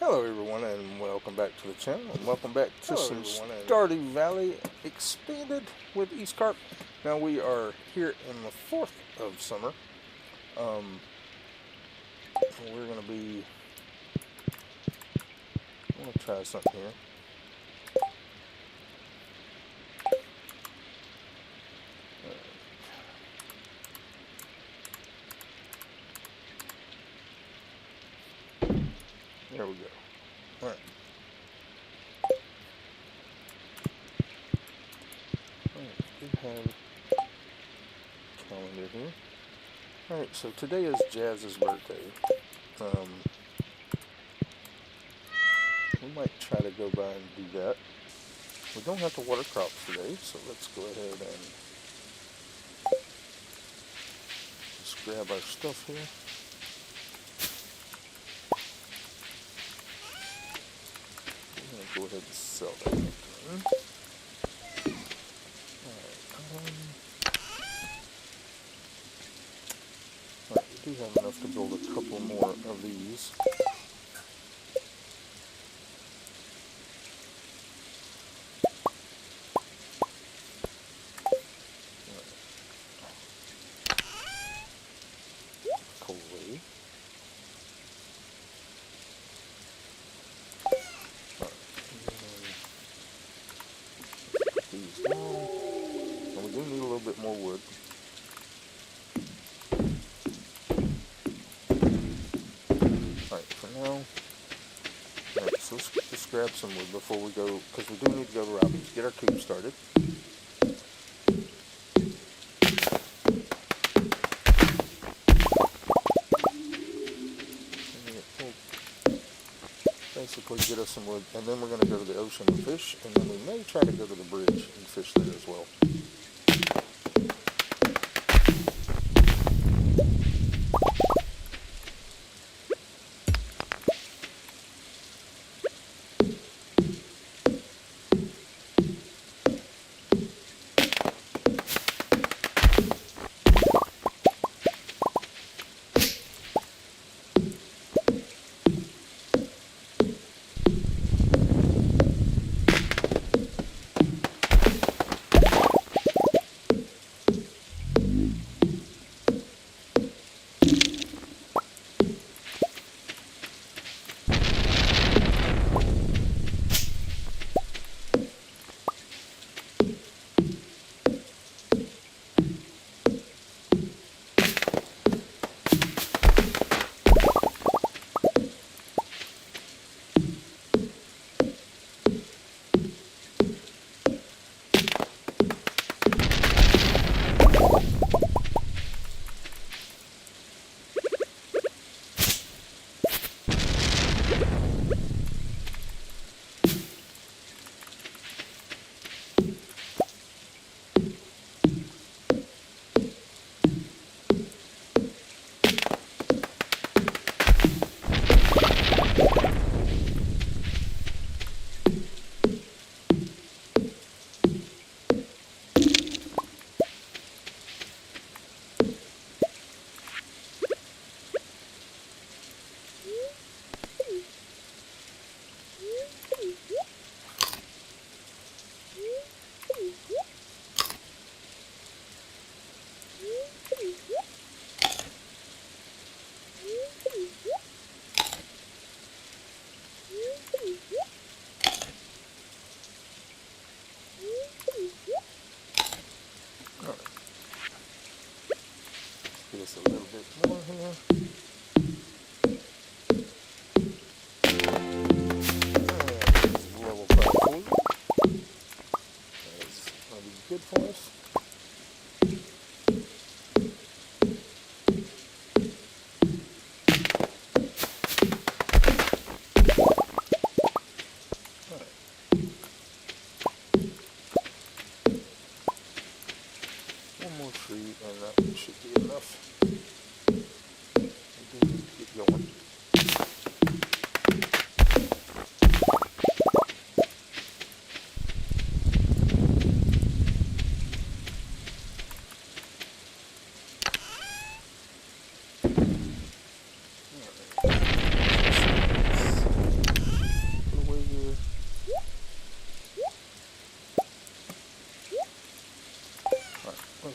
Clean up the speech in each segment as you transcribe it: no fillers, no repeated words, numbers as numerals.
Hello everyone and welcome back to the channel and welcome back to Hello, some everyone, and Stardew Valley expanded with Eastcarp. Now we are here in the 4th of summer. We're going to be... I'm going to try something here. There we go. Alright. We have calendar here. Alright, so today is Jazz's birthday. We might try to go by and do that. We don't have to water crops today, so let's go ahead and just grab our stuff here. I'm going to go ahead and sell that thing. Alright, we do have enough to build a couple more of these. And we do need a little bit more wood. Alright, for now. Alright, so let's just grab some wood before we go, because we do need to go to Robbie's, get our coop started. Basically get us some wood, and then we're going to go to the ocean and fish, and then we may try to go to the bridge and fish there as well.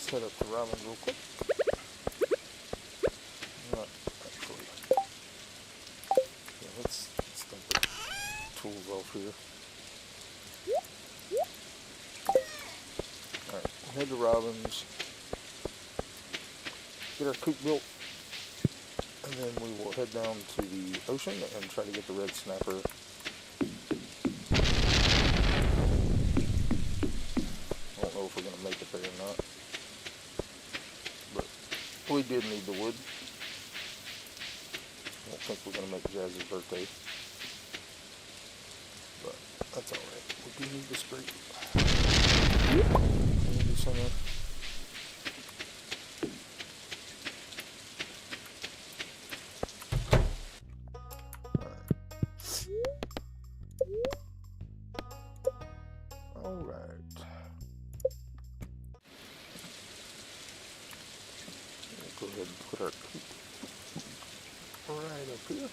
let's head up to Robin's real quick. Not actually. Yeah, let's dump the tools off here. Alright, head to Robin's. Get our coop built. And then we will head down to the ocean and try to get the red snapper. I don't know if we're going to make it there or not. But we did need the wood. I don't think we're going to make Jazz's birthday. But that's alright. We do need the spray. Community center. Alright. We'll go ahead and put our coop right up here.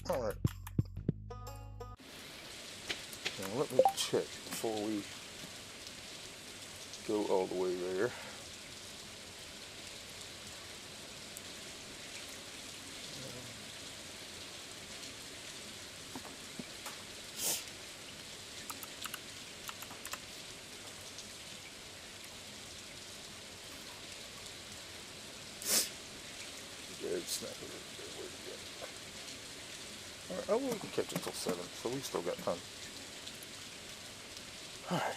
Alright. Now let me check before we go all the way there. Snapper. Alright, oh, we can catch it till 7, so we still got time. Alright.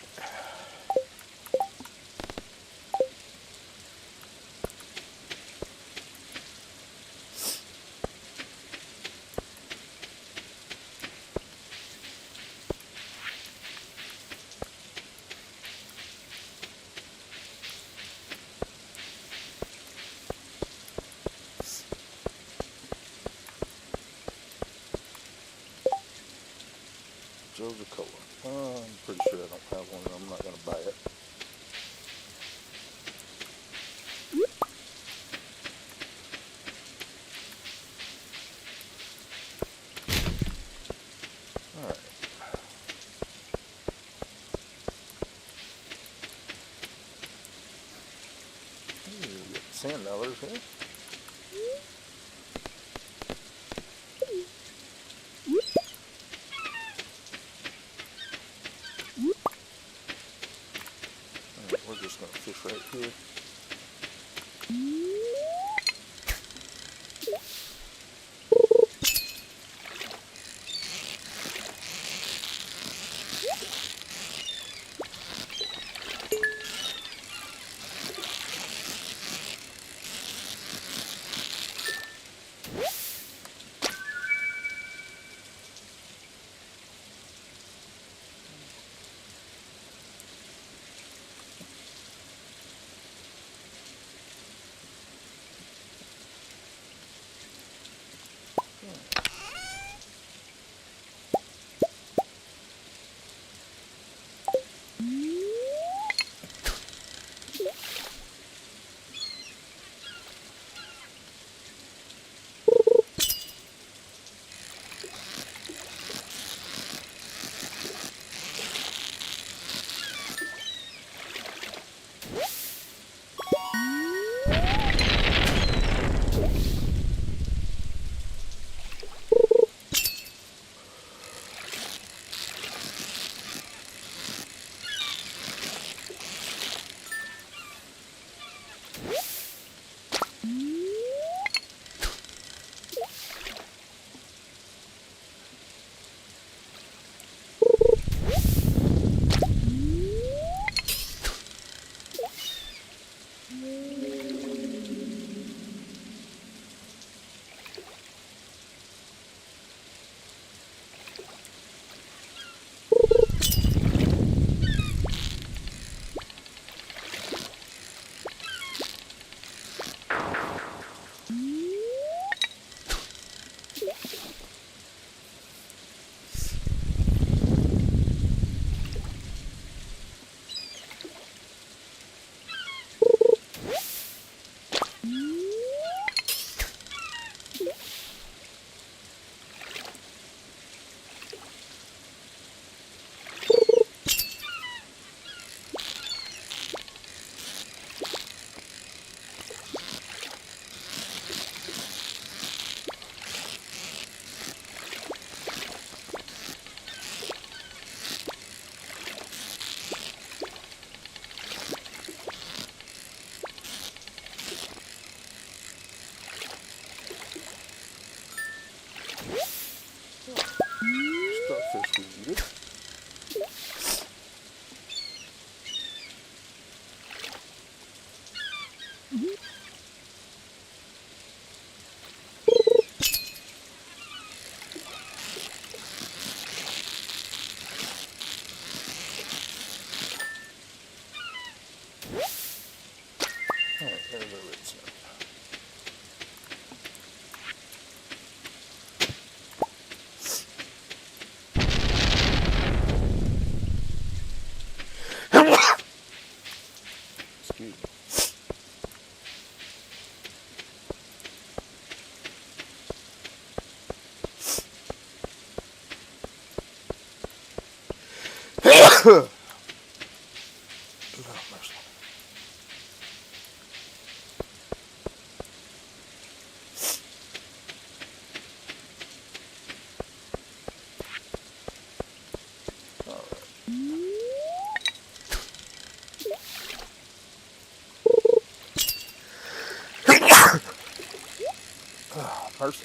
Georgia Cola. I'm pretty sure I don't have one and I'm not going to buy it. Alright. We get sand dollars here. Fish right here. Alright, there's our redstone. Excuse me. Oh, mercy. Oh, mercy.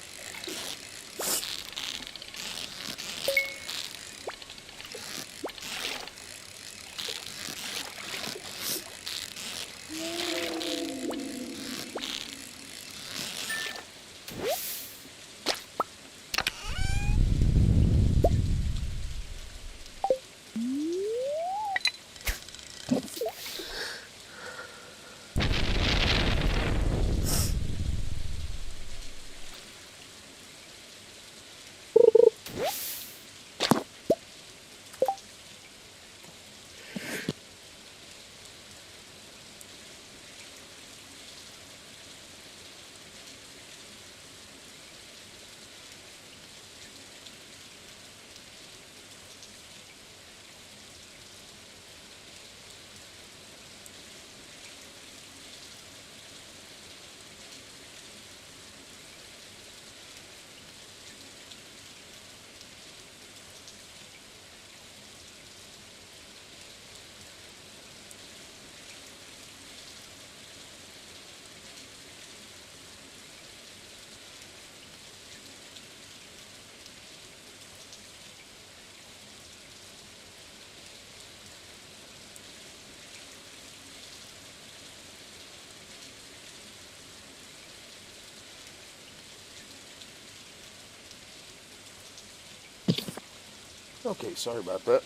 Okay, sorry about that.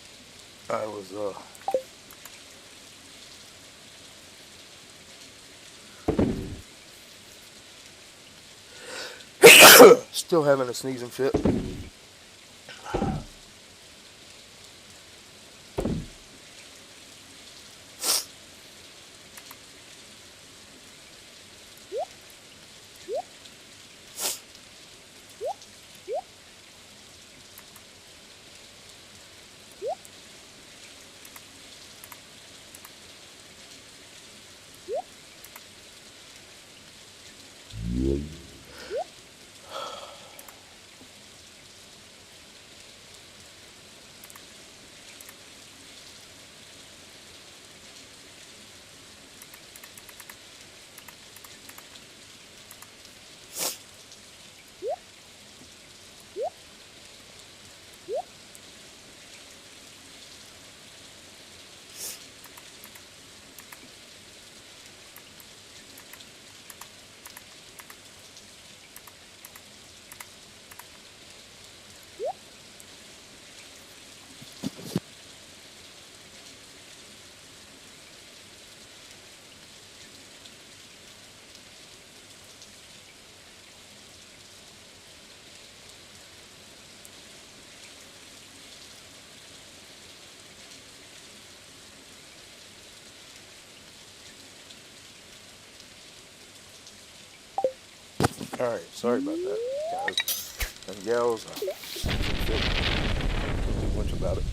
I was, still having a sneezing fit. Alright, sorry about that, guys and gals. Can't do much about it.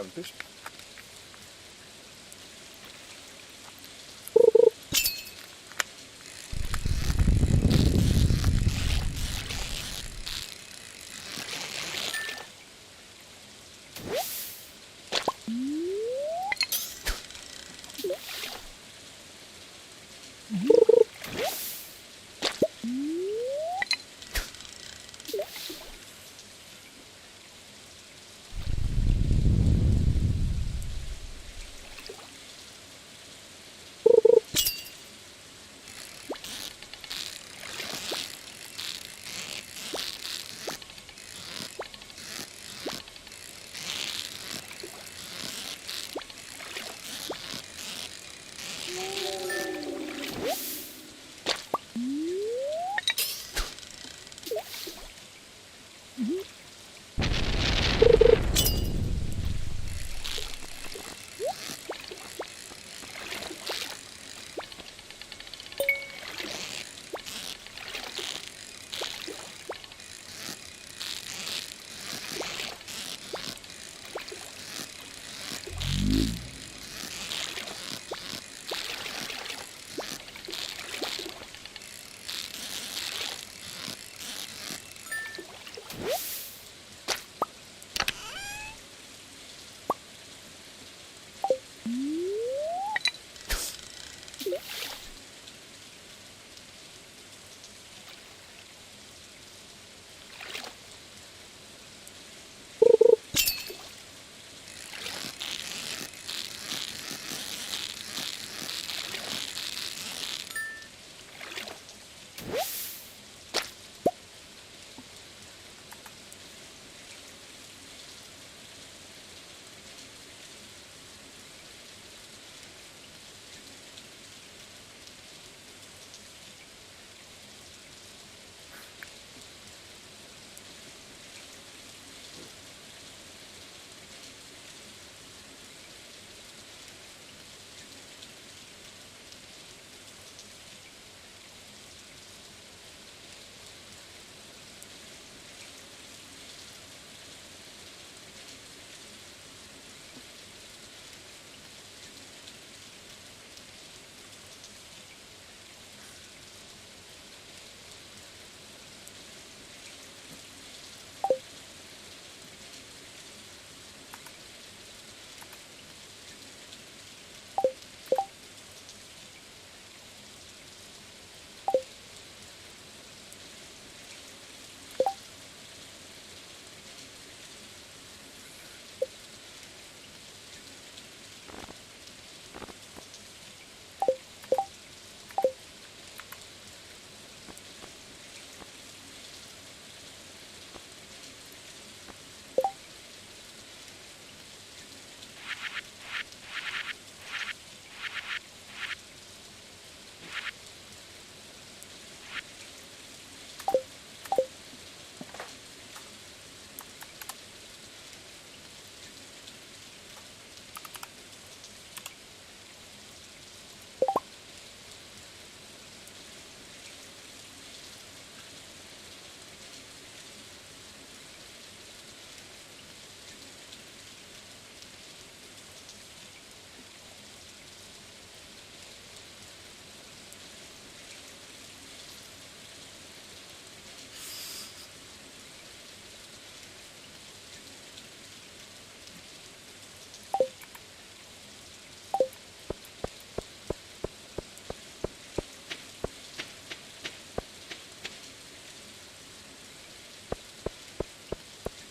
having fish.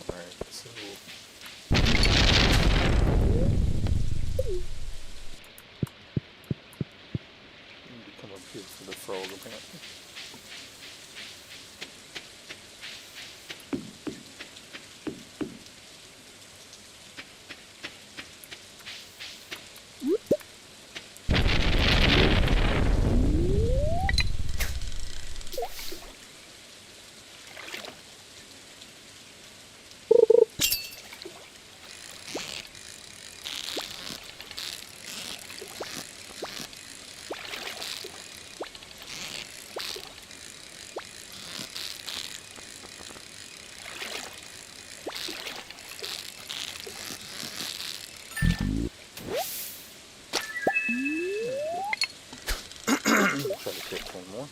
Alright, so I need to come up here for the frog apparently. pick one more.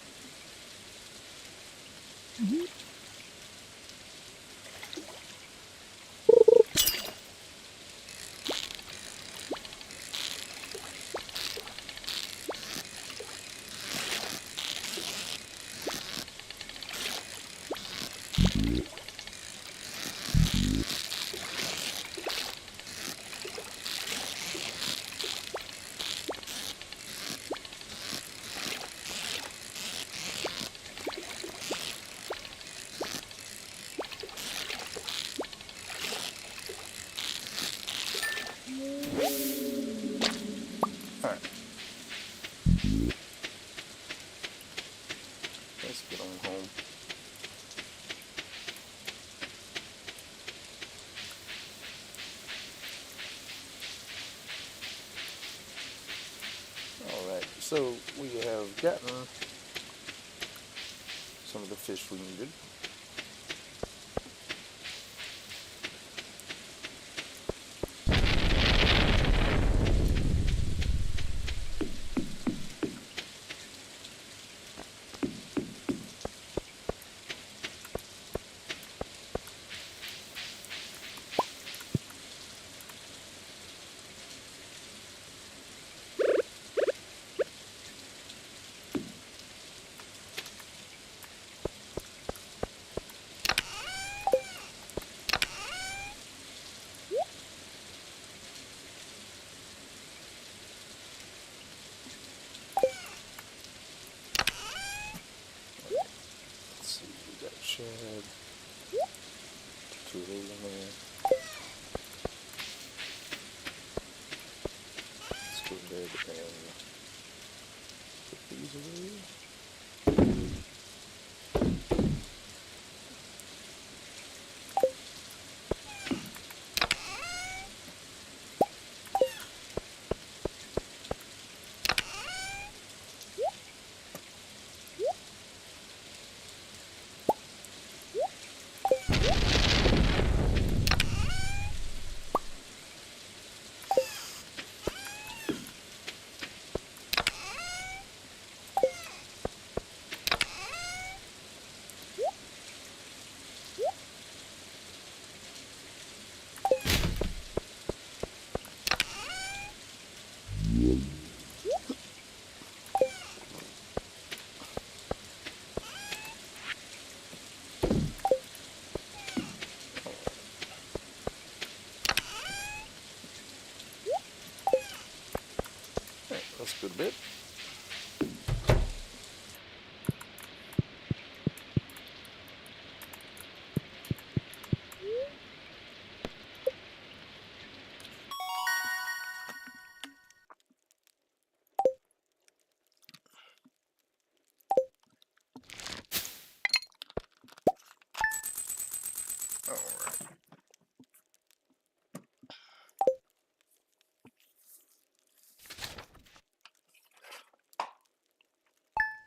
Alright. Let's get on home. Alright, so we have gotten some of the fish we needed. Shad, 2 of those in there. Let's go ahead and put these away. That's a good bit.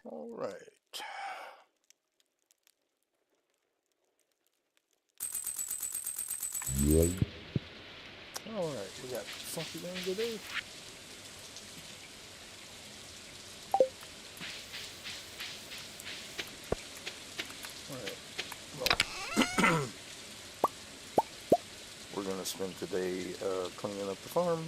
All right. All right, we got funky mango there. All right. Well, we're gonna spend today cleaning up the farm.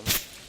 coming.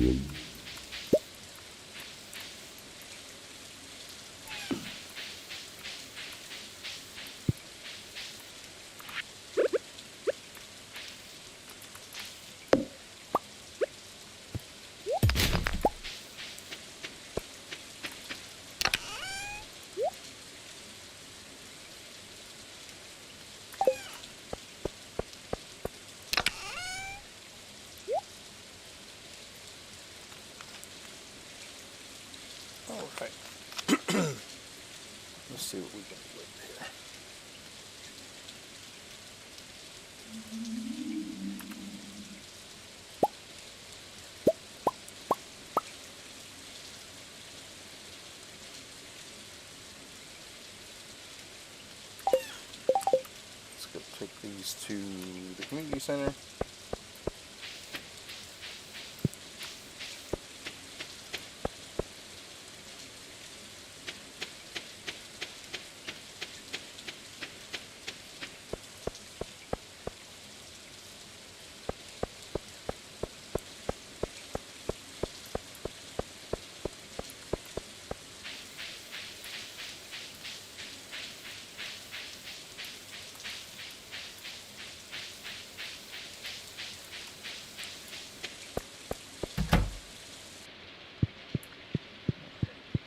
Alright. Let's see what we can do here. Let's go take these to the community center.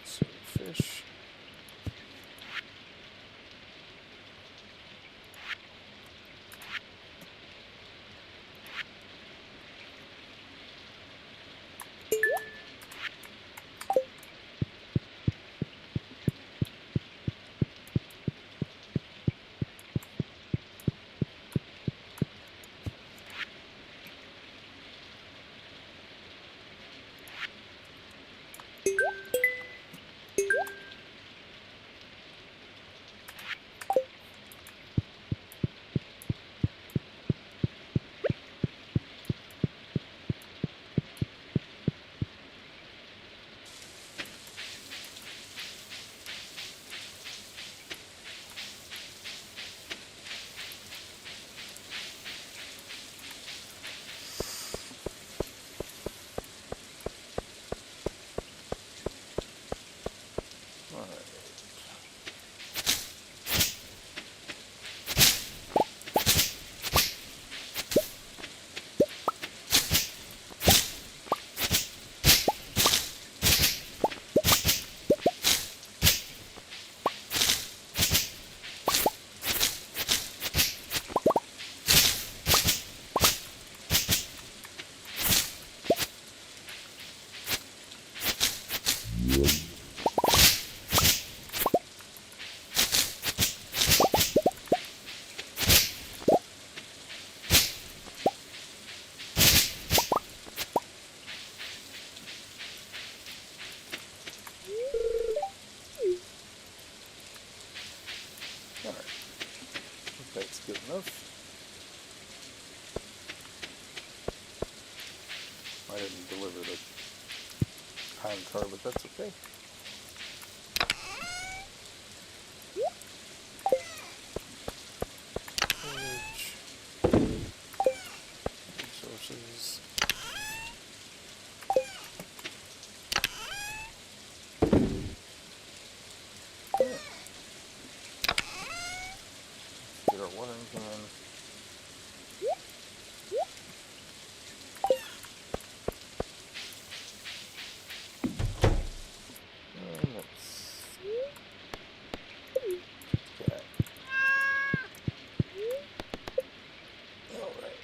So fish. That's good enough. I didn't deliver the time car, but that's okay. Storage. Resources. Get our watering can. And let's get alright.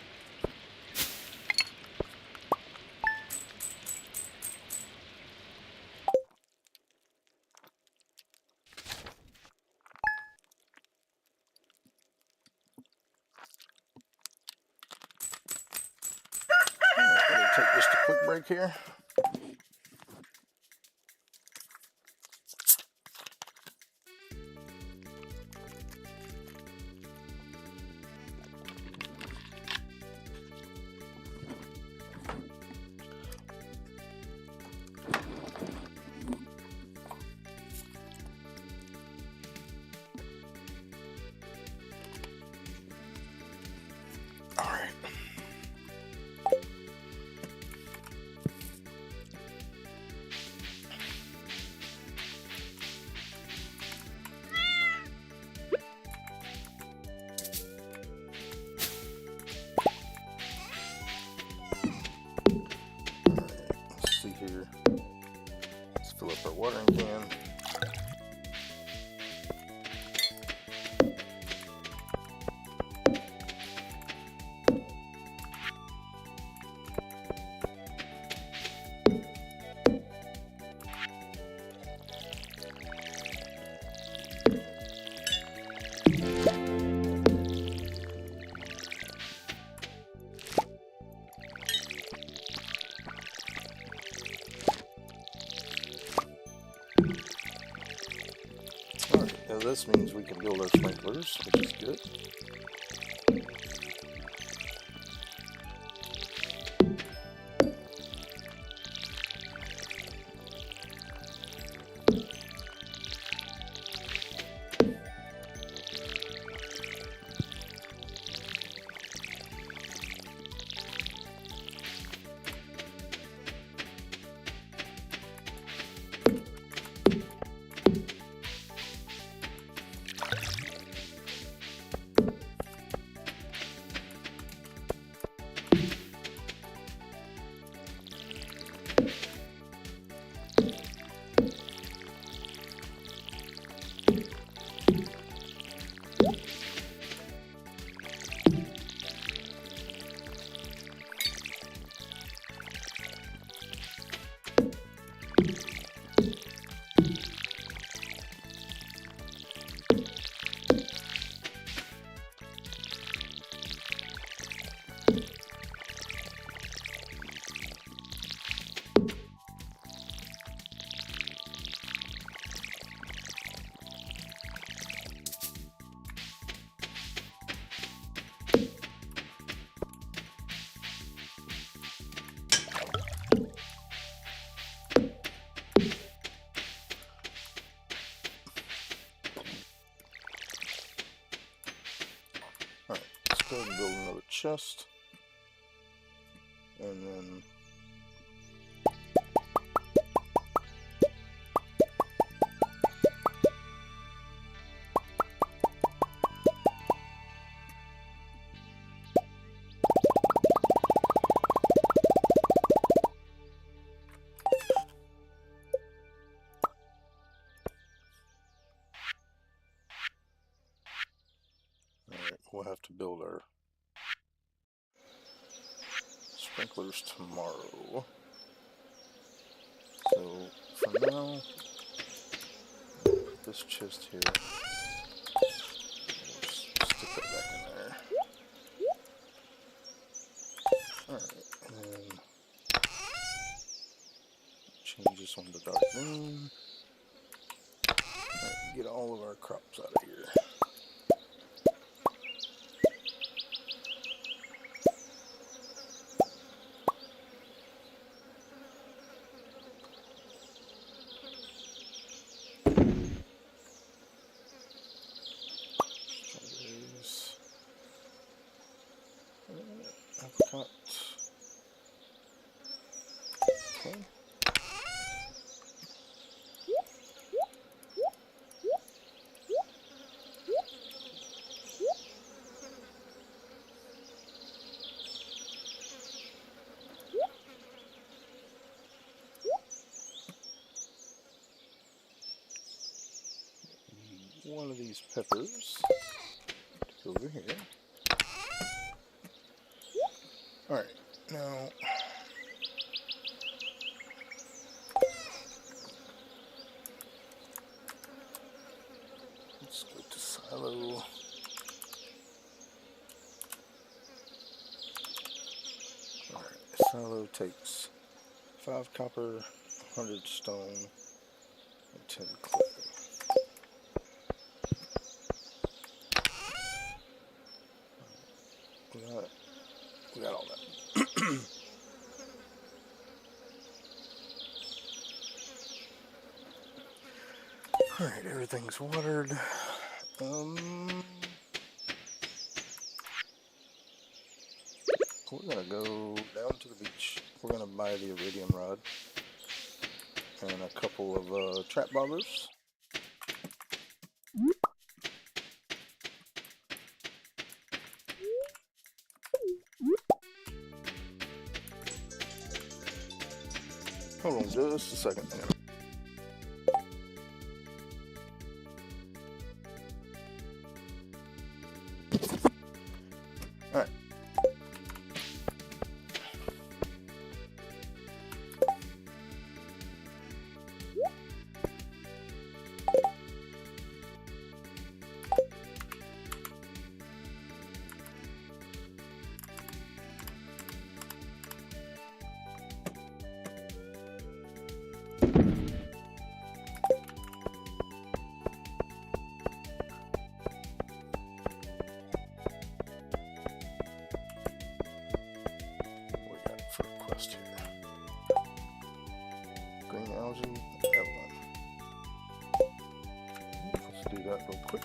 Let me take just a quick break here. watering can. Alright, now this means we can build our sprinklers, which is good. Alright, let's go ahead and build another chest. And then we'll have to build our sprinklers tomorrow. So for now, put this chest here. We'll stick that back in there. Alright, and then change this one to dark green. Alright, get all of our crops out of here. Apricot. Okay. One of these peppers to go over here. Alright, now let's go to silo. Alright, silo takes 5 copper, 100 stone, and 10 clay. We got all that. Alright, everything's watered. We're gonna go down to the beach. We're gonna buy the iridium rod and a couple of trap bobbers. Hold on just a second. quest here. Green algae, that one. Let's do that real quick.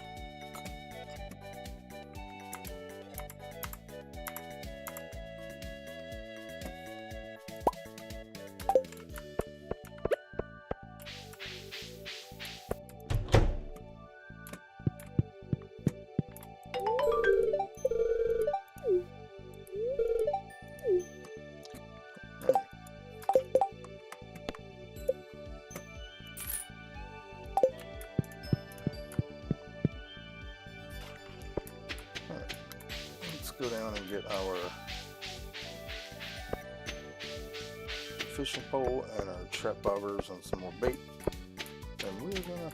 Go down and get our fishing pole and our trap bobbers and some more bait, and we're gonna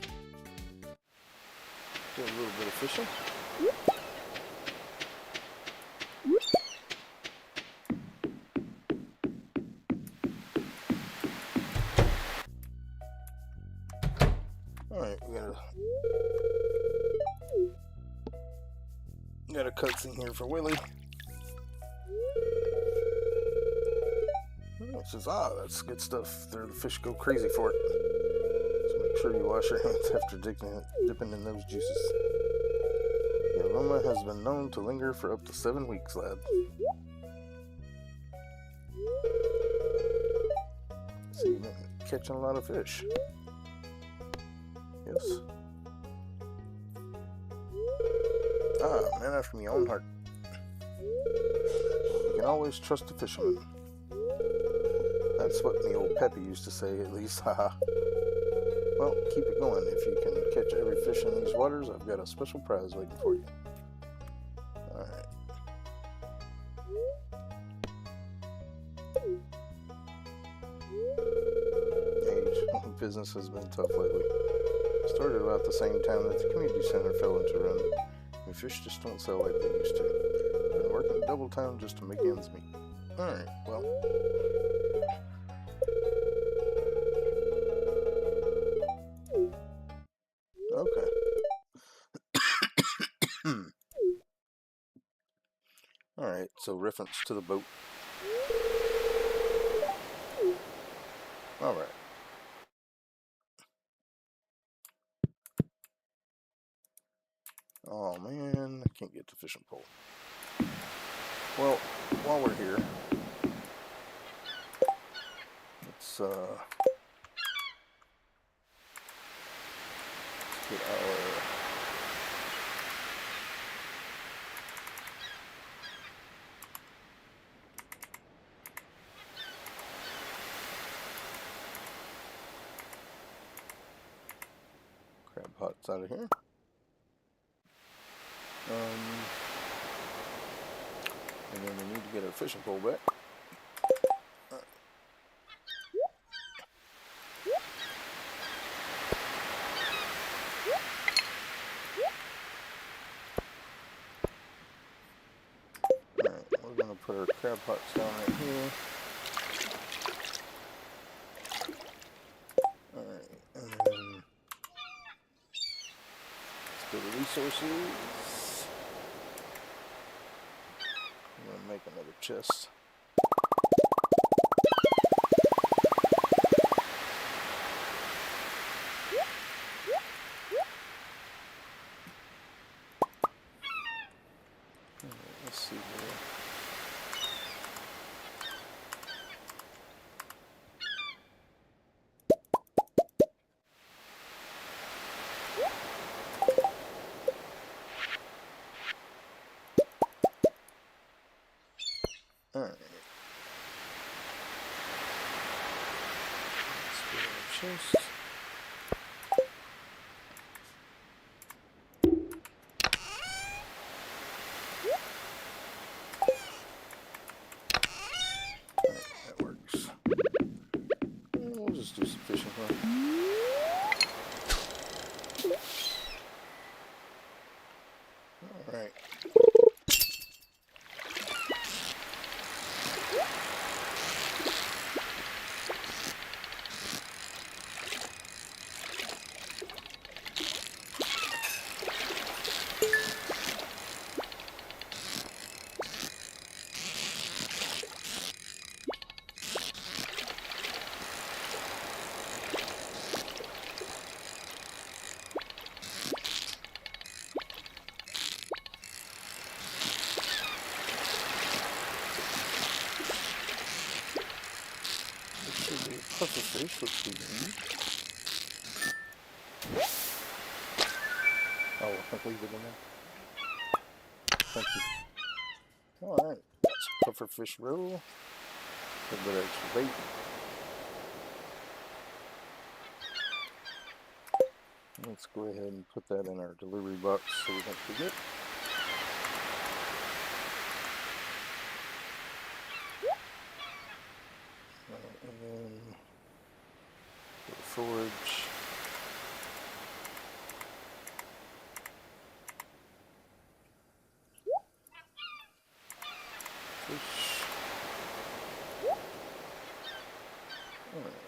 do a little bit of fishing. Alright, we got a cutscene here for Willie. Oh, it says, that's good stuff. The fish go crazy for it. So make sure you wash your hands after dipping in those juices. The aroma has been known to linger for up to 7 weeks, lad. So you've been catching a lot of fish. Yes. Man after my own heart. You can always trust a fisherman. That's what me old Peppy used to say, at least, haha. Well, keep it going. If you can catch every fish in these waters, I've got a special prize waiting for you. Alright. Business has been tough lately. Started about the same time that the community center fell into run. And fish just don't sell like they used to. Been working double time just to make ends meet. Alright, well. Okay. Alright, so reference to the boat. Alright. Oh man, I can't get the fishing pole. Well, while we're here, let's get our crab pots out of here. And then we need to get our fishing pole back. Alright, we're going to put our crab pots down right here. Alright, and then let's go to resources. I'm going to make another chest. Let's see here. Alright. Let's get our chest. That works. And we'll just do some fishing here. Alright. pufferfish, which we need. Oh, I'll leave it in there. Thank you. Alright, that's a pufferfish roll. A little bit of extra bait. Let's go ahead and put that in our delivery box so we don't forget. And then go to forage. Fish. Alright.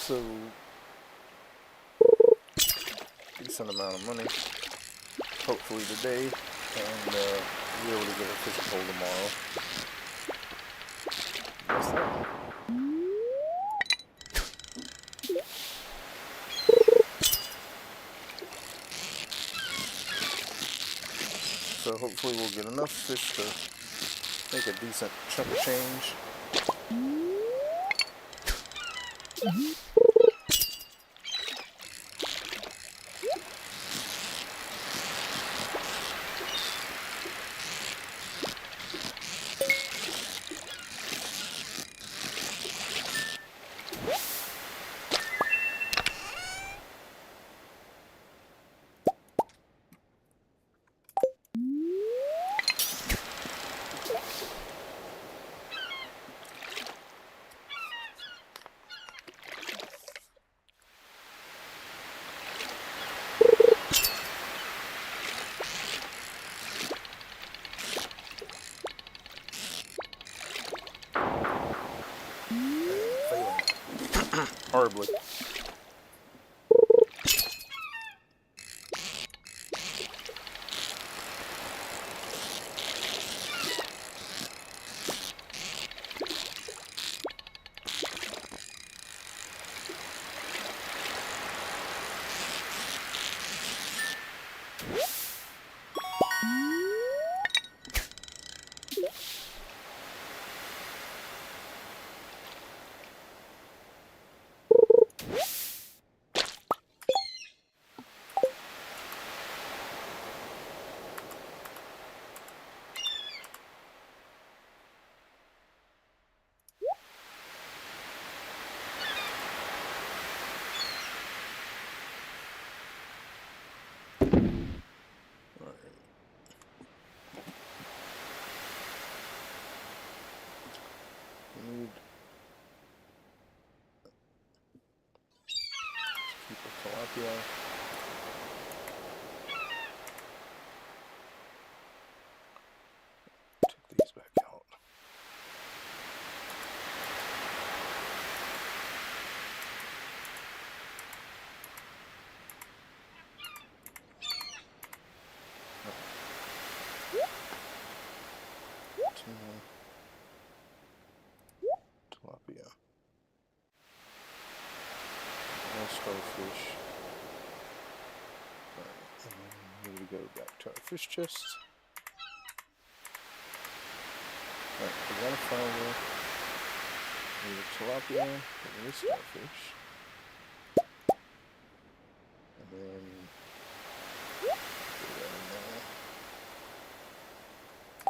So, decent amount of money, hopefully today, and be able to get a fishing pole tomorrow. What's that? So hopefully we'll get enough fish to make a decent chunk of change. Horribly. Need keep a tilapia. Take these back out. Tilapia. No starfish. Alright, and then we need to go back to our fish chest. Alright, we gotta find the tilapia and the starfish. And then put that in there.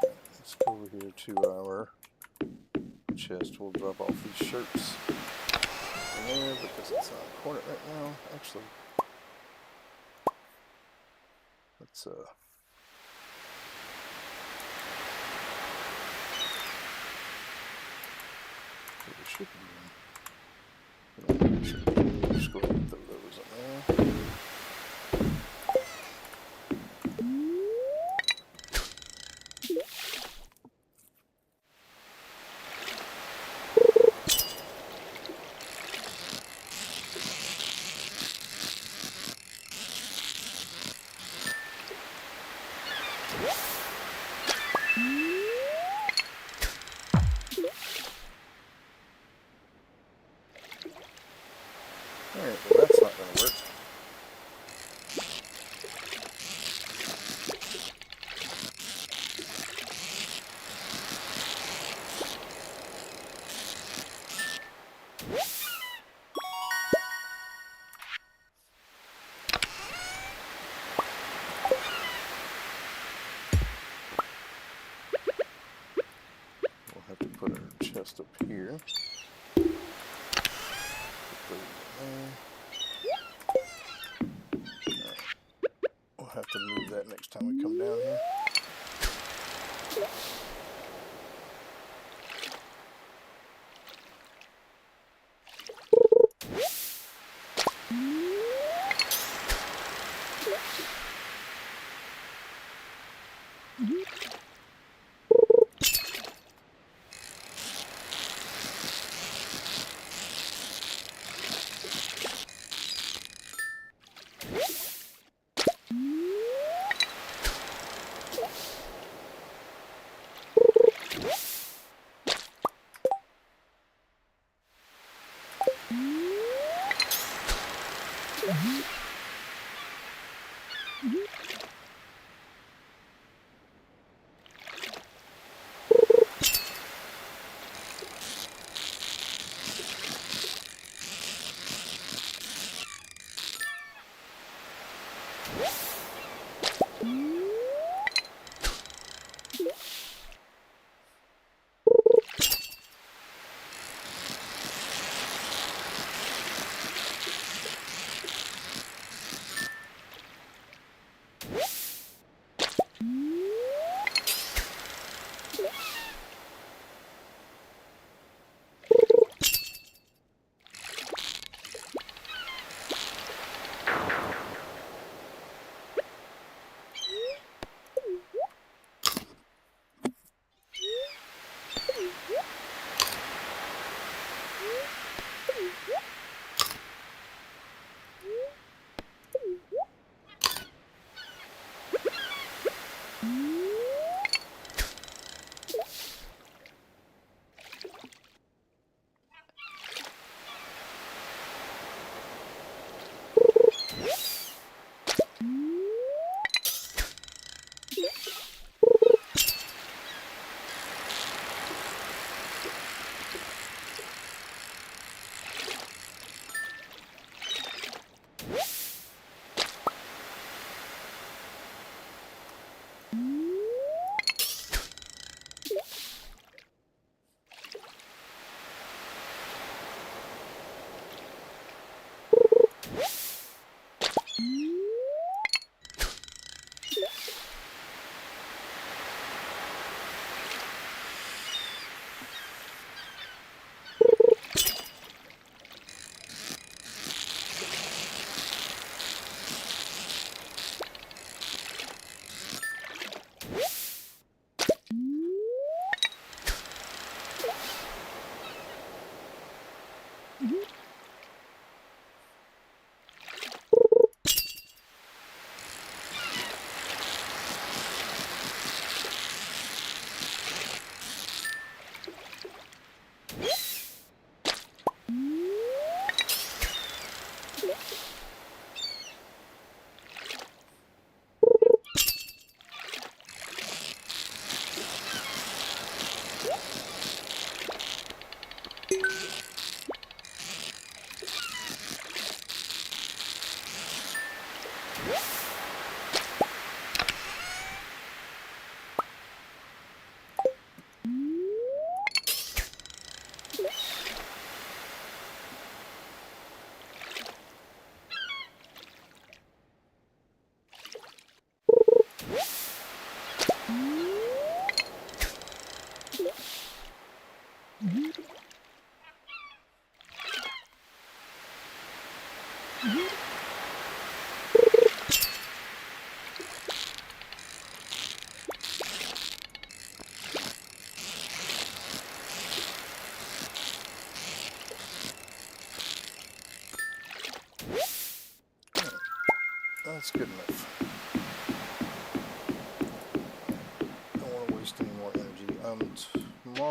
Right, let's go over here to our chest. We'll drop off these shirts in there because it's not important right now. Actually, let's put the shipping in. Just go ahead and throw those in there. Alright, well that's not going to work. We'll have to put our chest up here. We'll have to move that next time we come down here.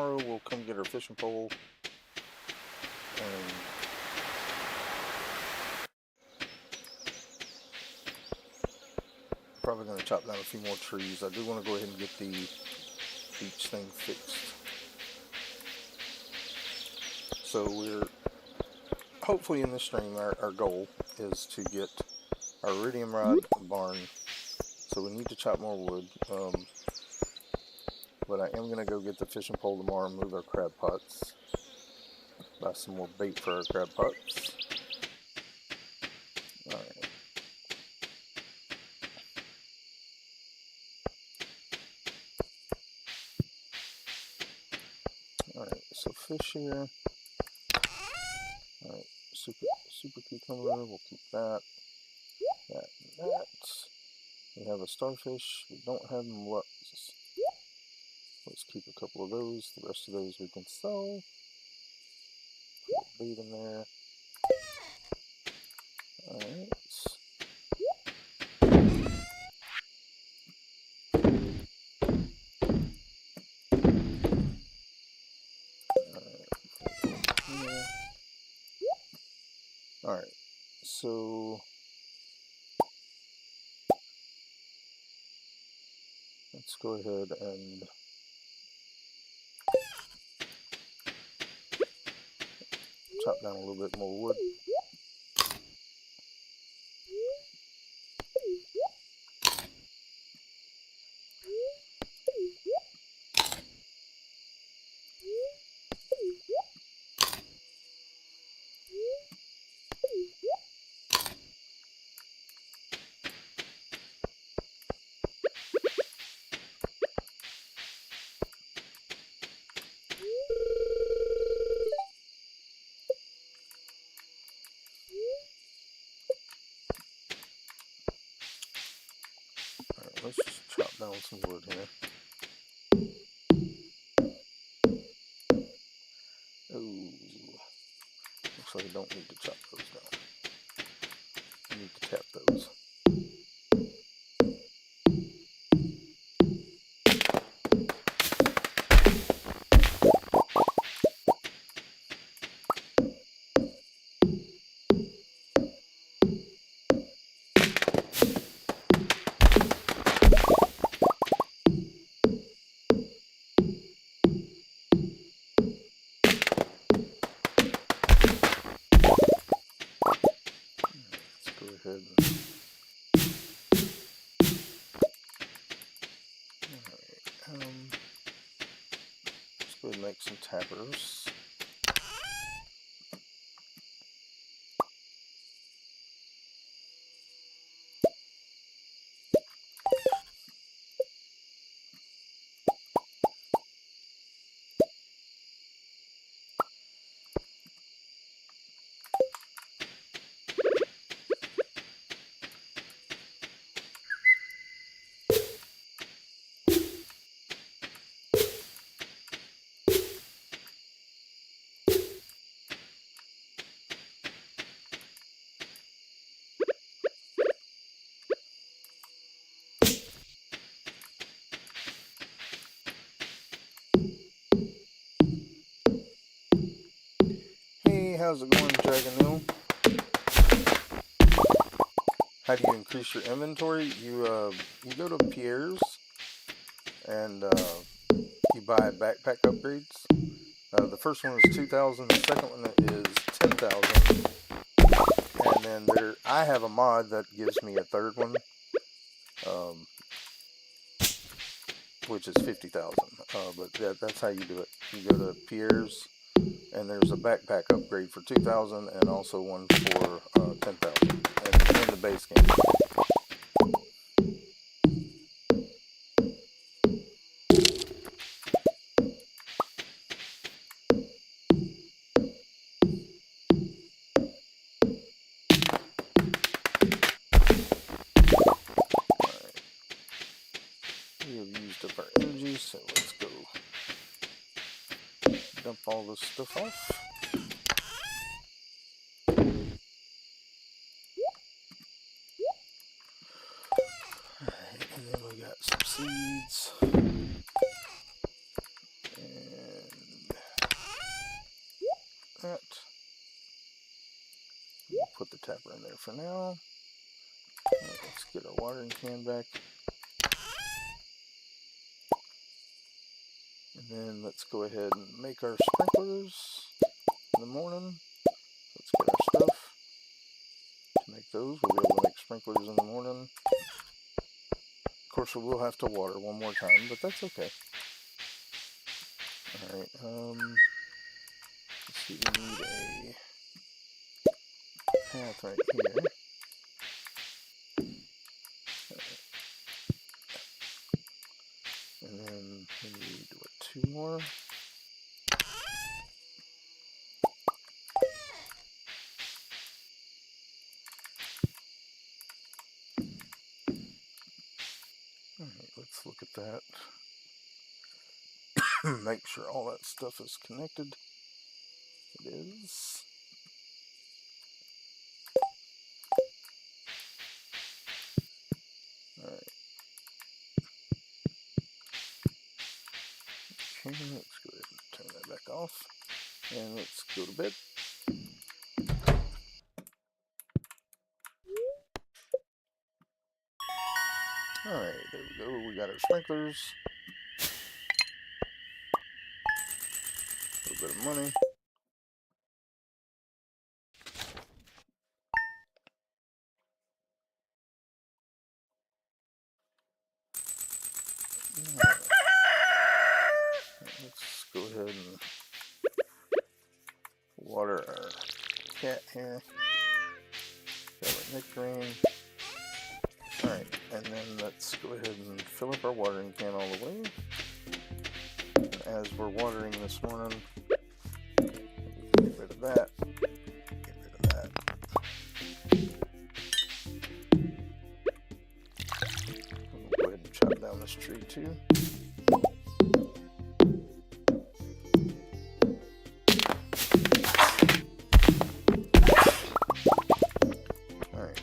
tomorrow we'll come get our fishing pole and probably going to chop down a few more trees. I do want to go ahead and get the beach thing fixed. So we're hopefully in this stream, our goal is to get our iridium rod barn. So we need to chop more wood. But I am going to go get the fishing pole tomorrow and move our crab pots. Buy some more bait for our crab pots. Alright. Alright, so fish here. Alright, super cucumber, we'll keep that. That and that. We have a starfish. We don't have them. Let's keep a couple of those. The rest of those we can sell. Put bait in there. Alright. Alright, so let's go ahead and chop down a little bit more wood. Alright, let's just chop down some wood here. Oh, looks like I don't need to chop those down. I need to tap those. Let's go ahead and make some tappers. Hey, how's it going, Dragon Hill? How do you increase your inventory? You go to Pierre's and you buy backpack upgrades. The first one is 2,000. The second one is 10,000. And then I have a mod that gives me a third one, which is 50,000. But that's how you do it. You go to Pierre's, and there's a backpack upgrade for 2,000 and also one for 10,000 in the base game. We have used up our energy, so let's go dump all this stuff off. Alright, and then we got some seeds. And for now. Let's get our watering can back. And then let's go ahead and make our sprinklers in the morning. Let's get our stuff to make those. We'll be able to make sprinklers in the morning. Of course, we will have to water one more time, but that's okay. Alright, let's see, we need a path right here. And then we need, what, 2 more? Alright, let's look at that. Make sure all that stuff is connected. It is. Alright. Okay, let's go ahead and turn that back off. And let's go to bed. Alright, there we go. We got our sprinklers. A little bit of money. Right. Let's go ahead and water our cat here. Got our nectarine. Alright, and then let's go ahead and fill up our watering can all the way. And as we're watering this morning, get rid of that. Get rid of that. We'll go ahead and chop down this tree too. Alright.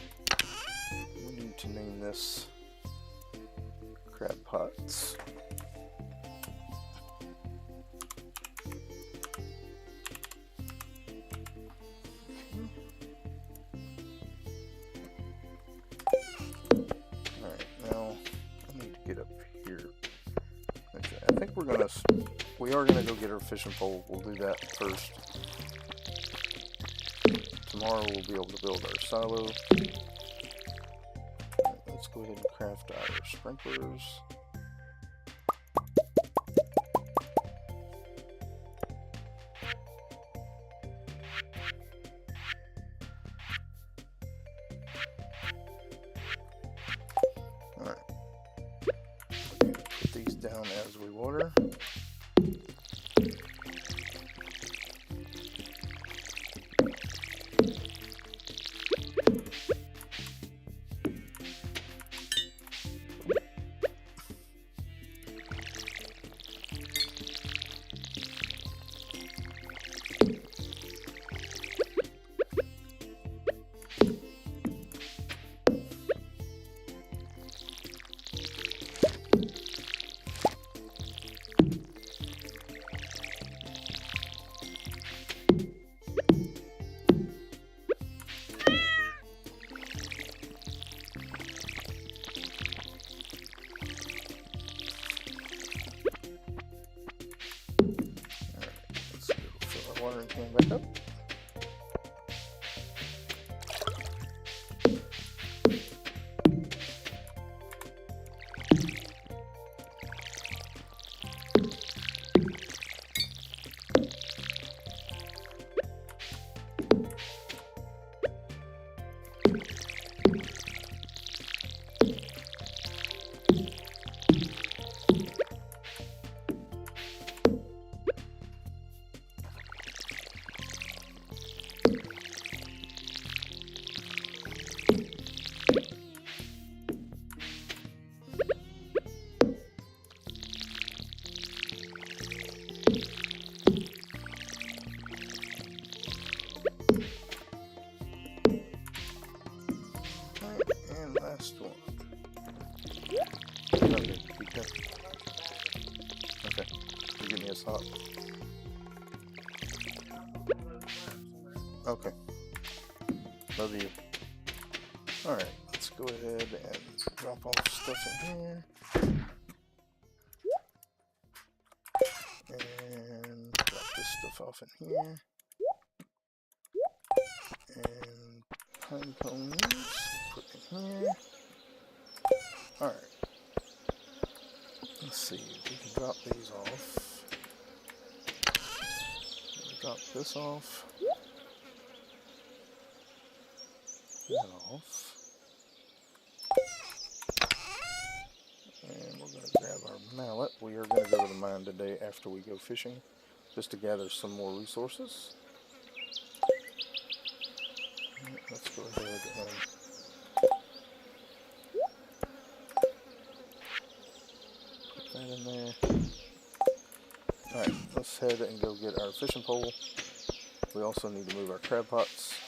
We need to name this crab pots. We are gonna go get our fishing pole. We'll do that first. Tomorrow we'll be able to build our silo. Right, let's go ahead and craft our sprinklers. Alright. Put these down as we water. Watering can back up. Last one. Okay, keep going. Okay, you give me a stop. Okay. Love you. Alright, let's go ahead and drop off stuff in here. And drop this stuff off in here. And pine cones, put in here. Alright. Let's see, we can drop these off. Drop this off. That off. And we're going to grab our mallet. We are going to go to the mine today after we go fishing, just to gather some more resources. Let's go ahead and put that in there. Alright, let's head and go get our fishing pole. We also need to move our crab pots.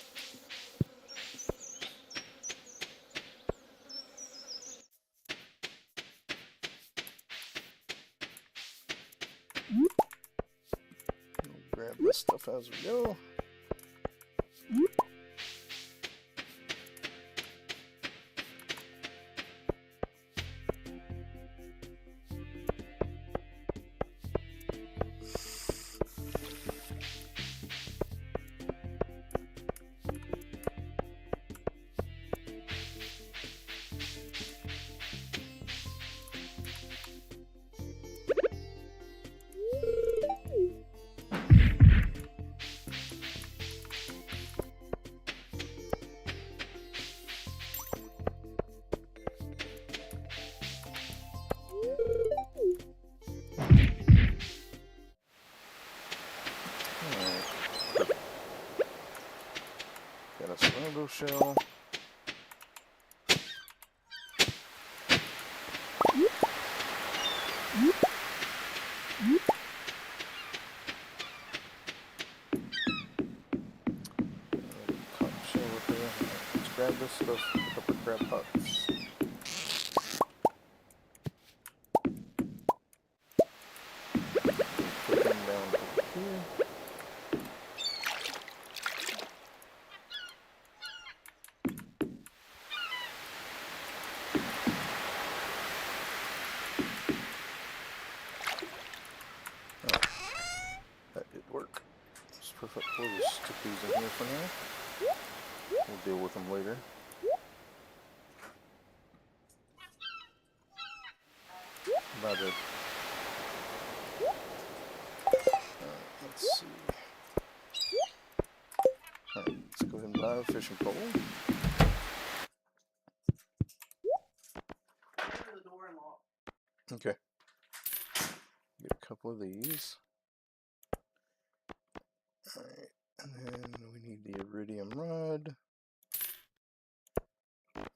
We'll grab this stuff as we go. Got a rainbow shell. Cotton shell right there. Let's grab this stuff, pick up our crab pots. Put them down here. Perfect. We'll just stick these in here for now. We'll deal with them later. About it. Let's see. Alright, let's go ahead and buy a fishing pole. Okay. Get a couple of these. Alright, and then we need the iridium rod.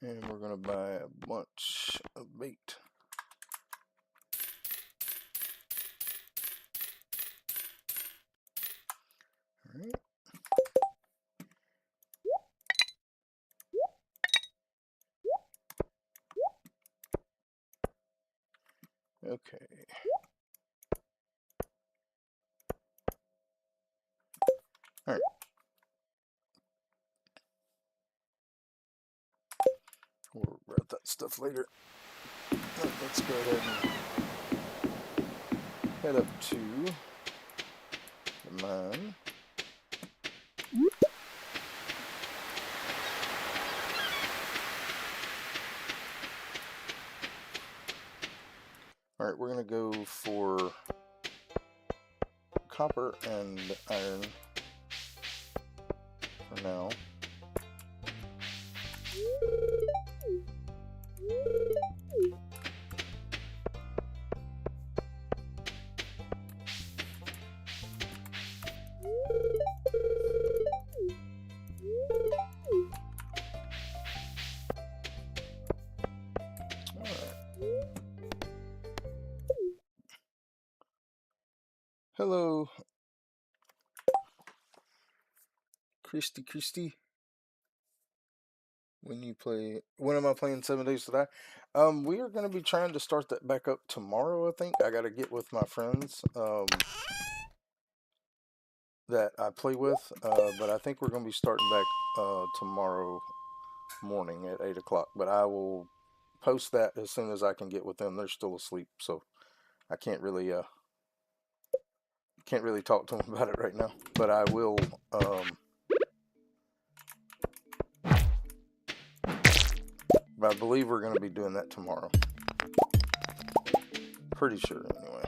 And we're going to buy a bunch of bait. Alright. Okay. Alright. We'll worry about that stuff later. Let's go ahead and head up to the mine. Alright, we're going to go for copper and iron for now. Hello, Christy. When am I playing 7 Days to Die? We are going to be trying to start that back up tomorrow, I think. I got to get with my friends, that I play with, but I think we're going to be starting back, tomorrow. morning at 8 o'clock. But I will post that as soon as I can get with them. They're still asleep, so I can't really talk to them about it right now. But I will. But I believe we're going to be doing that tomorrow. Pretty sure, anyway.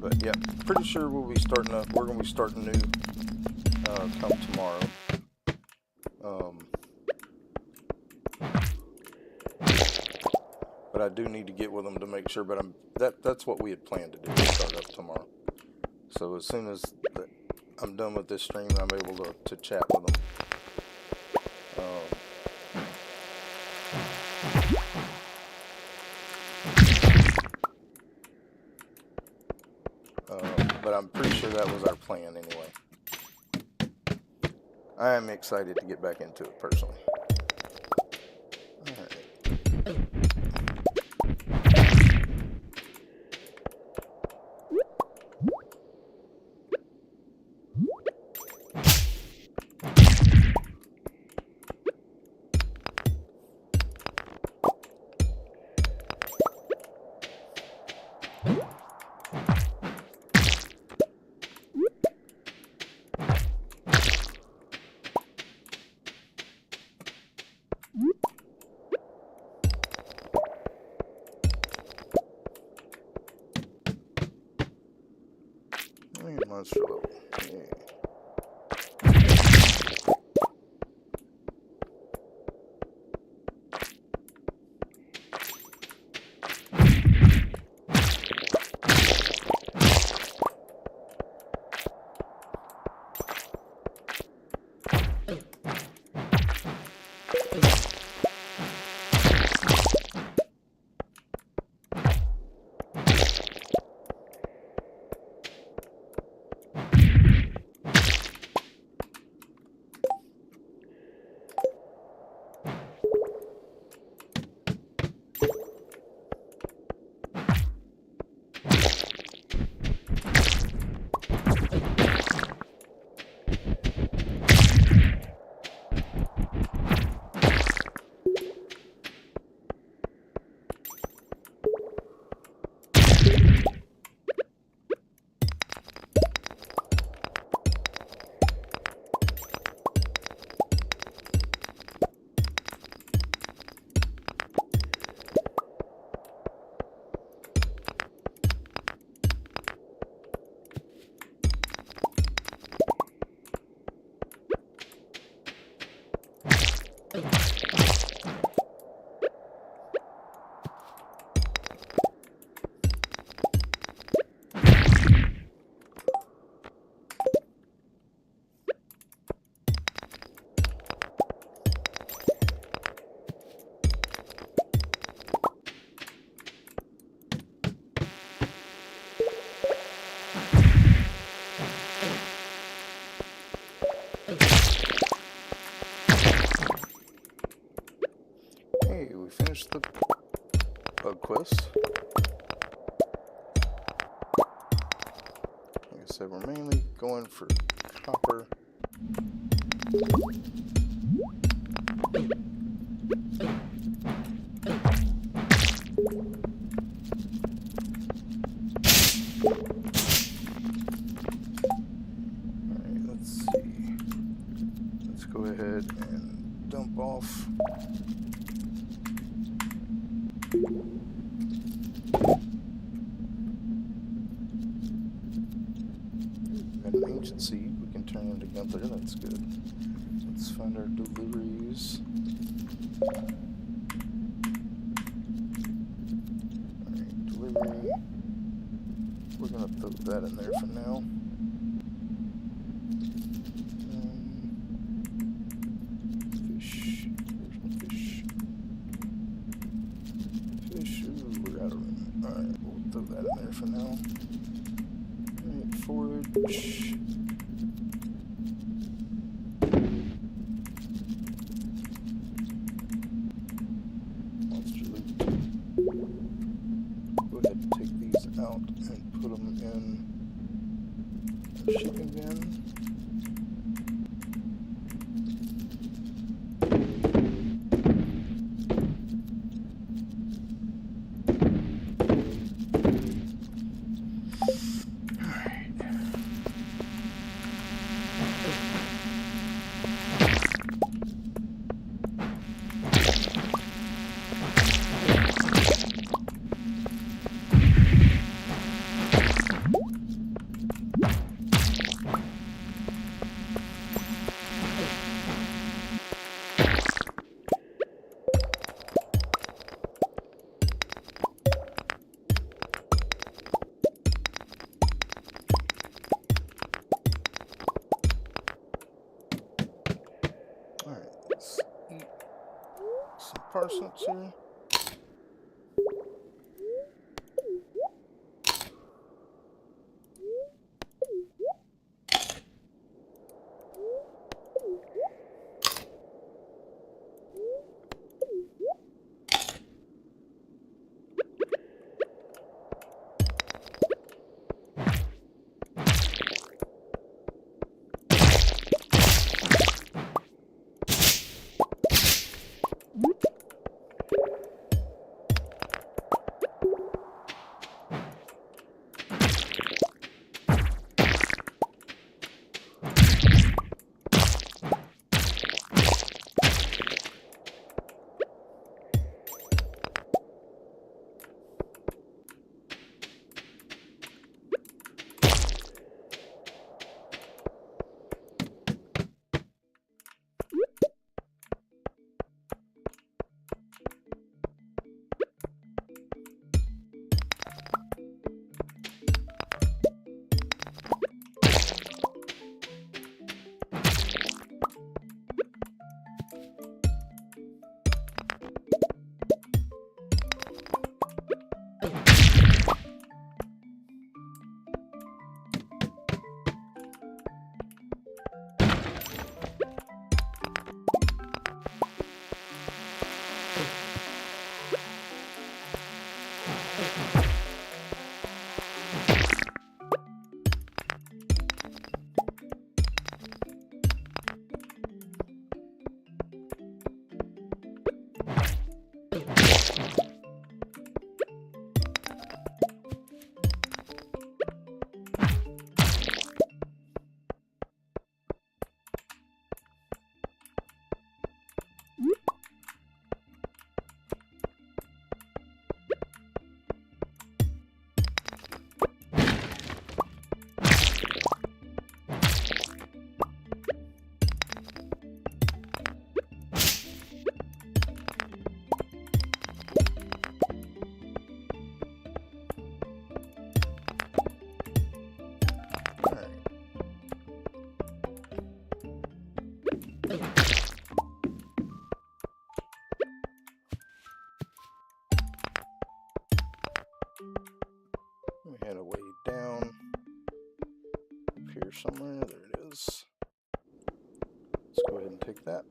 But yeah, pretty sure we'll be starting up. We're going to be starting new come tomorrow. But I do need to get with them to make sure. But that's what we had planned to do. Start up tomorrow. So as soon as I'm done with this stream, I'm able to chat with them. But I'm pretty sure that was our plan anyway. I am excited to get back into it personally. Alright. Monster level. Yeah. Finished the bug quest. Like I said, we're mainly going for copper. Alright, let's see. Let's go ahead and dump off. An ancient seed we can turn into Gunther, that's good. Let's find our deliveries. Alright, delivery. We're gonna throw that in there for now. there for now. Alright, forage. Monster loot. Go ahead and take these out and put them in the shipping bin. Parsnips here. We had a way down up here somewhere. There it is. Let's go ahead and take that.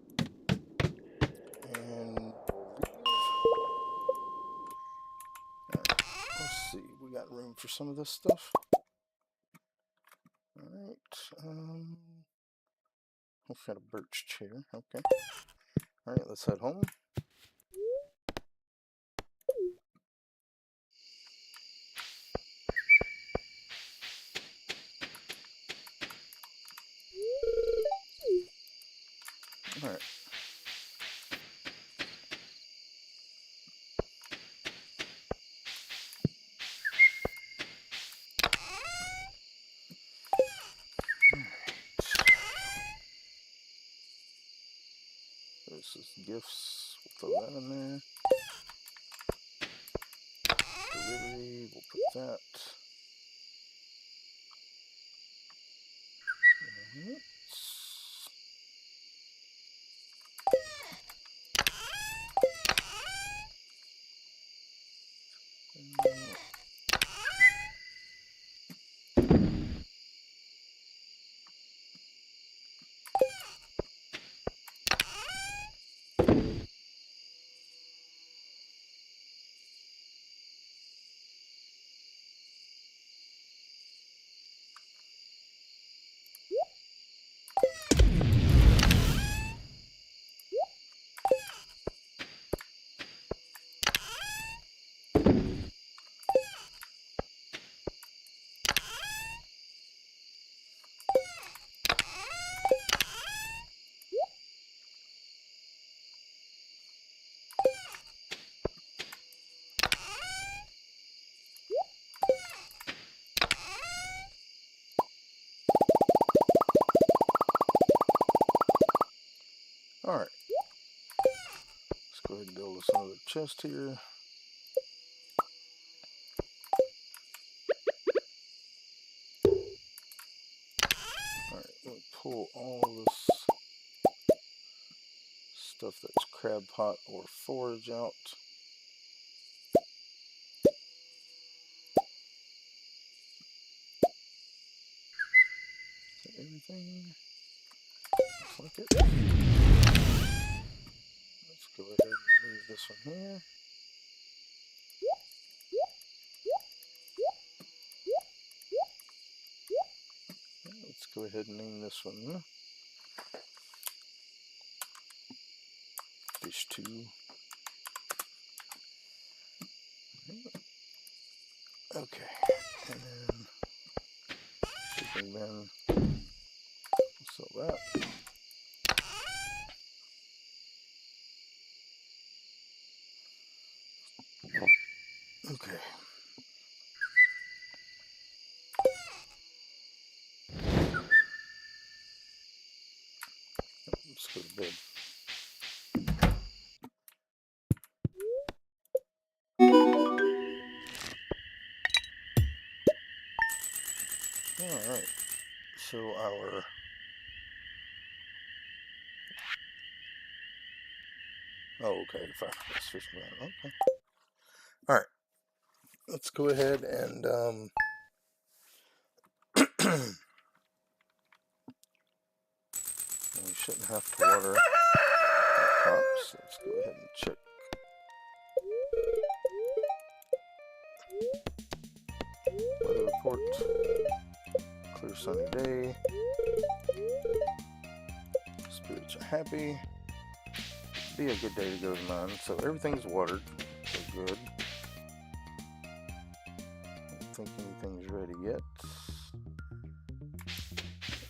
And we'll leave. Alright, let's see. We got room for some of this stuff. Alright. We've got a birch chair. Okay. Alright, let's head home. Alright. This is gifts. We'll throw that in there. Delivery. We'll put that. go ahead and build us another chest here. Alright, let me pull all of this stuff that's crab pot or forage out. Is that everything? Looks like it. Let's go ahead and leave this one here. Let's go ahead and name this one Fish 2. Okay, and then shipping bin, sell that. Okay. Let's go to bed. Alright, so our okay, 5 fishing ground. Okay. Alright. Let's go ahead and we shouldn't have to water our crops. Let's go ahead and check. Weather report. Clear sunny day. Spirits are happy. Be a good day to go to mine. So everything's watered. So good. Don't think anything's ready yet.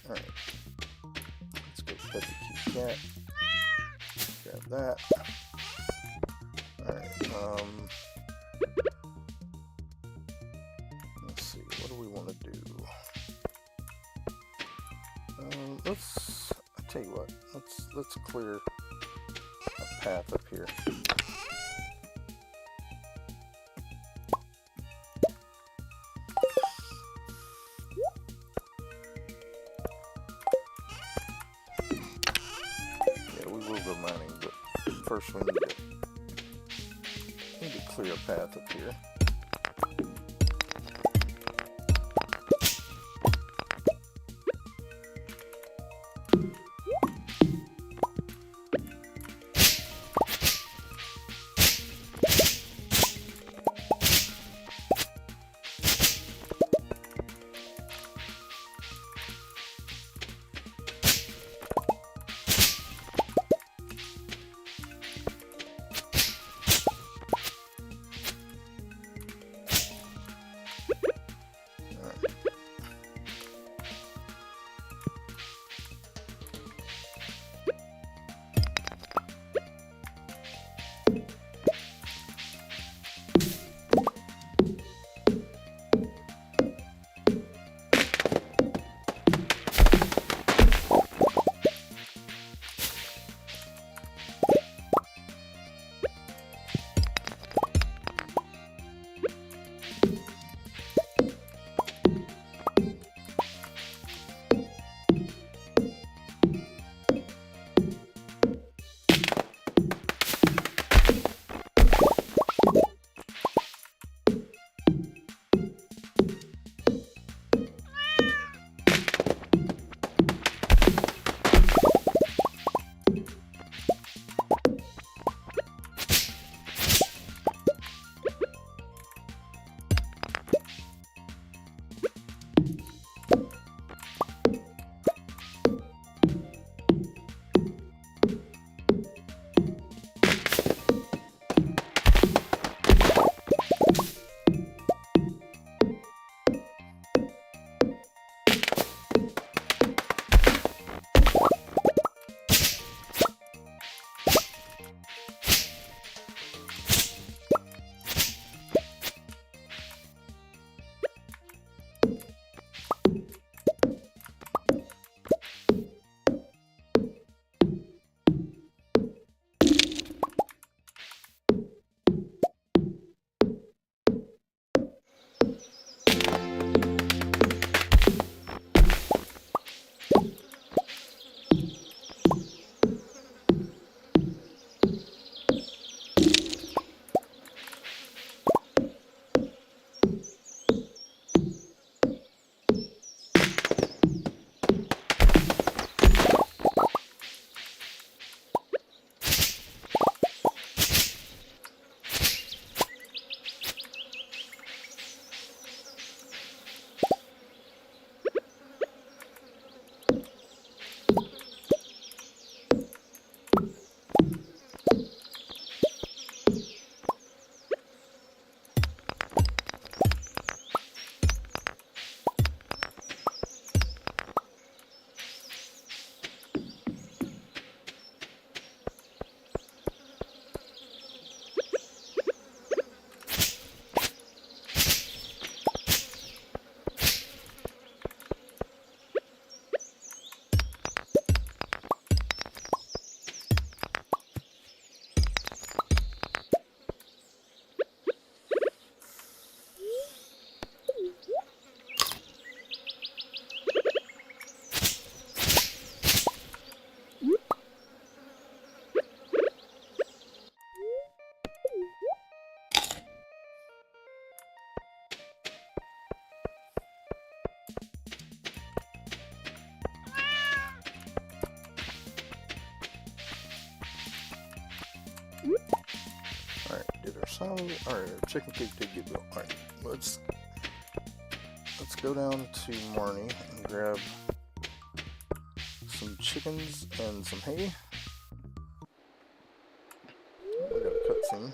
Alright. Let's go pet the cute cat. Grab that. Alright, let's see, what do we want to do? I'll tell you what, let's clear a path up here. Yeah, we will go mining, but first we need to clear a path up here. silo. Alright, our chicken coop did get built. Alright, let's go down to Marnie and grab some chickens and some hay. We got a cutscene.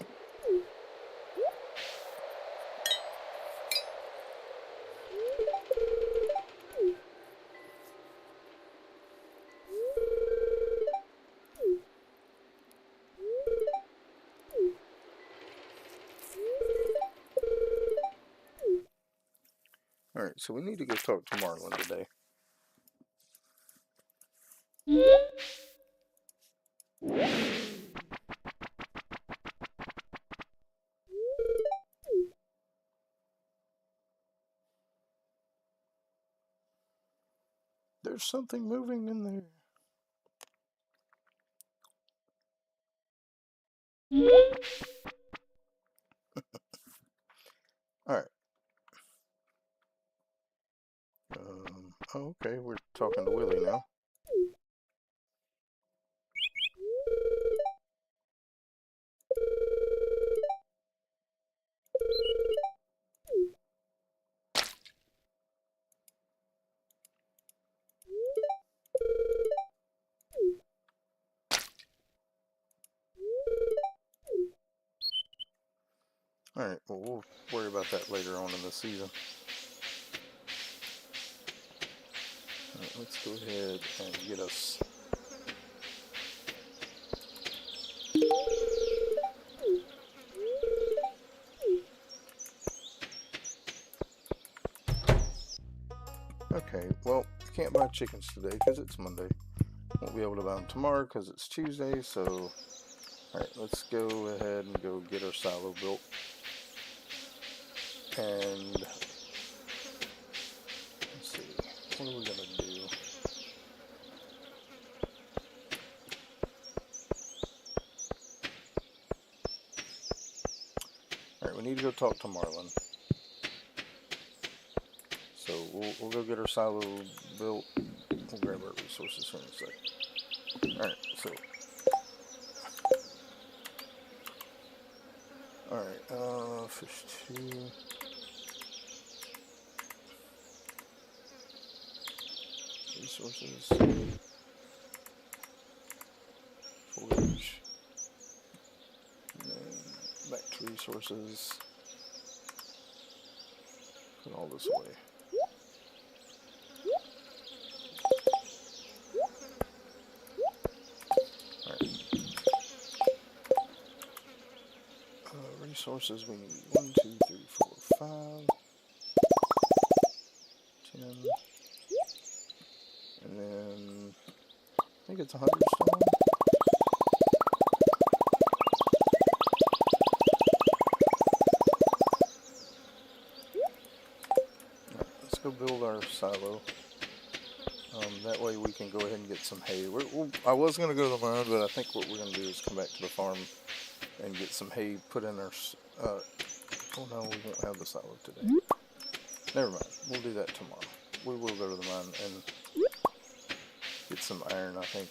Alright, so we need to go talk to Marlin today. There's something moving in there. Alright. Oh, okay, we're talking to Willie now. Alright, well, we'll worry about that later on in the season. Alright, let's go ahead and get us... Okay, well, can't buy chickens today because it's Monday. Won't be able to buy them tomorrow because it's Tuesday, so... Alright, let's go ahead and go get our silo built. And... let's see, what are we gonna do? Alright, we need to go talk to Marlin. So we'll go get our silo built. We'll grab our resources here in a sec. Alright, so... Alright, fish 2... resources... forage... and then back to resources... put all this away. Resources, we need 1, 2, 3, 4, 5, 10, and then I think it's 100 stone. Alright, let's go build our silo. That way we can go ahead and get some hay. I was going to go to the mine, but I think what we're going to do is come back to the farm and get some hay put in our... oh no, we won't have the silo today. Never mind, we'll do that tomorrow. We will go to the mine and get some iron, I think.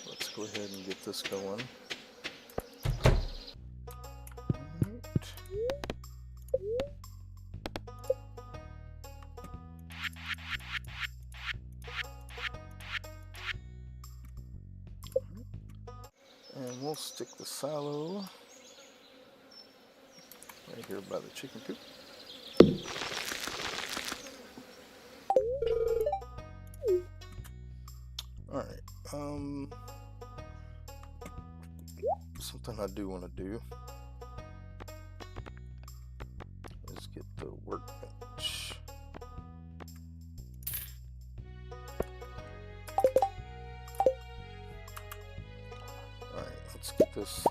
Let's go ahead and get this going. And we'll stick the silo right here by the chicken coop. Alright, something I do want to do is get the workbench. Alright, let's get this.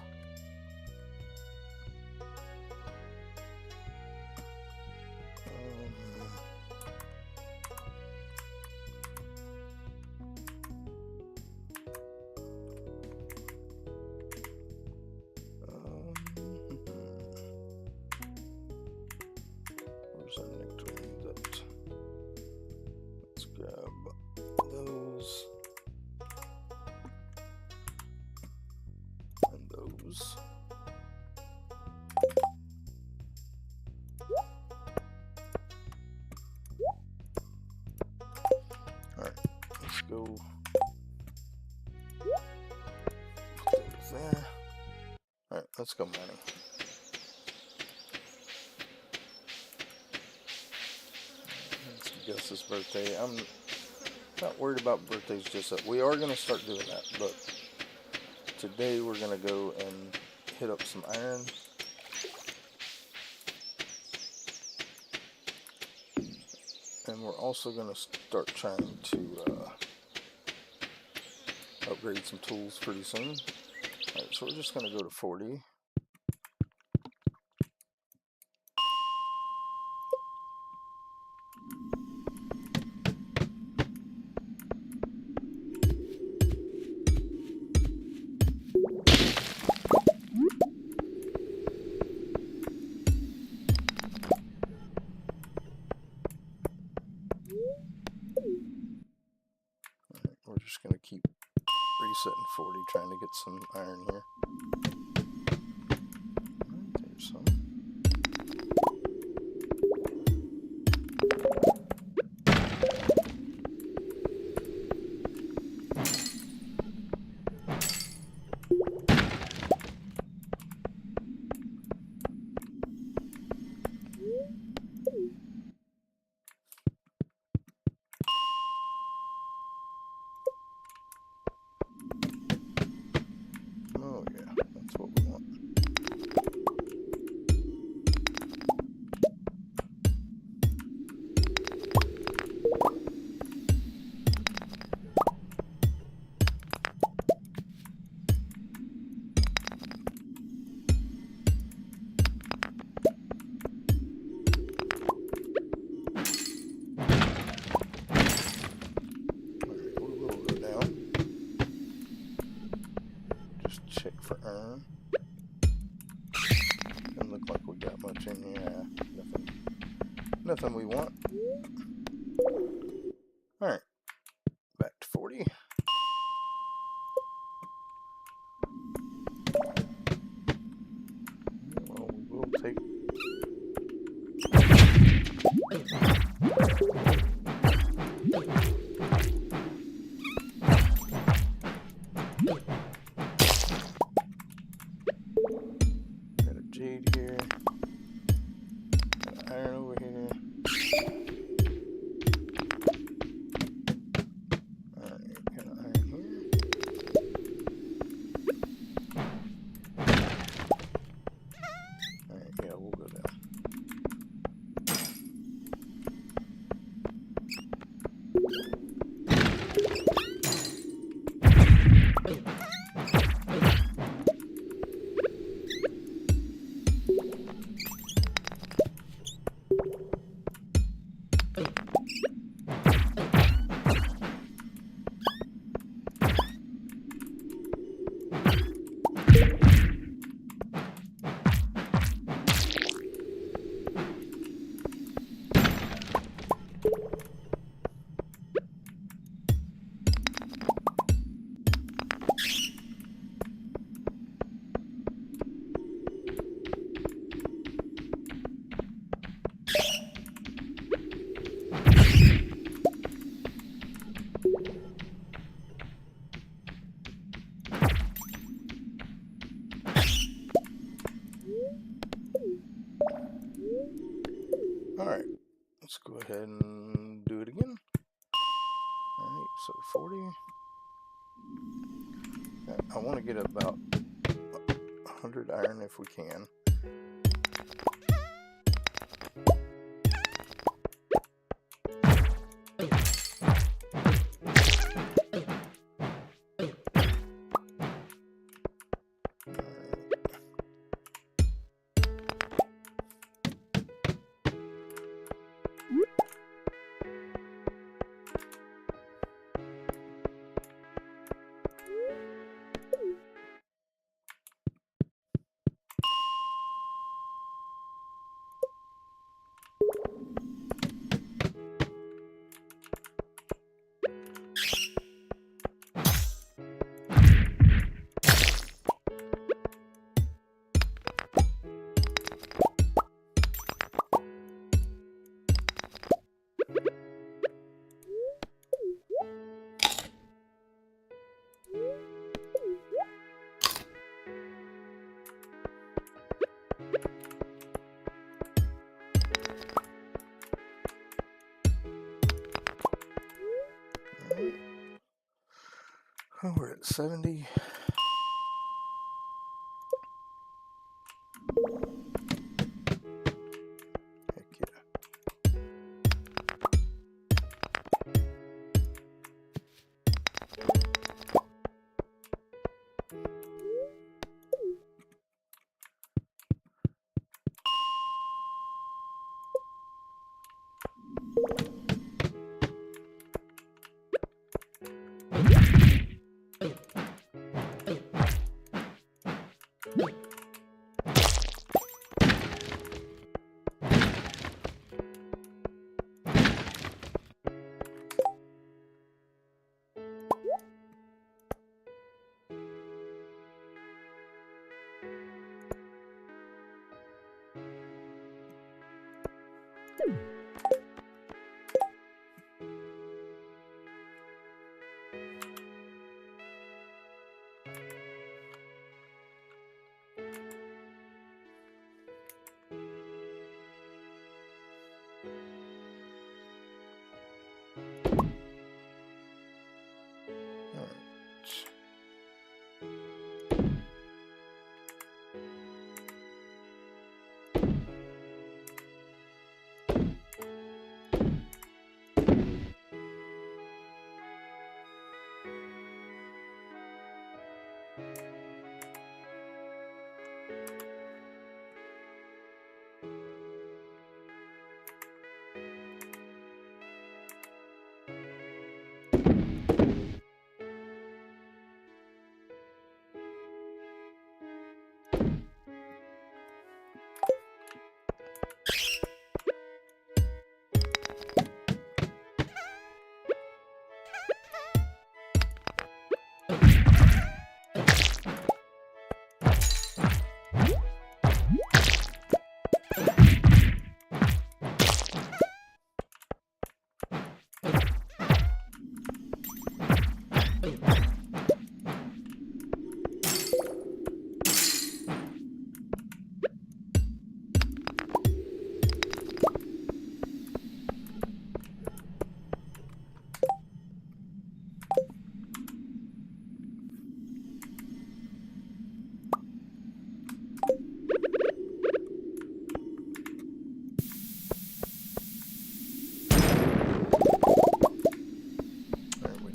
Where's our next one? Let's grab those. And those. go put those there. Alright, let's go mining. It's Gus's birthday. I'm not worried about birthdays just yet. We are going to start doing that, but today we're going to go and hit up some iron. And we're also going to start trying to upgrade some tools pretty soon. Alright, so we're just going to go to 40. We're just going to keep resetting 40, trying to get some iron here. There's some. Oh yeah, that's what we want. Check for iron. Doesn't look like we got much in here. Nothing we want. Alright. Back to 40. Well, we will take... Jade here, got iron over here. Alright, got iron here. Alright, yeah, we'll go down. Alright, let's go ahead and do it again. Alright, so 40. I want to get about 100 iron if we can. Oh, we're at 70. Heck yeah.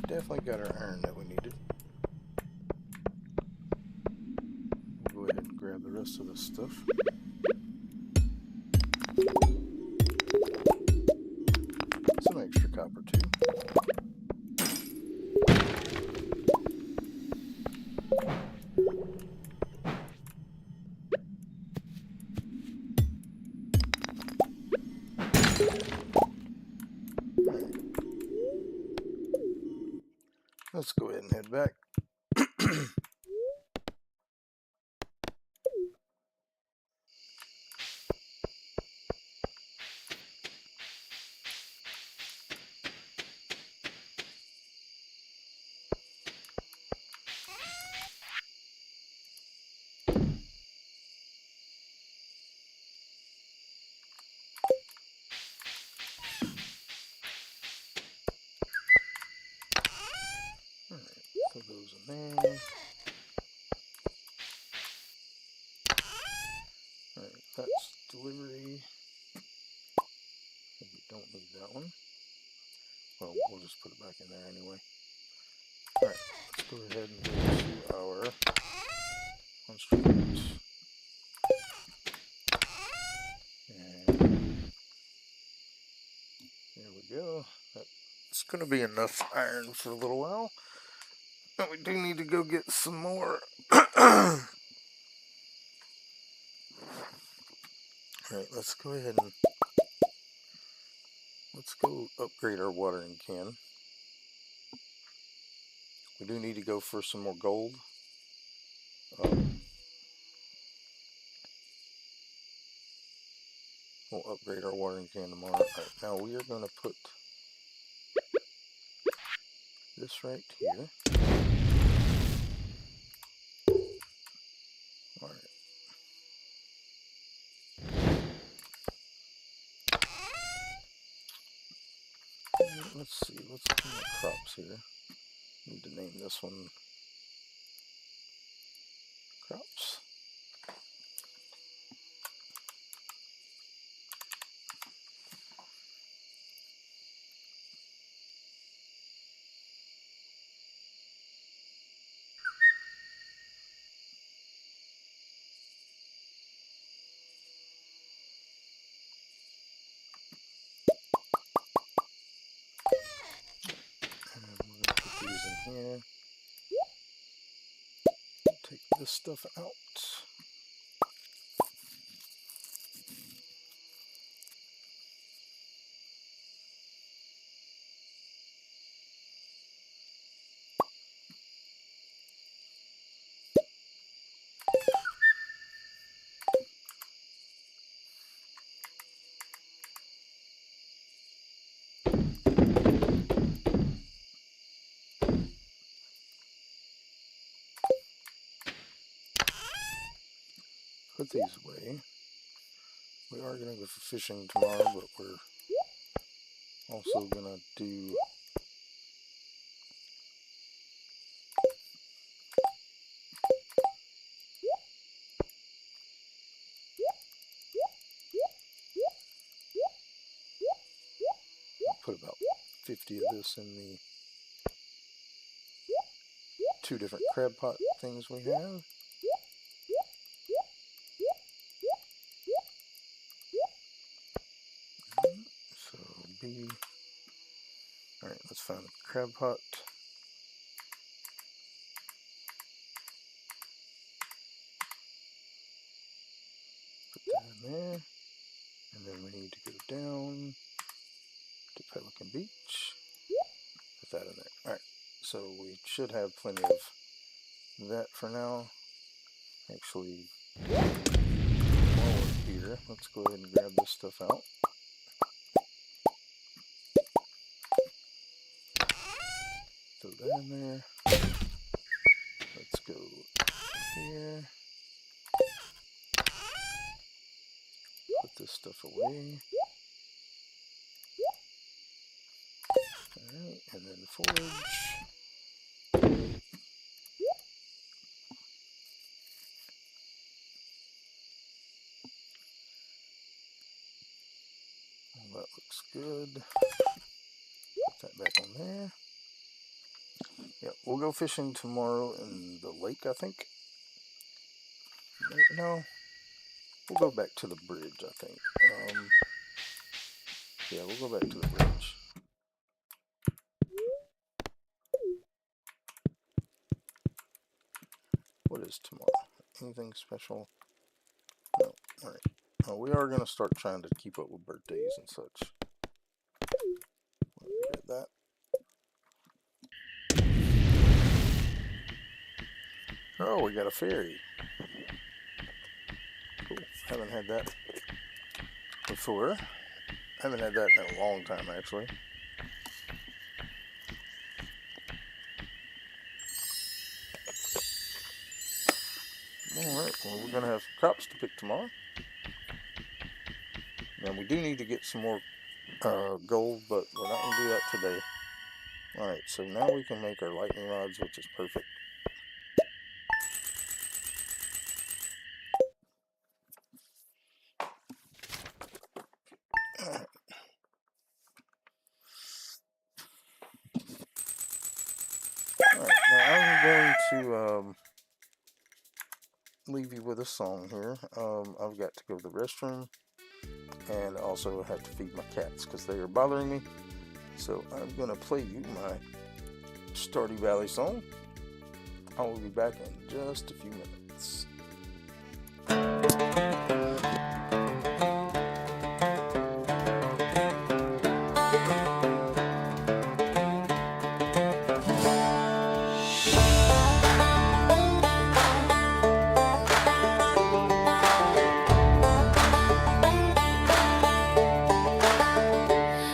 Definitely got our iron that we needed. We'll go ahead and grab the rest of this stuff. Some extra copper too. Let's go ahead and head back. Put those in there. Alright, that's delivery. We don't need that one. Well, we'll just put it back in there anyway. Alright, let's go ahead and go to our monster fruits. And there we go. That's going to be enough iron for a little while. But we do need to go get some more. Alright, let's go ahead and let's go upgrade our watering can. We do need to go for some more gold. We'll upgrade our watering can tomorrow. Alright, now we are going to put this right here. Alright. Let's see, let's clean the crops here. Need to name this one crops. And we're going to put these in here. Take this stuff out. Put these away. We are going to go for fishing tomorrow, but we're also going to do put about 50 of this in the 2 different crab pot things we have. So B. Alright, let's find the crab pot. Put that in there. And then we need to go down to Pelican Beach. Put that in there. Alright, so we should have plenty of that for now. Actually, while we're here, let's go ahead and grab this stuff out. Throw that in there. Let's go here. Put this stuff away. Alright, and then forage. Well, that looks good. Put that back on there. Yeah, we'll go fishing tomorrow in the lake, I think. No, we'll go back to the bridge, I think. Yeah, we'll go back to the bridge. What is tomorrow? Anything special? No. Alright. We are going to start trying to keep up with birthdays and such. Get that. Oh, we got a ferry. Cool. Haven't had that before. Haven't had that in a long time, actually. Alright, well, we're going to have some crops to pick tomorrow. Now, we do need to get some more gold, but we're not going to do that today. Alright, so now we can make our lightning rods, which is perfect. Alright, now I'm going to leave you with a song here. I've got to go to the restroom and also have to feed my cats because they are bothering me. So I'm going to play you my Stardew Valley song. I will be back in just a few minutes.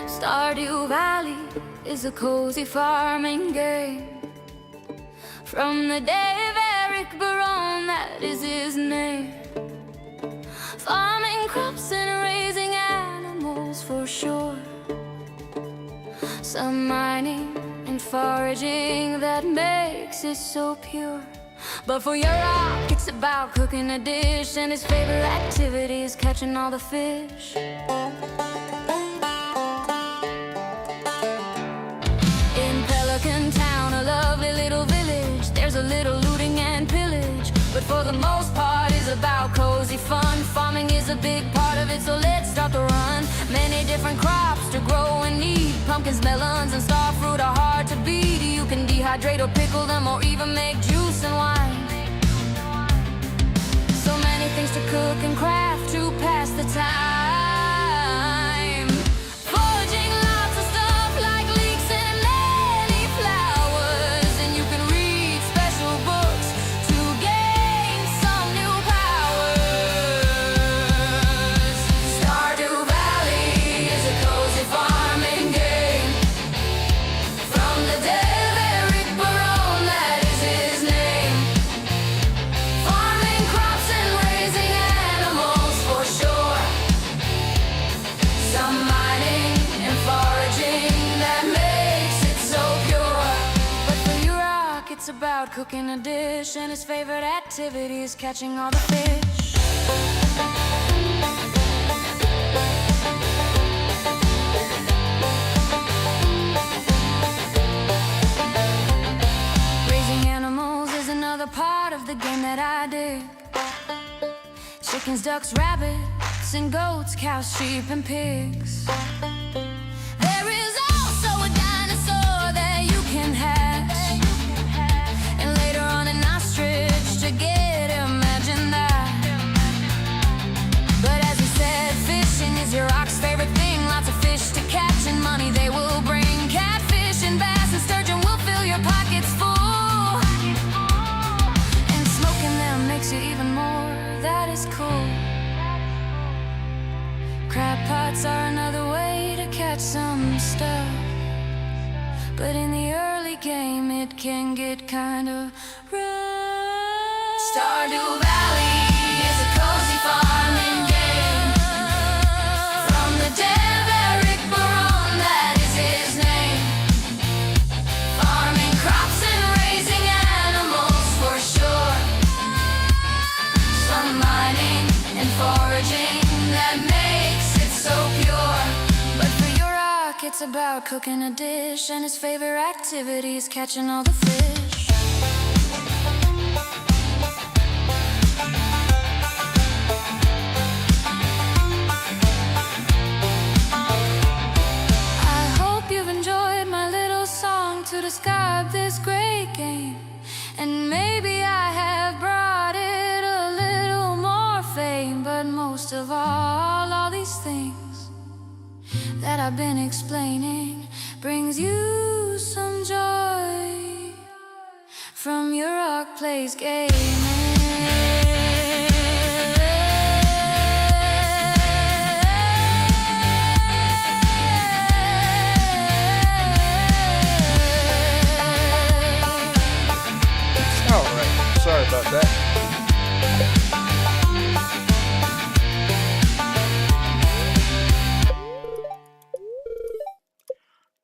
Stardew Valley is a cozy farming game. From the day of Eric Barone, that is his name. Farming crops and raising animals for sure. Some mining and foraging that makes it so pure. But for your rock, it's about cooking a dish, and his favorite activity is catching all the fish. In Pelican Town, a lovely little village, there's a little looting and pillage, but for the most part it's about cozy fun. Farming is a big part of it, so let's start the run. Many different crops to grow and eat. Pumpkins, melons, and starfruit are hard to beat. You can dehydrate or pickle them, or even make juice and wine. So many things to cook and craft to pass the time. Foraging lots of stuff like leeks and many flowers, and you can read special books to gain some new powers. Stardew Valley is a cozy farming game. From the dead of Eric Barone, that is his name. Farming crops and raising animals for sure. Some mining and foraging that makes it so pure. But for your rock, it's about cooking a dish, and his favorite activity is catching all the fish. Raising animals is another part of the game that I dig. Chickens, ducks, rabbits, and goats, cows, sheep, and pigs. There is also a dinosaur that you can hatch, and later on an ostrich to get, imagine that. But as you said, fishing is your rock's favorite thing. Lots of fish to catch and money they will bring. Catfish and bass and sturgeon will fill your pockets full, and smoking them makes you even more. That is cool. Crab pots are another way to catch some stuff, but in the early game it can get kind of rough. Stardew Valley is a cozy farming game. From the dead of Eric Barone, that is his name. Farming crops and raising animals for sure. Some mining and foraging that makes it so pure. But for your rock, it's about cooking a dish, and his favorite activity is catching all the fish. I hope you've enjoyed my little song to describe this great game, and maybe I have brought it a little more fame. But most of all these things that I've been explaining brings you some joy from your rock plays gaming. Alright, sorry about that.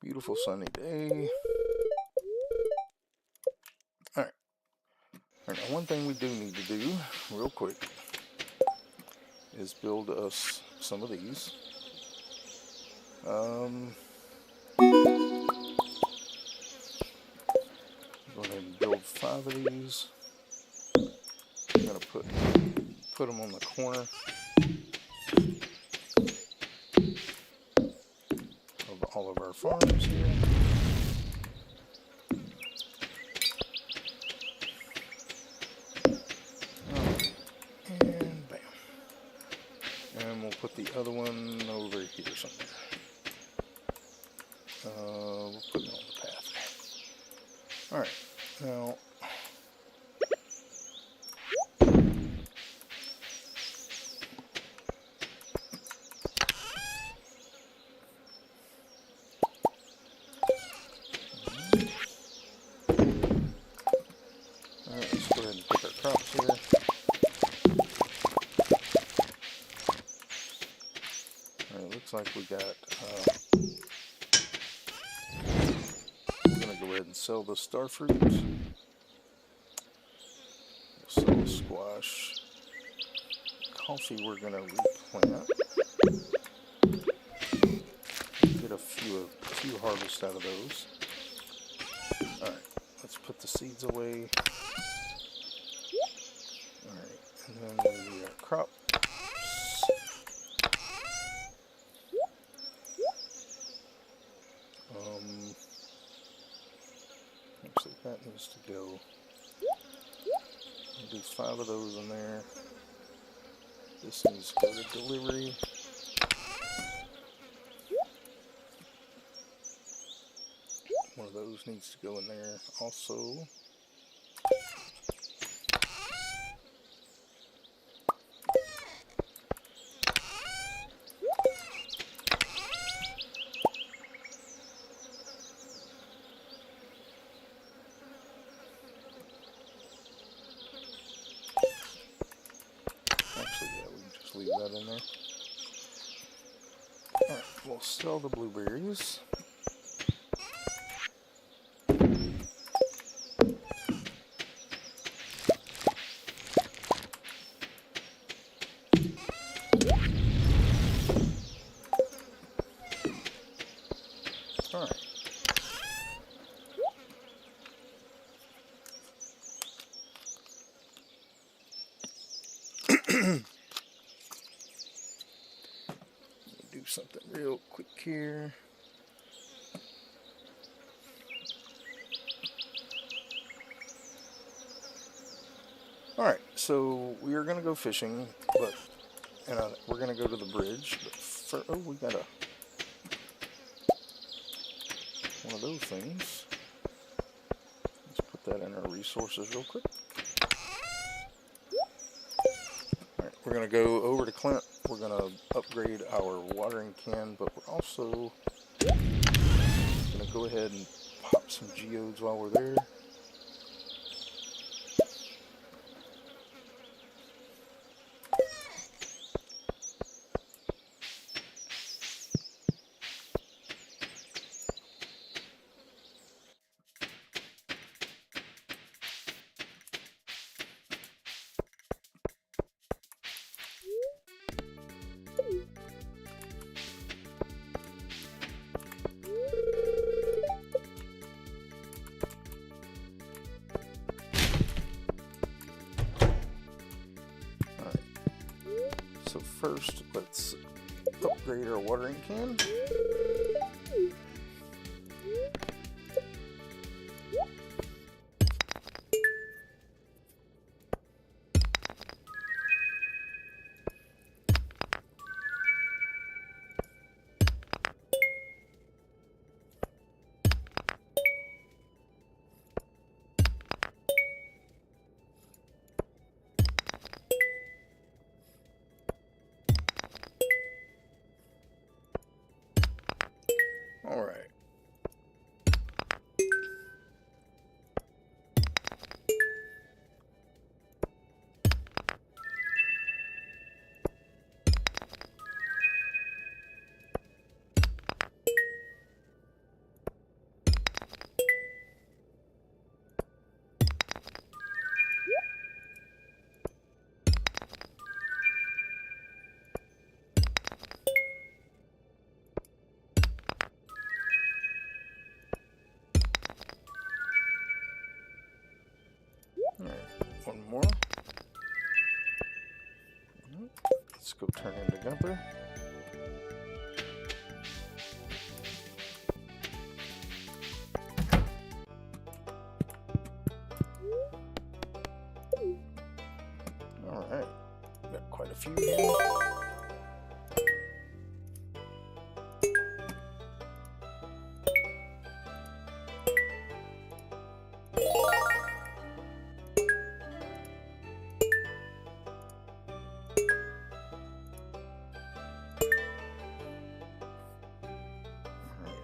Beautiful sunny day. Alright. Alright, now one thing we do need to do, real quick, is build us some of these. Go ahead and build 5 of these. I'm gonna put them on the corner of all of our farms here. And bam. And we'll put the other one over here somewhere. We'll put it on the path. Alright, now let's go ahead and pick our crops here. Alright, looks like we got we're gonna go ahead and and sell the starfruit. We'll sell the squash. Coffee we're gonna replant. Get a few harvests out of those. Alright, let's put the seeds away. Alright, and then we got crops. Actually, that needs to go. I'll do 5 of those in there. This needs to go to delivery. One of those needs to go in there also. Actually, yeah, we can just leave that in there. Alright, we'll sell the blueberries. Alright. Do something real quick here. Alright, so we are going to go fishing, but we're going to go to the bridge. But oh, we got one of those things. Let's put that in our resources real quick. Alright, we're going to go over to Clint. We're going to upgrade our watering can, but we're also going to go ahead and pop some geodes while we're there. So first, let's upgrade our watering can. All right. One more. Let's go turn into Gunther. Alright, got quite a few here.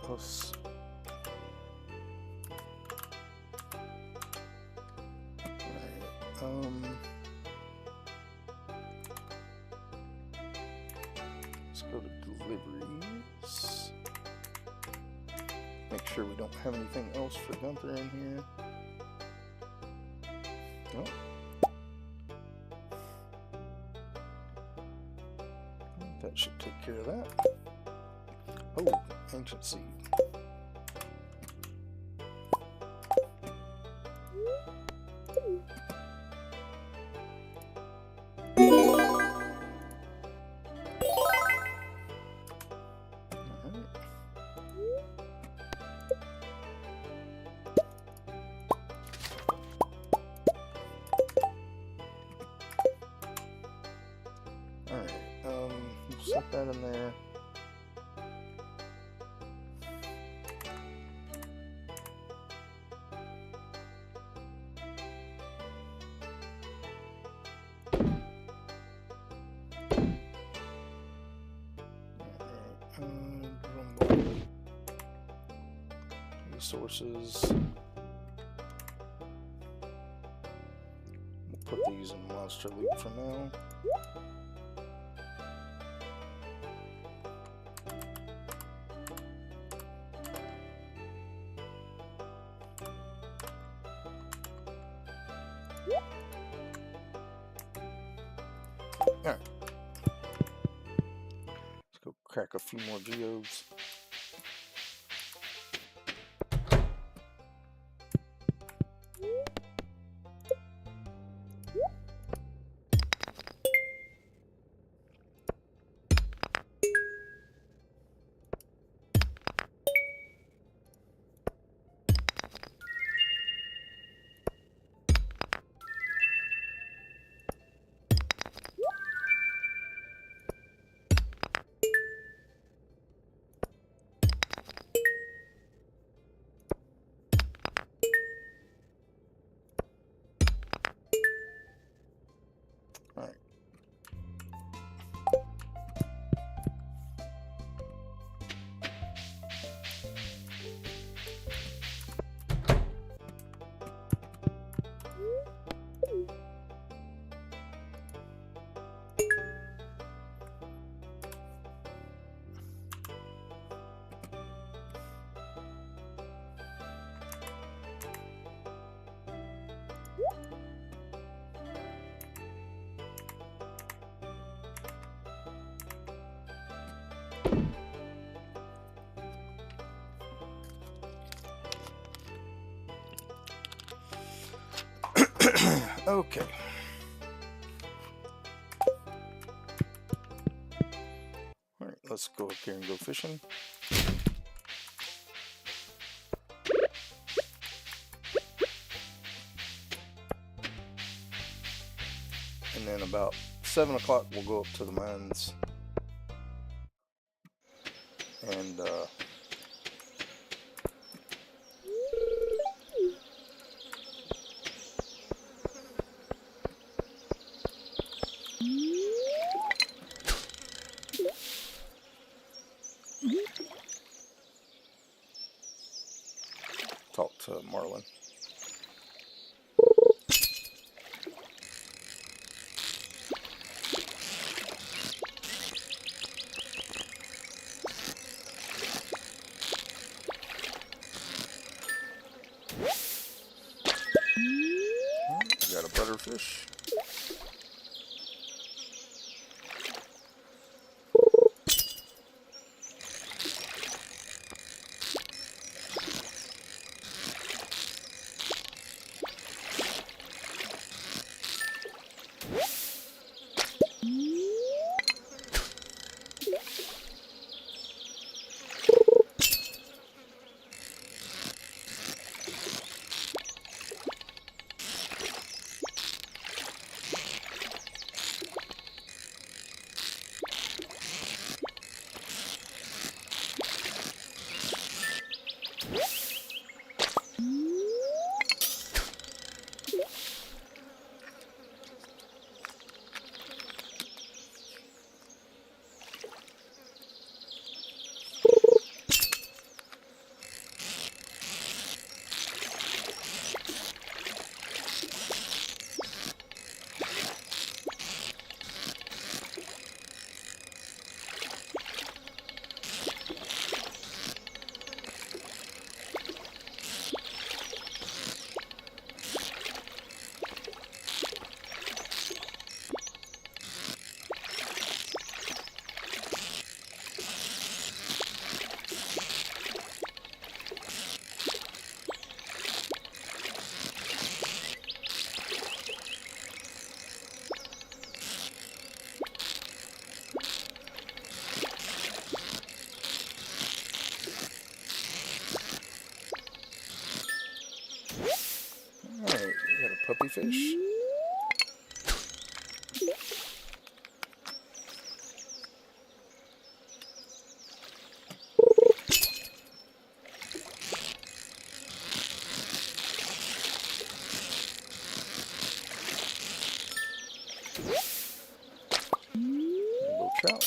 Let's let's go to deliveries. Make sure we don't have anything else for Gunther in here. Nope. That should take care of that. Oh, ancient seed. Set that in there. Resources. We'll put these in monster loot for now. Alright. Let's go crack a few more geodes. Okay. Alright, let's go up here and go fishing. And then about 7 o'clock we'll go up to the mines and talk to Marlin. Got a butterfish. fish. Little trout.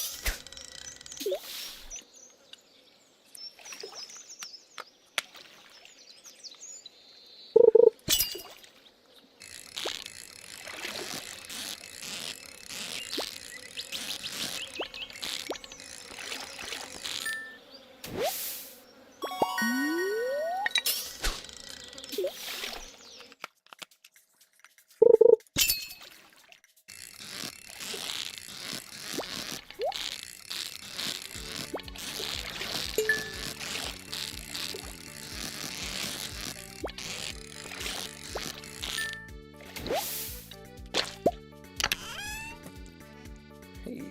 Hey,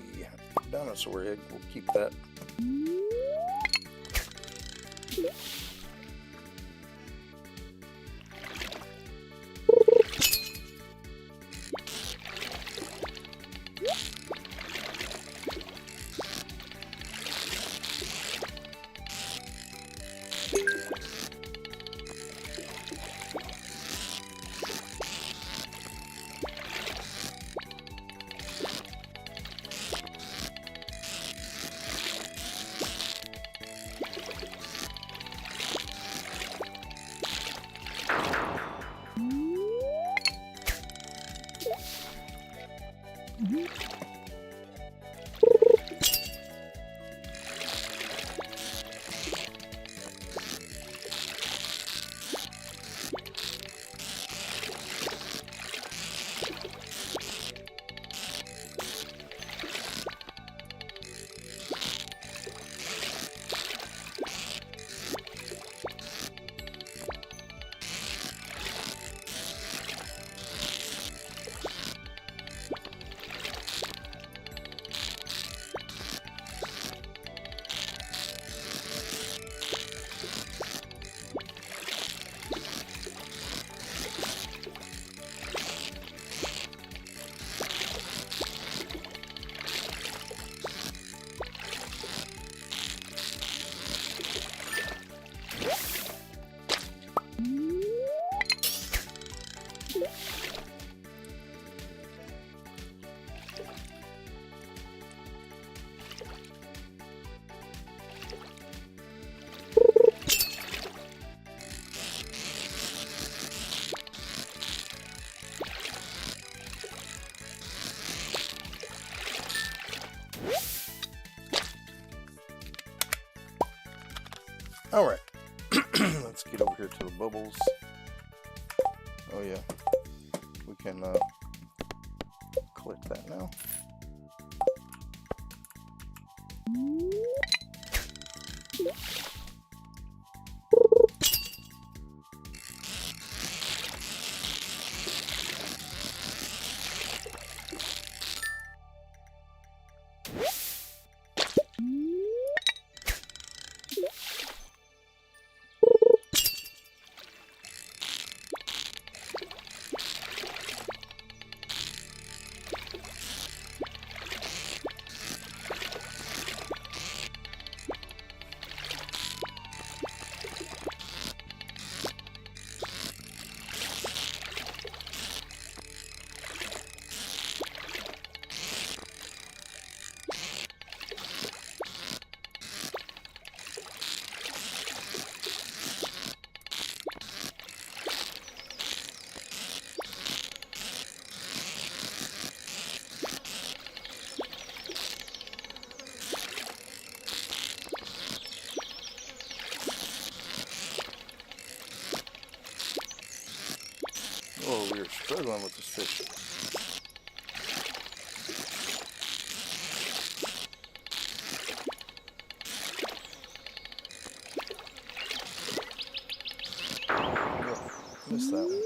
dinosaur egg, we'll keep that. Alright, let's get over here to the bubbles. Oh yeah, we can collect that now. Oh, we are struggling with this fish. Oh, missed that one.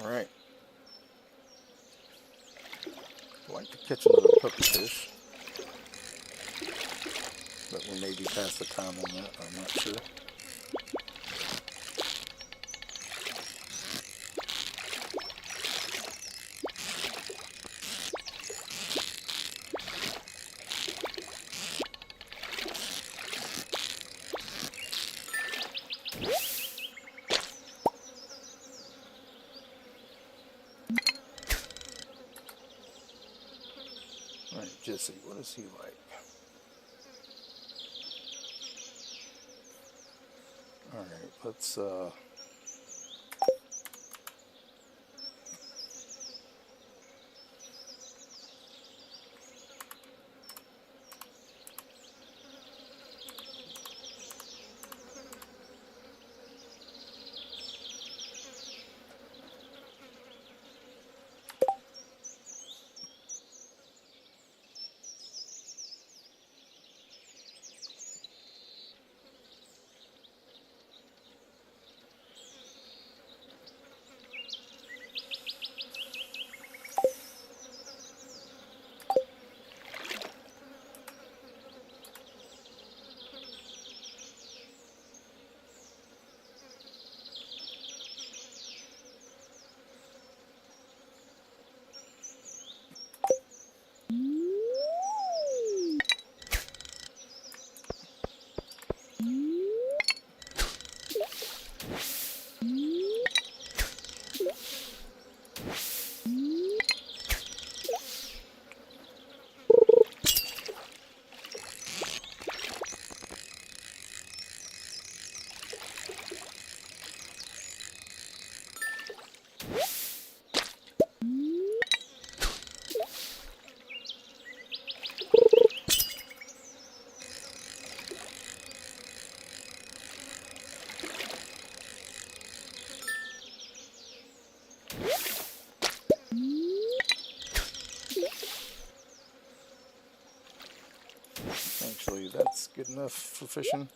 Alright. I'd like to catch another puppy fish. But we may be past the time on that, I'm not sure. Alright, Jesse, what is he like? Alright, let's actually that's good enough for fishing.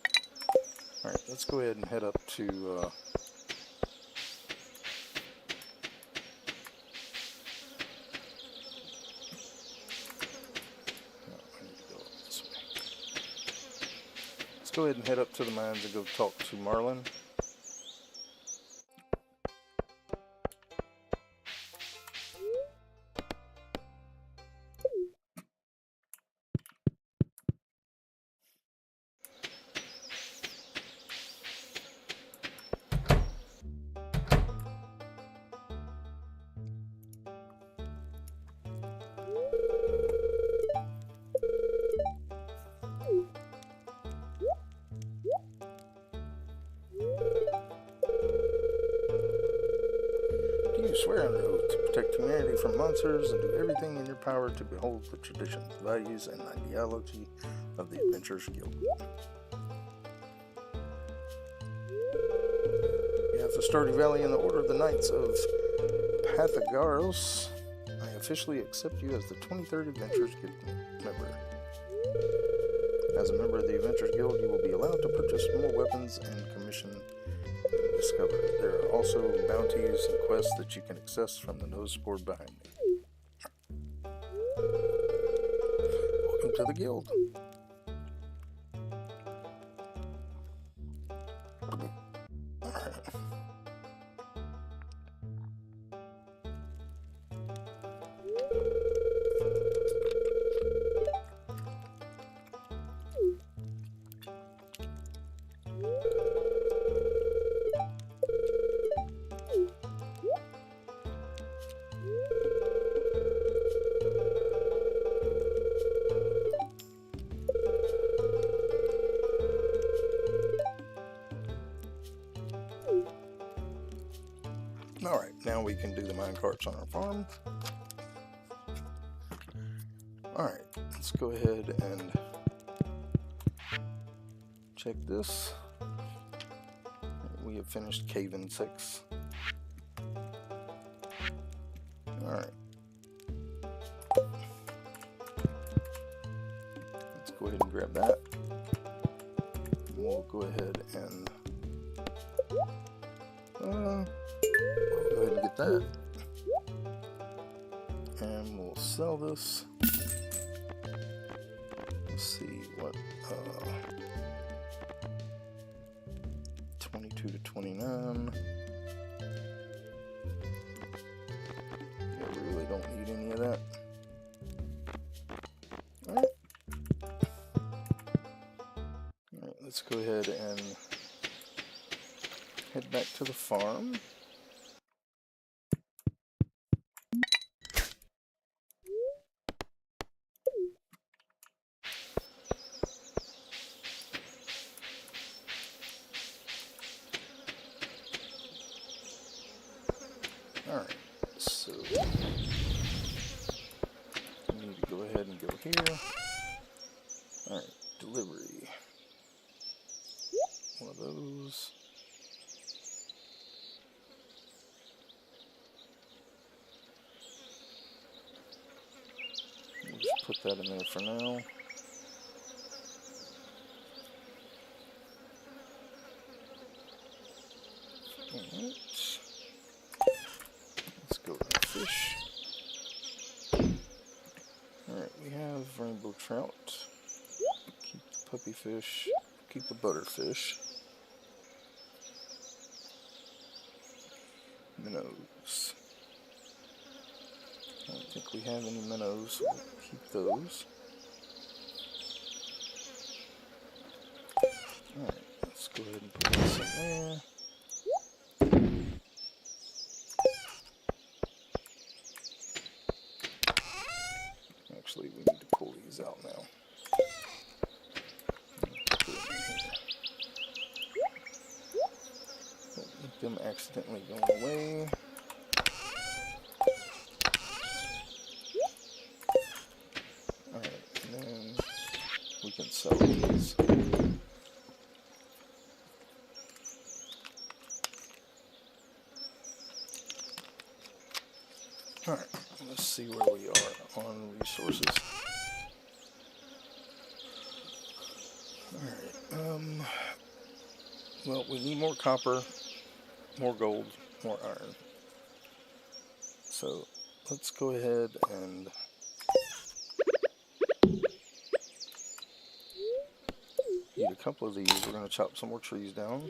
Alright, let's go ahead and head up to go ahead and head up to the mines and go talk to Marlin. You swear under oath to protect humanity from monsters and do everything in your power to behold the traditions, values, and ideology of the Adventurers Guild. You have the Stardew Valley in the Order of the Knights of Pathagaros. I officially accept you as the 23rd Adventurers Guild member. As a member of the Adventurers Guild, you will be allowed to purchase more weapons and commission and discover. There are also bounties and quests that you can access from the notice board behind me. Welcome to the guild. we can do the mine carts on our farm. Alright, let's go ahead and check this. We have finished Cave-in 6. Alright. Let's go ahead and grab that. We'll go ahead and we'll go ahead and get that. And we'll sell this. Let's see what 22 to 29. Yeah, we really don't need any of that. Alright. Alright, let's go ahead and head back to the farm. Alright, so we need to go ahead and go here. Alright, delivery. One of those. We'll just put that in there for now. Alright. Let's go to the fish. Alright, we have rainbow trout. Keep the puppy fish. Keep the butterfish. Minnows. I don't think we have any minnows, so we'll keep those. Alright, let's go ahead and put this in there. Actually, we need to pull these out now. Don't let them accidentally go away. Alright, and then we can sell these. Alright, let's see where we are on resources. Alright, well, we need more copper, more gold, more iron. So, let's go ahead and eat a couple of these. We're going to chop some more trees down.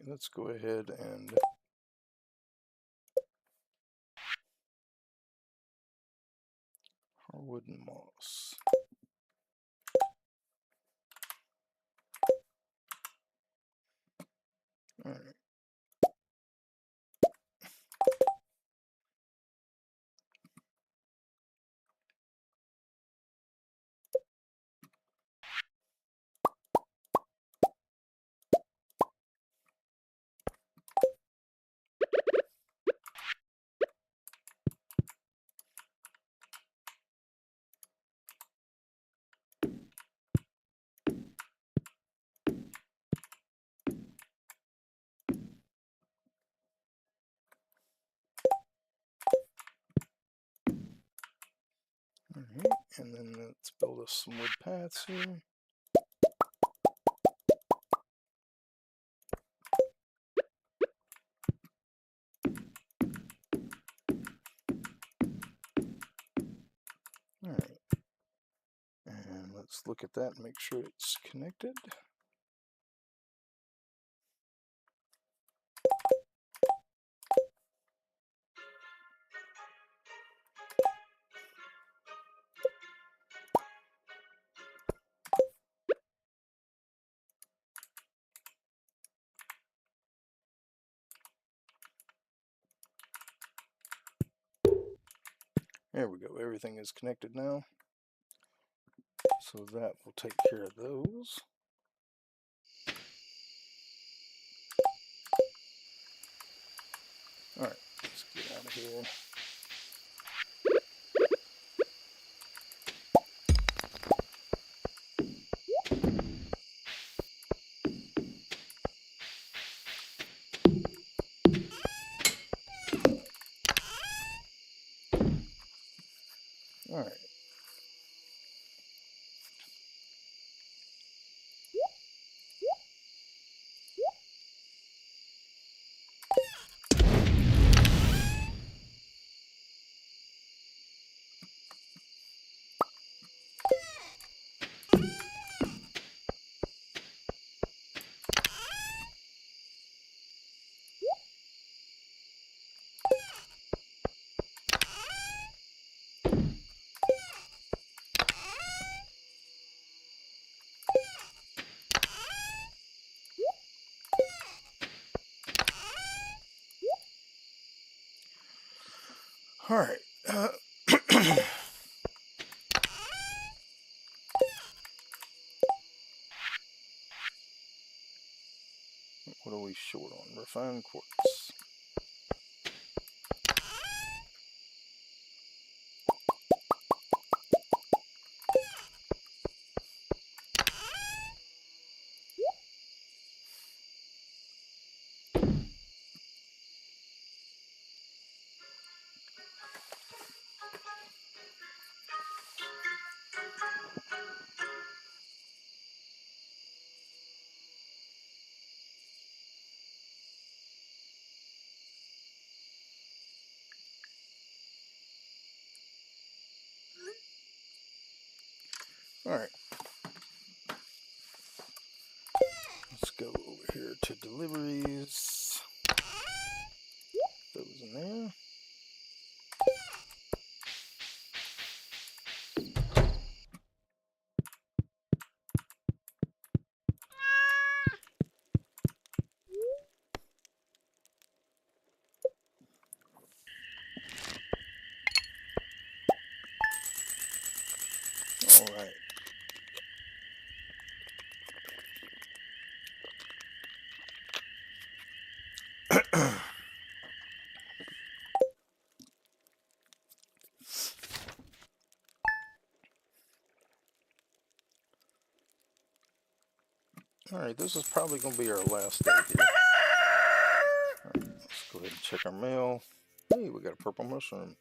let's go ahead and hardwood and moss. All right. Alright, and then let's build us some wood paths here. Alright, and let's look at that and make sure it's connected. There we go, everything is connected now. So that will take care of those. Alright, let's get out of here. Alright. Alright. What are we short on? Refined quartz. Alright. Let's go over here to deliveries. Those in there. Alright. Alright, this is probably going to be our last day here. Alright, let's go ahead and check our mail. Hey, we got a purple mushroom.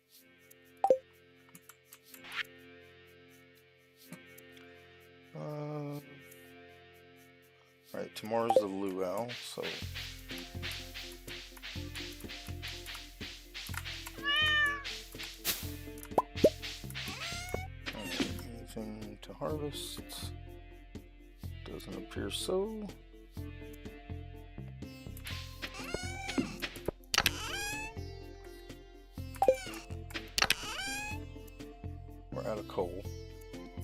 Alright, tomorrow's the luau, so... Anything to harvest? Doesn't appear so.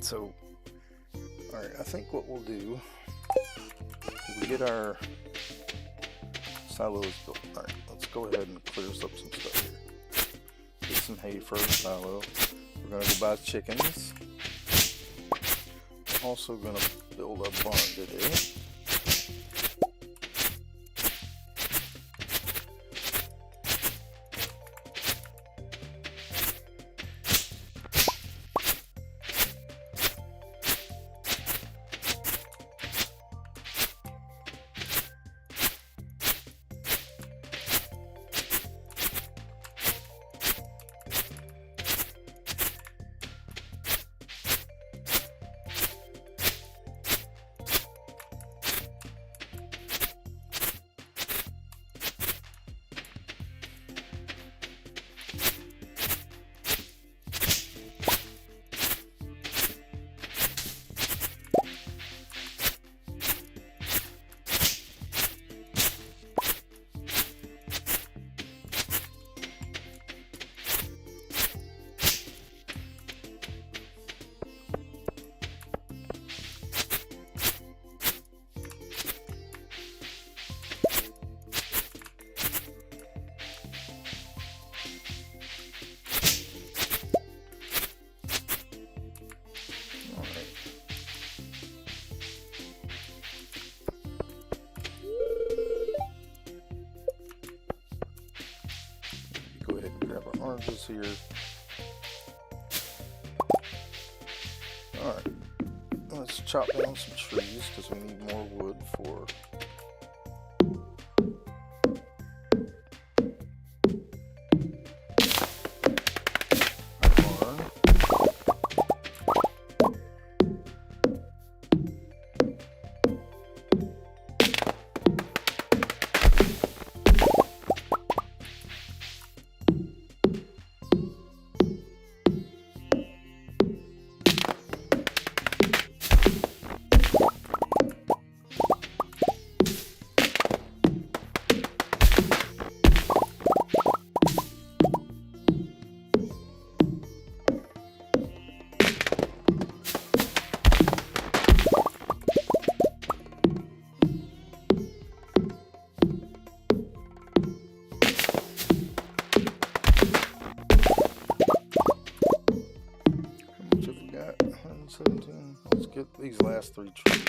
so, alright, I think what we'll do is we get our silos built. Alright, let's go ahead and clear up some stuff here. Get some hay for our silo. We're going to go buy chickens. We're also going to build a barn today. Oranges here. Alright, let's chop down some trees because we need more wood for our barn. Let's get these last 3 trees.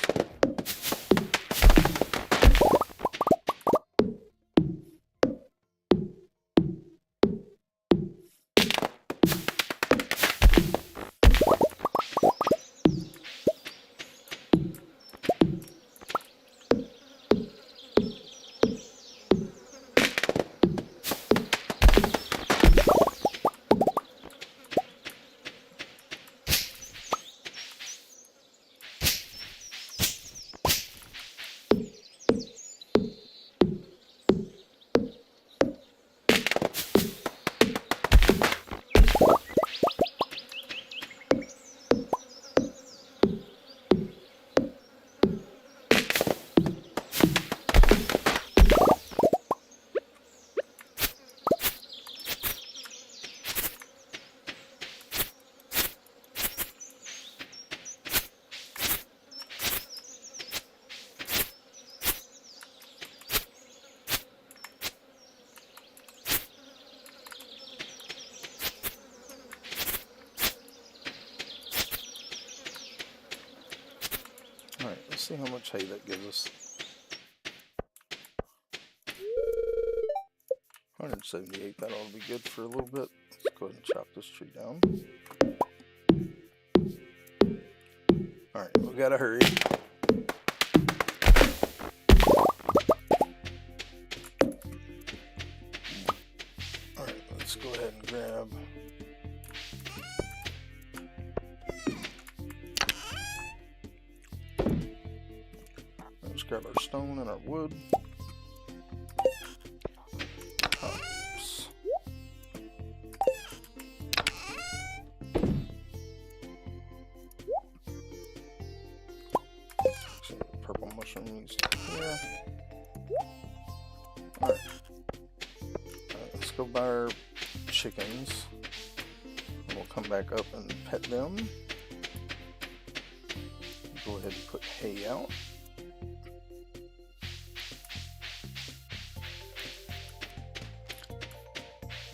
Alright, let's see how much hay that gives us. 178, that ought to be good for a little bit. Let's go ahead and chop this tree down. Alright, we gotta hurry. Alright, let's go ahead and grab grab our stone and our wood. Oops. Some purple mushrooms here. Alright. Let's go buy our chickens. And we'll come back up and pet them. go ahead and put hay out. And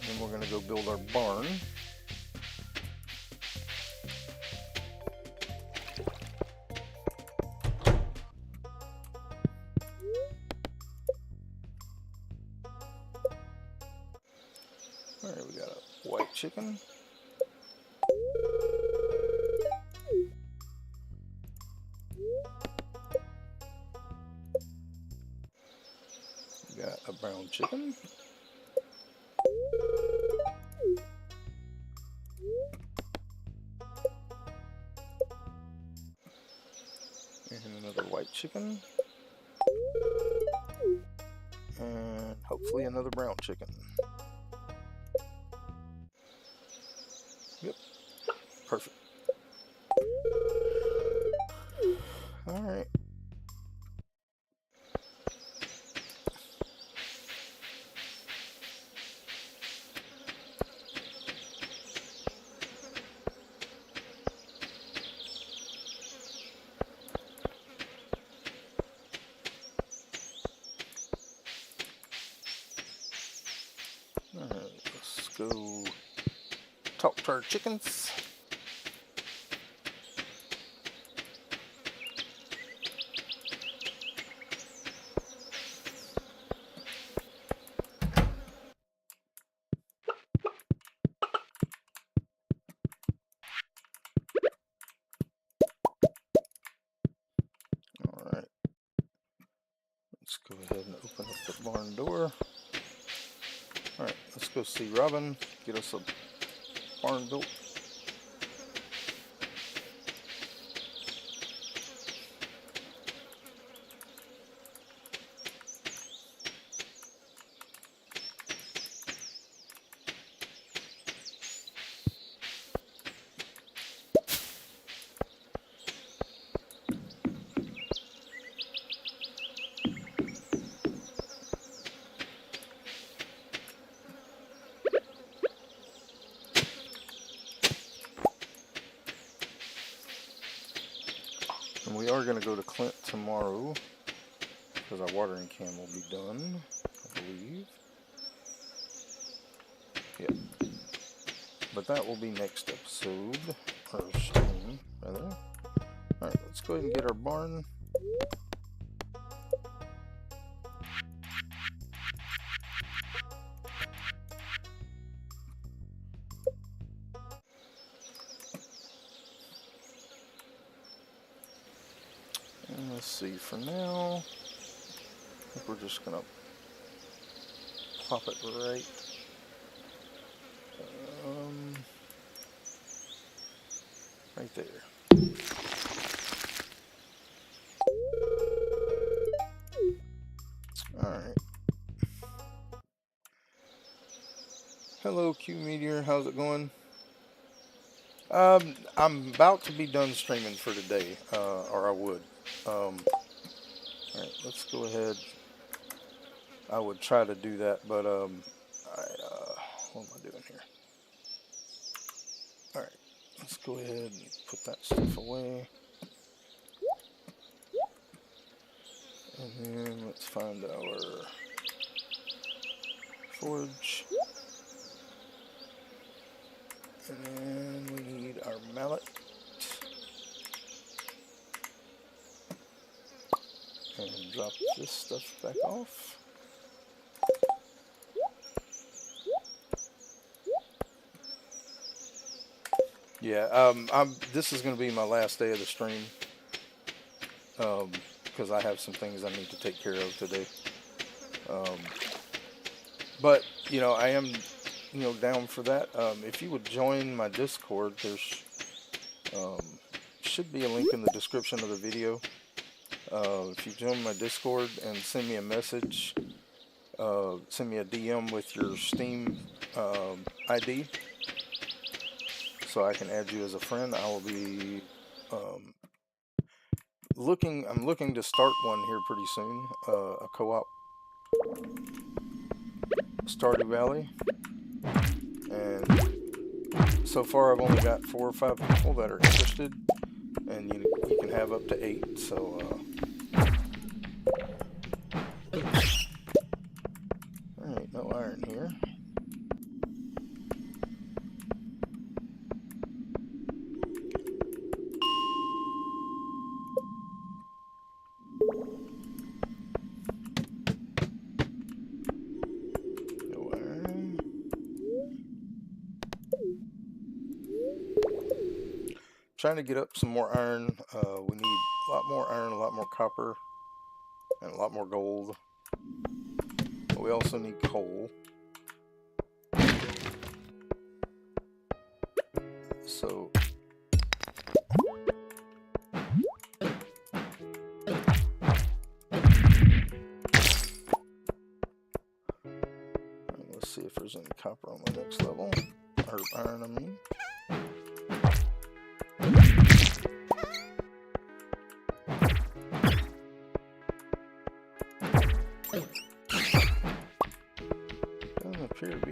then we're going to go build our barn. Alright, we got a white chicken. We got a brown chicken. And another white chicken. And hopefully another brown chicken. Yep. Perfect. Alright. Alright, let's go talk to our chickens. Alright, let's go ahead and open up the barn door. Alright, let's go see Robin, get us a barn built. And we are going to go to Clint tomorrow, because our watering can will be done, I believe. Yeah. But that will be next episode, or stream, rather. Alright, let's go ahead and get our barn. And let's see, for now, I think we're just gonna pop it right, right there. Alright. Hello, Q Meteor, how's it going? I'm about to be done streaming for today, or I would. Alright, let's go ahead. I would try to do that, but, what am I doing here? Alright, let's go ahead and put that stuff away. And then let's find our forge. And then we need our mallet. And drop this stuff back off. Yeah, this is going to be my last day of the stream. Because I have some things I need to take care of today. But, you know, I am, you know, down for that. If you would join my Discord, there's should be a link in the description of the video. If you join my Discord and send me a message, send me a DM with your Steam ID, so I can add you as a friend. I will be I'm looking to start one here pretty soon, a co-op, Stardew Valley, and so far I've only got 4 or 5 people that are interested, and you can have up to 8, so alright, no iron here. No iron. Trying to get up some more iron. We need a lot more iron, a lot more copper, and a lot more gold. But we also need coal. So let's see if there's any copper on the next level. Or iron, I mean. Doesn't appear to be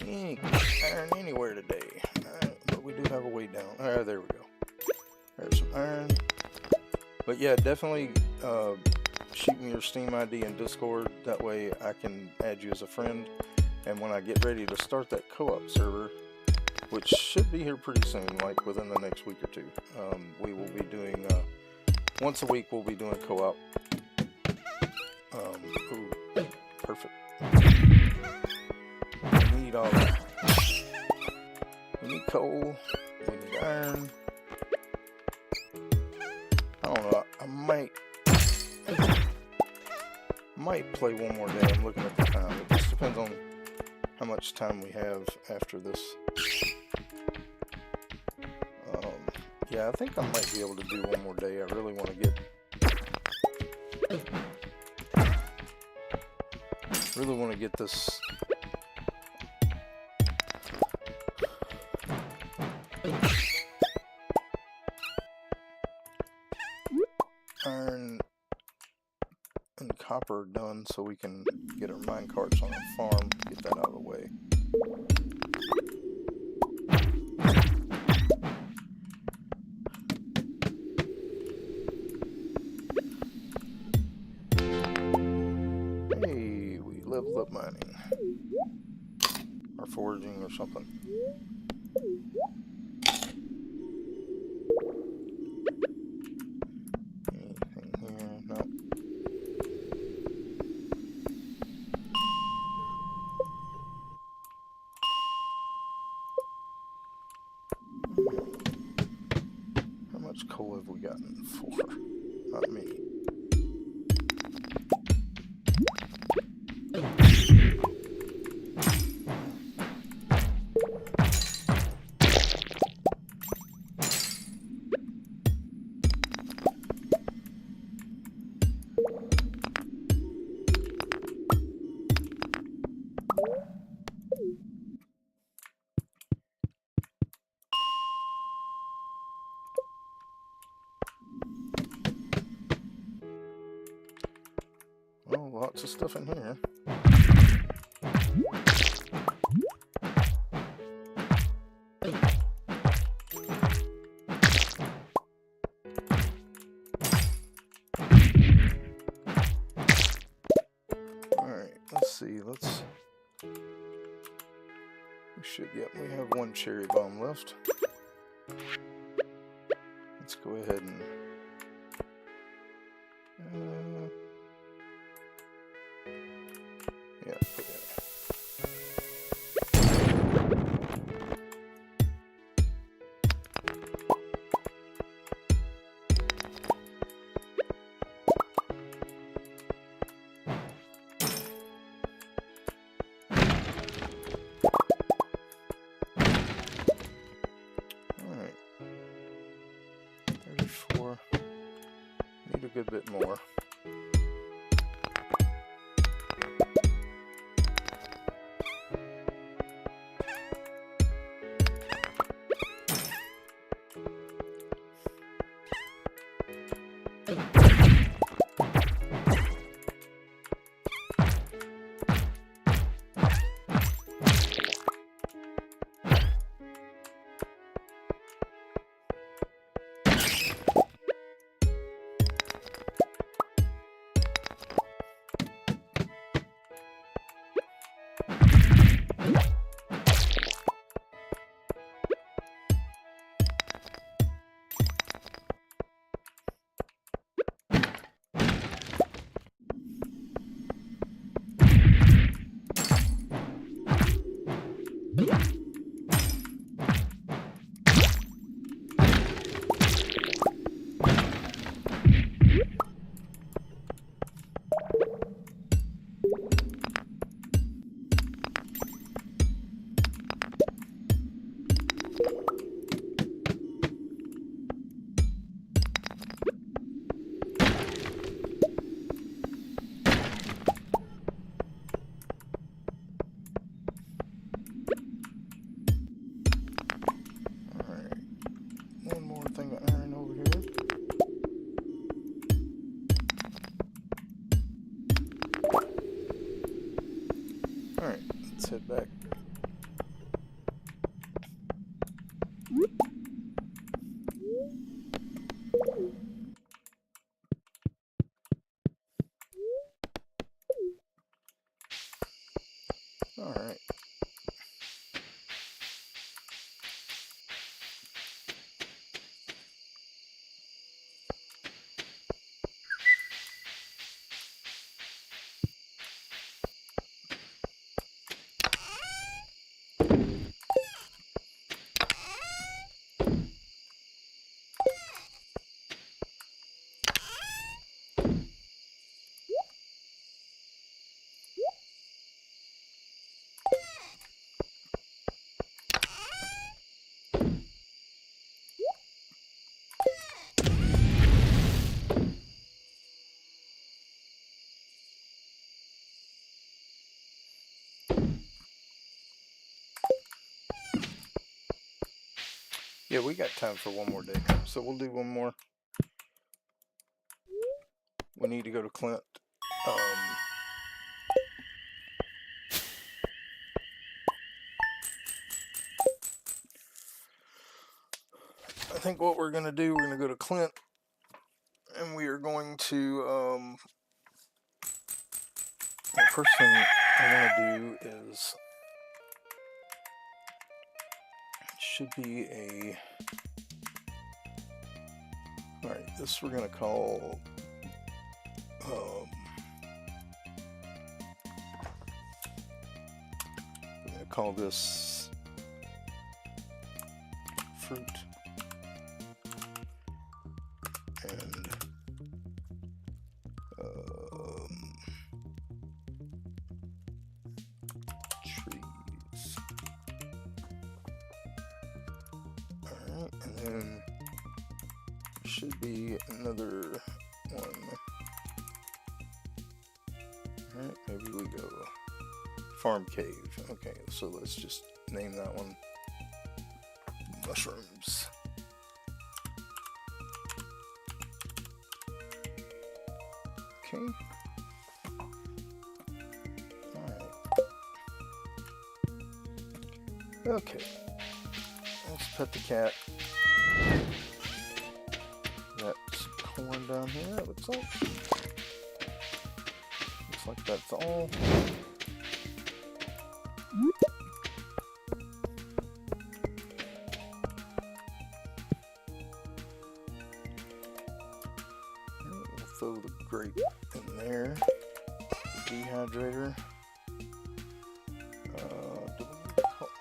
any iron anywhere today. Alright, but we do have a way down. Alright, there we go. There's some iron. But yeah, definitely shoot me your Steam ID in Discord. That way I can add you as a friend. And when I get ready to start that co-op server, which should be here pretty soon, like within the next week or two, we will be doing, once a week we'll be doing co-op. Ooh, perfect. We need all that. We need coal, we need iron. I don't know, I might play one more day. I'm looking at the time. It just depends on how much time we have after this. Yeah, I think I might be able to do one more day. I really want to get this iron and copper done so we can get our mine carts on our farm, get that out of the way. Hey, we leveled up mining. Or foraging or something. Anything here? No. How much coal have we gotten for? Not many. Oh, lots of stuff in here. Alright, let's see, we have one cherry bomb left. Let's go ahead and yeah, put that. Alright. 34. Need a good bit more. Alright, let's head back. Alright. Yeah, we got time for one more day, so we'll do one more. We need to go to Clint. I think what we're going to do, we're going to go to Clint, and we are going to, the first thing I want to do is, should be a, alright, this we're going to call, we're going to call this fruit and trees. Alright, and then should be another one. Alright, maybe we go farm cave. Okay, so let's just name that one mushrooms. Okay. Alright. Okay. Let's pet the cat. That's corn down here, it looks like. Looks like that's all. We'll throw the grape in there. The dehydrator.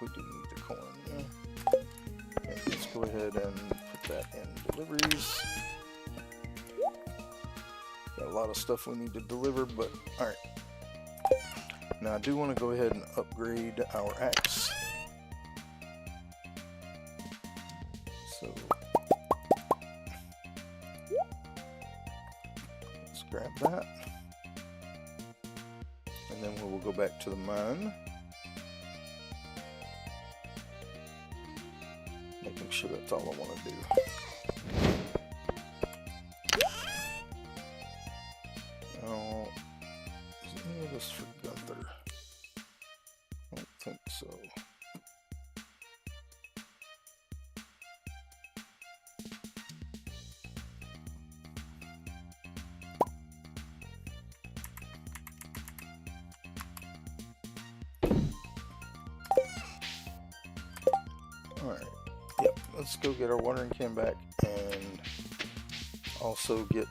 We do need the corn. Yeah, let's go ahead and put that in deliveries. Got a lot of stuff we need to deliver, but alright. Now I do want to go ahead and upgrade our axe. So let's grab that. And then we will go back to the mine. Making sure that's all I want to do. Now, is any of this for Gunther? I don't think so. Alright. Yep, let's go get our watering can back and also get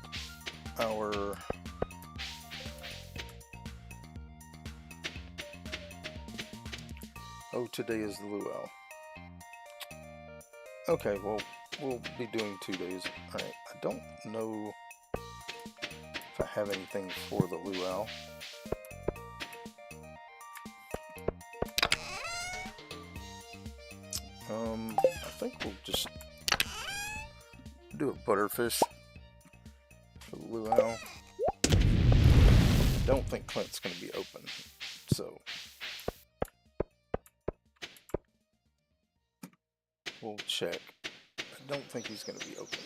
our today is the luau. Okay, well, we'll be doing 2 days. Alright, I don't know if I have anything for the luau. I think we'll just do a butterfish for the luau. I don't think Clint's going to be open, so we'll check. I don't think he's going to be open.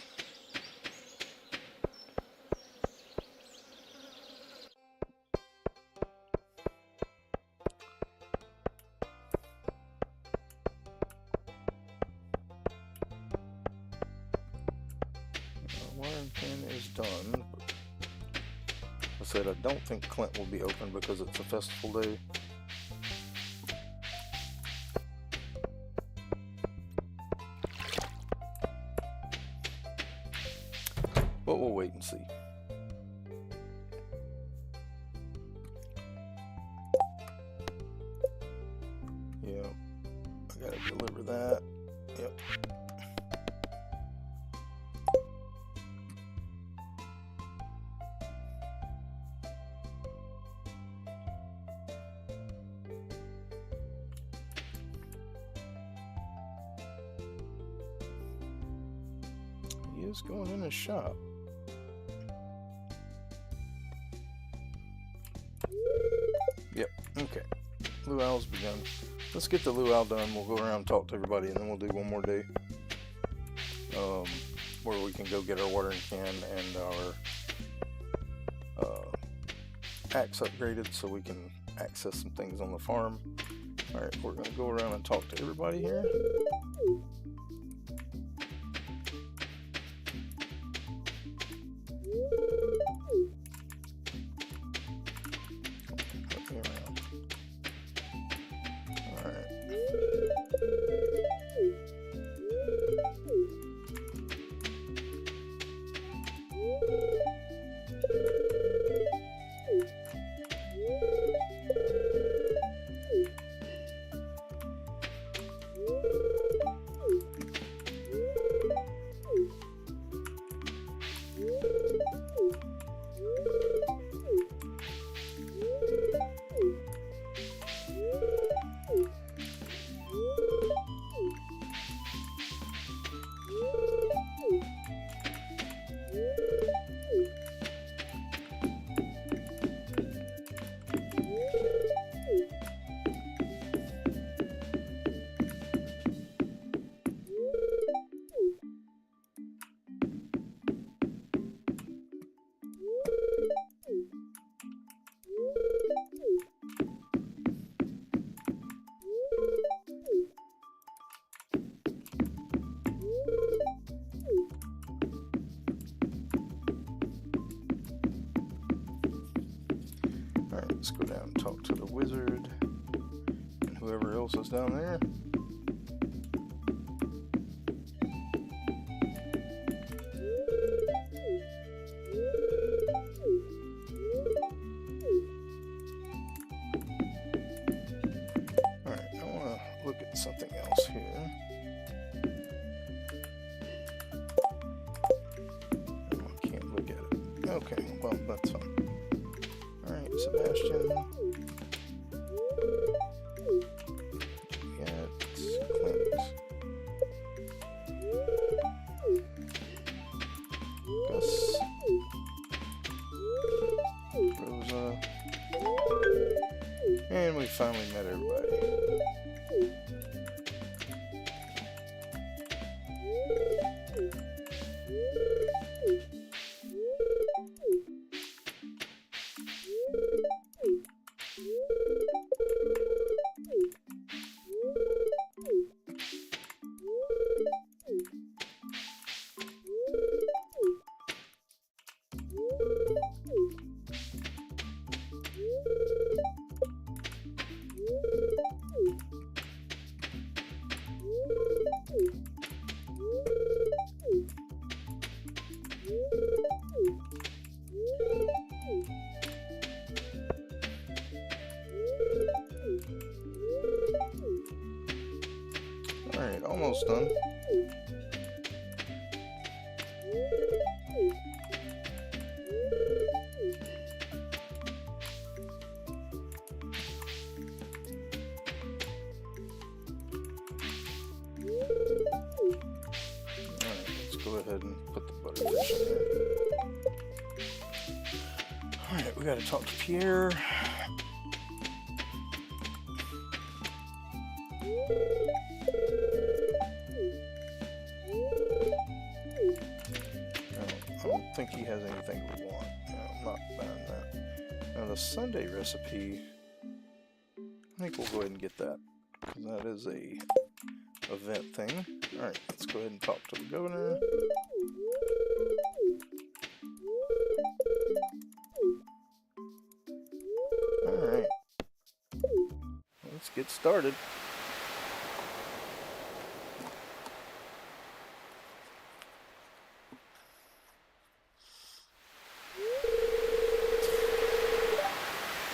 Watering can is done. I said I don't think Clint will be open because it's a festival day. But we'll wait and see. Yep. I gotta deliver that. Yep. He is going in his shop. Yep, okay. Luau's begun. Let's get the luau done. We'll go around and talk to everybody, and then we'll do one more day. Where we can go get our watering can and our axe upgraded so we can access some things on the farm. Alright, we're going to go around and talk to everybody here. Let's go down and talk to the wizard and whoever else is down there. Alright, I want to look at something else here. Oh, I can't look at it. Okay, well, that's fine. Alright, Sebastian. Juliet, Clint. Gus. Rosa. And we finally met everybody. Alright, almost done. Alright, let's go ahead and put the butterfish in there. Alright, we gotta talk to Pierre. I don't think he has anything we want. No, I'm not buying that. Now the Sunday recipe, I think we'll go ahead and get that, because that is a event thing. Alright, let's go ahead and talk to the governor. let's get started.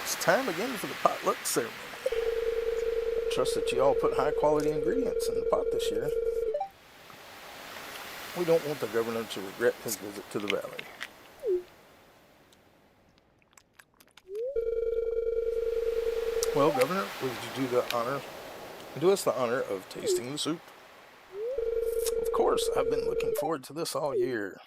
It's time again for the potluck ceremony. I trust that you all put high quality ingredients in the pot this year. We don't want the governor to regret his visit to the valley. Well, Governor, would you do us the honor of tasting the soup? Of course, I've been looking forward to this all year.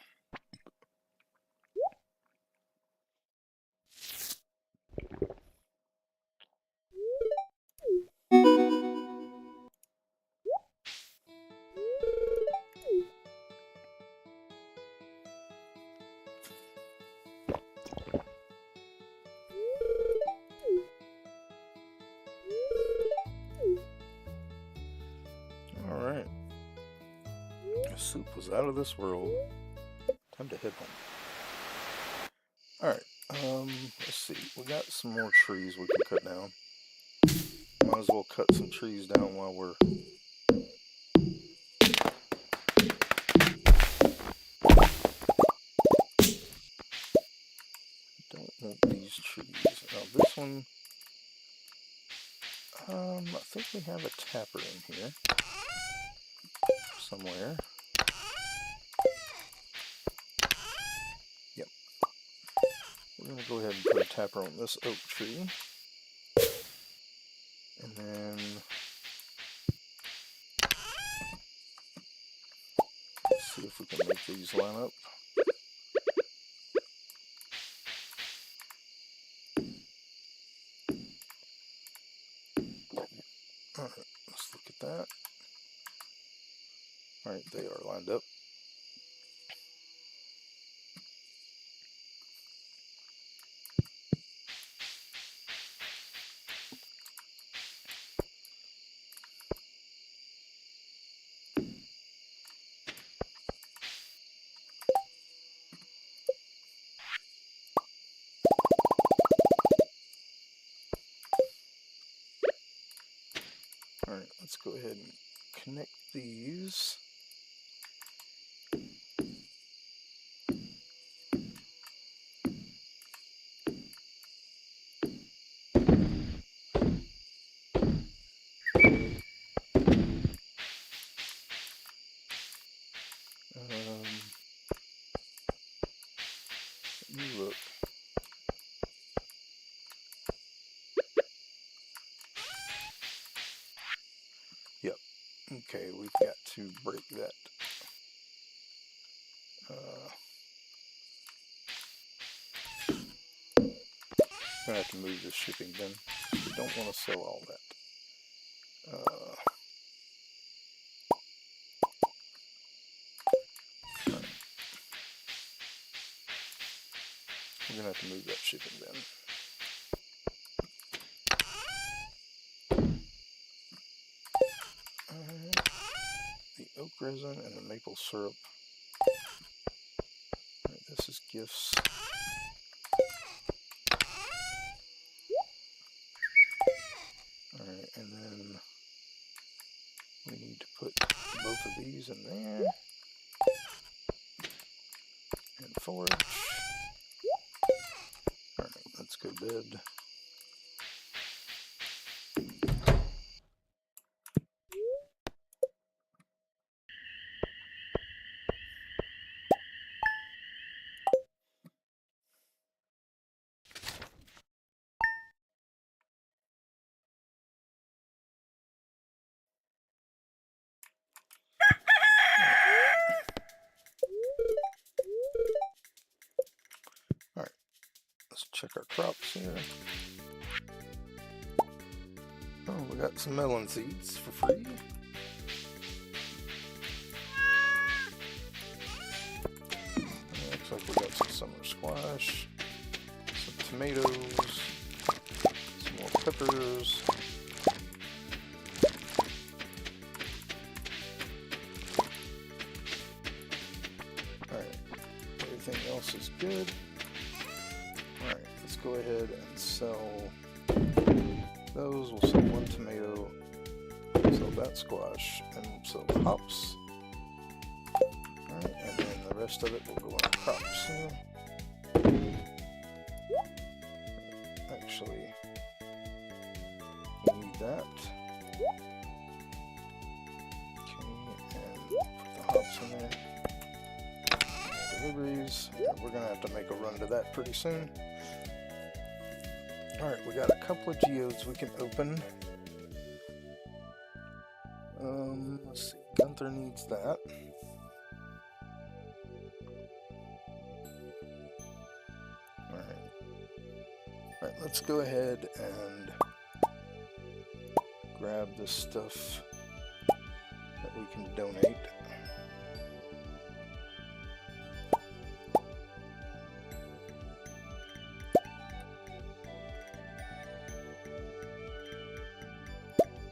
Alright. The soup was out of this world. Time to head home. Alright, let's see. We got some more trees we can cut down. Might as well cut some trees down while we're... Don't want these trees. Now this one... I think we have a tapper in here. Somewhere. Yep. We're going to go ahead and put a tapper on this oak tree. And then... let's see if we can make these line up. Alright, let's look at that. Alright, they are lined up. Alright, let's go ahead and connect these. Let me look. Yep. Okay, we've got to break that. I'm gonna have to move this shipping bin. We don't want to sell all that. Right. We're gonna have to move that shipping bin. The oak resin and the maple syrup. Right, this is gifts. Alright, and then we need to put both of these in there. And forage. Alright, let's go to bed. Alright, let's check our crops here. Oh, we got some melon seeds for free. Looks like we got some summer squash, some tomatoes, some more peppers. Alright, everything else is good. Alright, let's go ahead and sell those. We'll sell 1 tomato, sell that squash, and we'll sell the hops. Alright, and then the rest of it will go on crops. Actually, we need that. Okay, and put the hops in there. Deliveries. We're gonna have to make a run to that pretty soon. Alright, we got a couple of geodes we can open. Let's see. Gunther needs that. Alright, let's go ahead and grab the stuff that we can donate.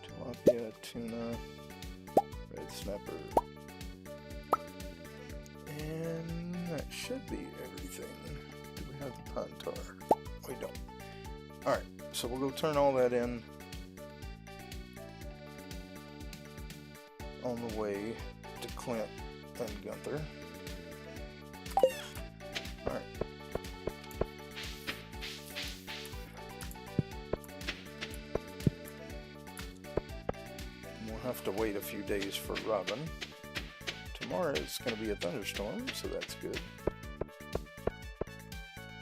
Tilapia, tuna, red snapper. And that should be everything. Do we have the pine tar? We don't. Alright, so we'll go turn all that in on the way to Clint and Gunther. Alright. We'll have to wait a few days for Robin. Tomorrow is going to be a thunderstorm, so that's good.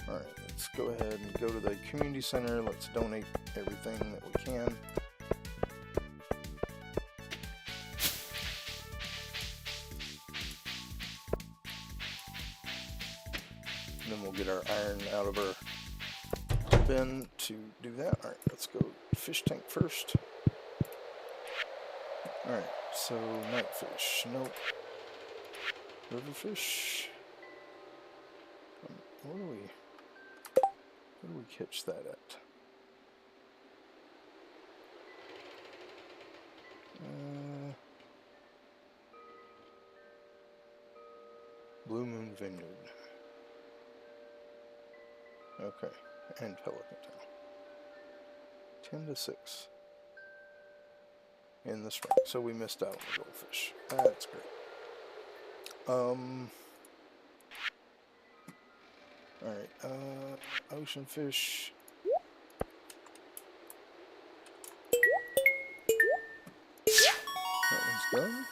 Alright, let's go ahead and go to the community center. Let's donate everything that we can. And then we'll get our iron out of our bin to do that. Alright, let's go fish tank first. Alright, so nightfish, nope. Riverfish. Where do we catch that at? Blue Moon Vineyard. Okay, and Pelican Town. 10 to 6. In the spring, so we missed out on the goldfish. That's great. Alright, ocean fish. That one's done.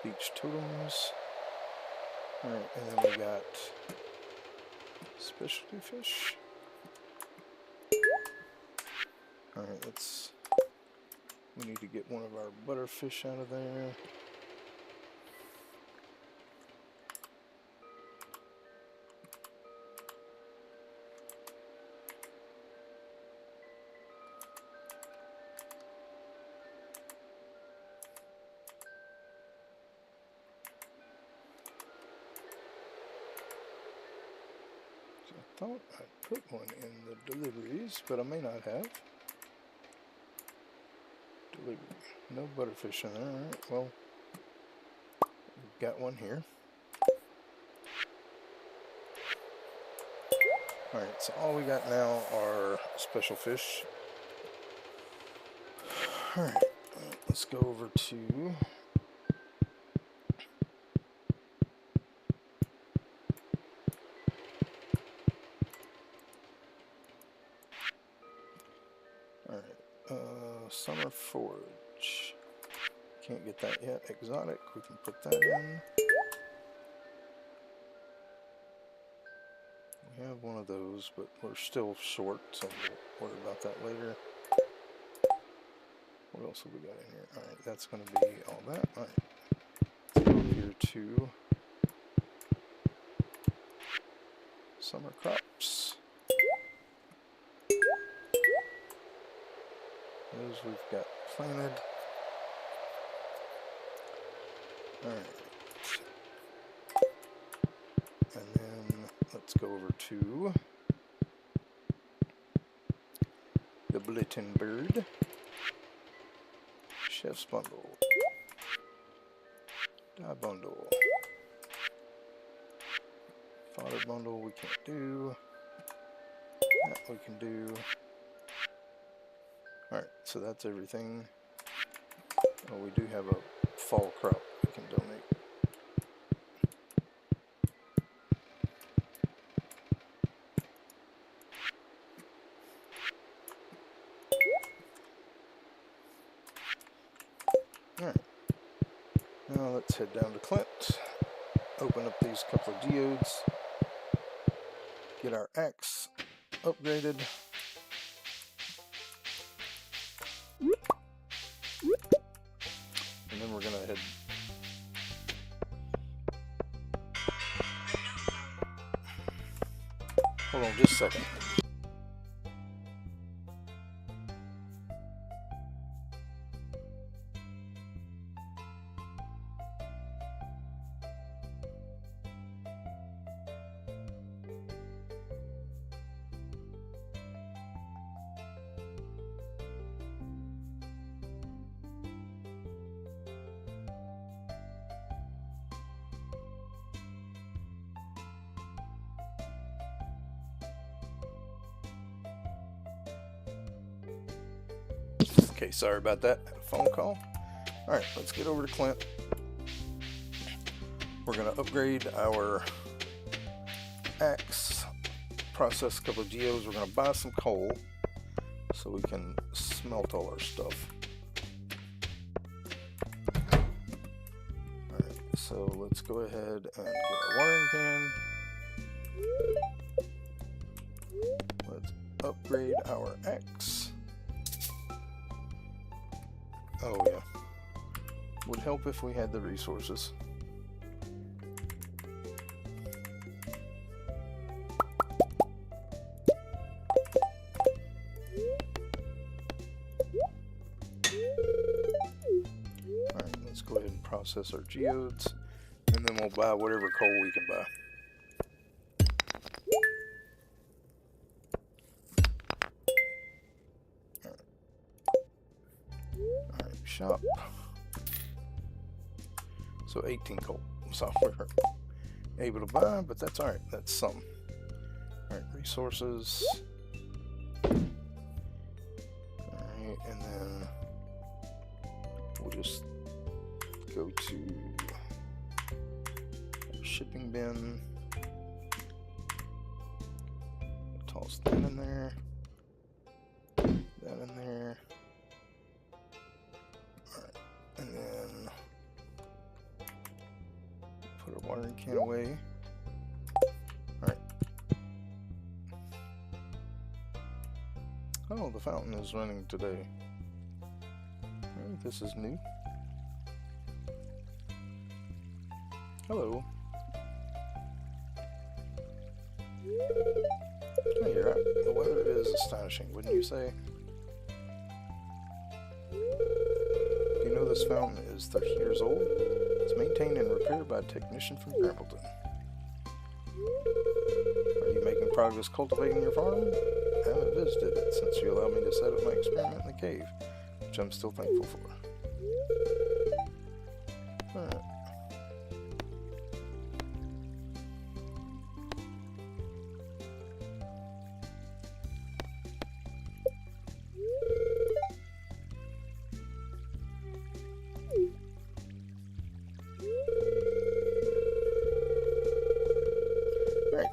Beach totems. Alright, and then we got specialty fish. Alright, we need to get one of our butterfish out of there. So I thought I put one in the deliveries, but I may not have. No butterfish in there. Alright, well, we've got one here. Alright, so all we got now are special fish. Alright, let's go over to Summer Forage. Can't get that yet. Exotic, we can put that in. We have one of those, but we're still short, so we'll worry about that later. What else have we got in here? Alright, that's going to be all that. Alright, let's go here to summer crops. Those we've got planted. Alright. And then let's go over to the bulletin bird. Chef's bundle. Die bundle. Fodder bundle we can't do. That we can do. Alright, so that's everything. Oh, we do have a fall crop we can donate. Alright, now let's head down to Clint, open up these couple of geodes, get our axe upgraded. And then we're gonna head. Hold on just a second. Okay, sorry about that. Had a phone call. Alright, let's get over to Clint. We're going to upgrade our axe, process a couple of geodes. We're going to buy some coal so we can smelt all our stuff. Alright, so let's go ahead and get our watering can. Let's upgrade our axe. Oh yeah, would help if we had the resources. Alright, let's go ahead and process our geodes, and then we'll buy whatever coal we can buy. Shop. So 18 coal. So we're able to buy, but that's alright. That's something. Alright, resources. Alright, and then we'll just go to shipping bin. Toss that in there. That in there. And then put our watering can away. Alright. Oh, the fountain is running today. Alright, this is new. Hello. Oh, you're right. The weather is astonishing, wouldn't you say? You know this fountain is 30 years old. It's maintained and repaired by a technician from Grampleton. Are you making progress cultivating your farm? I haven't visited it since you allowed me to set up my experiment in the cave, which I'm still thankful for. Alright.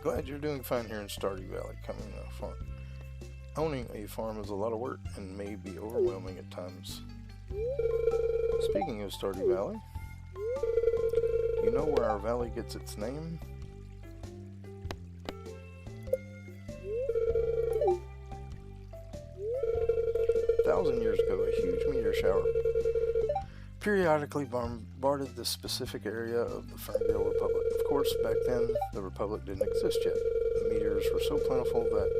Glad you're doing fine here in Stardew Valley. Owning a farm is a lot of work and may be overwhelming at times. Speaking of Stardew Valley, do you know where our valley gets its name? A 1,000 years ago, a huge meteor shower periodically bombarded this specific area of the Ferngale Republic. Of course, back then, the Republic didn't exist yet. The meteors were so plentiful that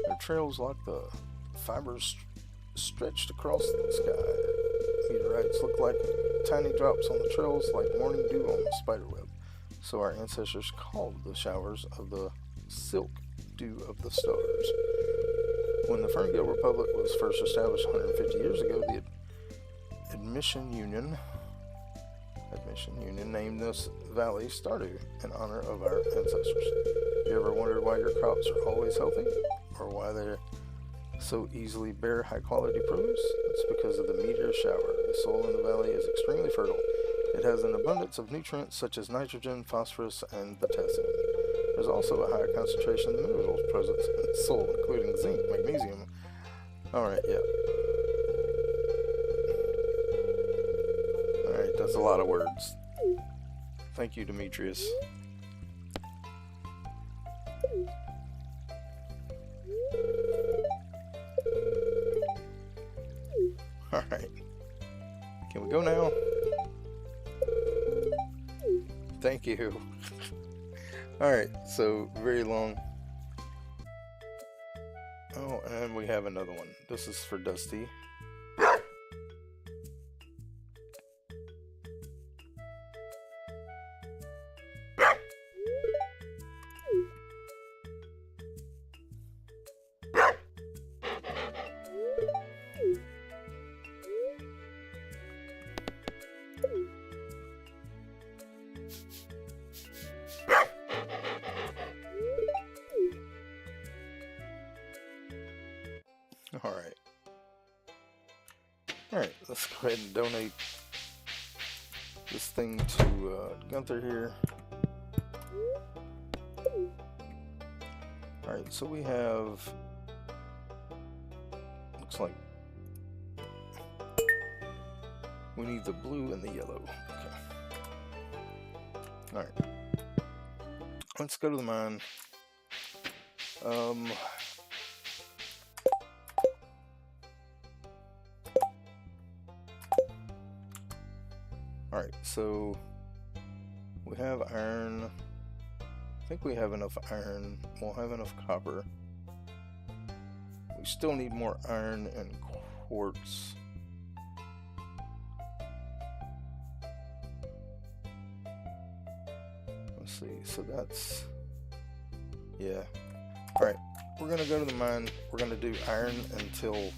their trails like the fibers stretched across the sky. Meteorites looked like tiny drops on the trails like morning dew on a spiderweb. So our ancestors called the showers of the silk dew of the stars. When the Ferngale Republic was first established 150 years ago, the Admission Union named this valley Stardew in honor of our ancestors. You ever wondered why your crops are always healthy? or why they're so easily bear high-quality produce? It's because of the meteor shower. The soil in the valley is extremely fertile. It has an abundance of nutrients such as nitrogen, phosphorus, and potassium. There's also a high concentration of minerals present in the soil, including zinc, magnesium. Alright, yeah. Alright, that's a lot of words. Thank you, Demetrius. Alright. Can we go now? Thank you. Alright, so very long. Oh, and we have another one. This is for Dusty. Alright, let's go ahead and donate this thing to Gunther here. Alright, so we have, looks like we need the blue and the yellow. Okay. Alright, let's go to the mine. Alright, so we have iron. I think we have enough iron. We'll have enough copper. We still need more iron and quartz. Let's see, so that's, yeah. Alright, we're gonna go to the mine. We're gonna do iron until, I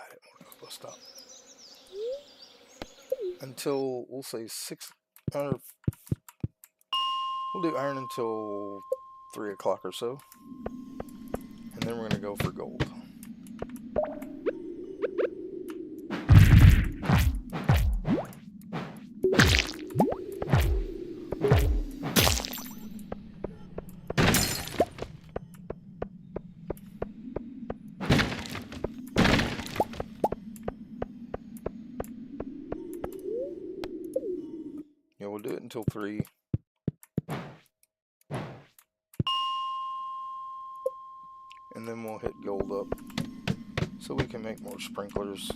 didn't want to stop. Until, we'll say 600, we'll do iron until 3 o'clock or so, and then we're going to go for gold. Yeah, we'll do it until 3. And then we'll hit gold up so we can make more sprinklers.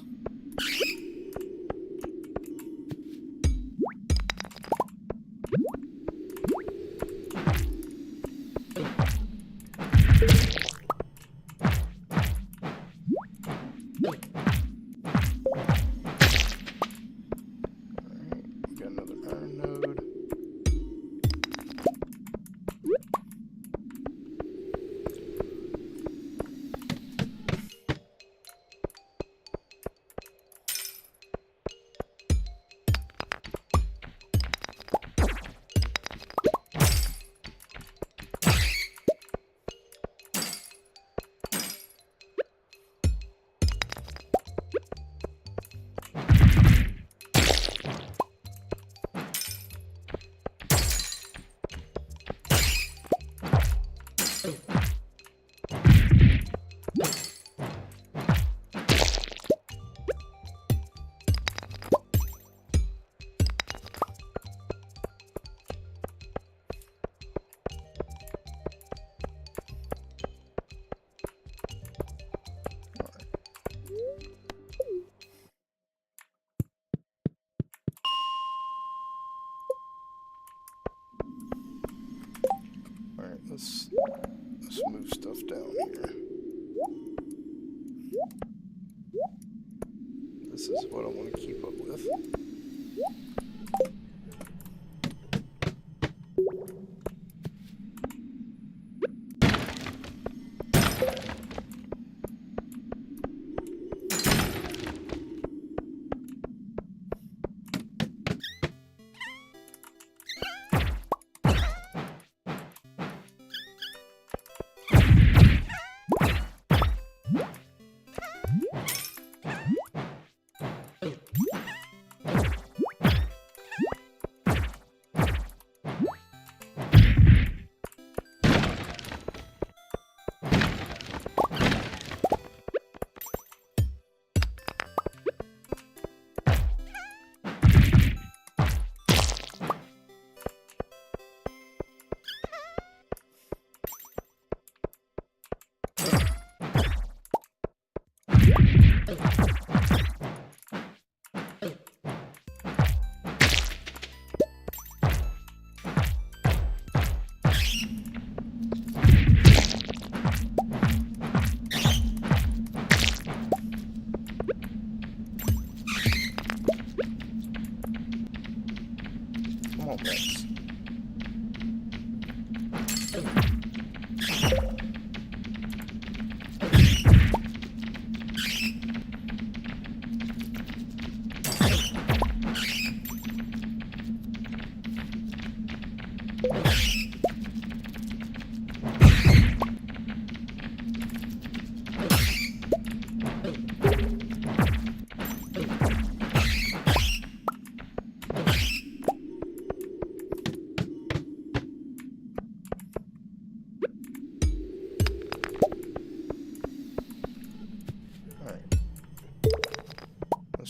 Let's move stuff down here. This is what I want to keep up with.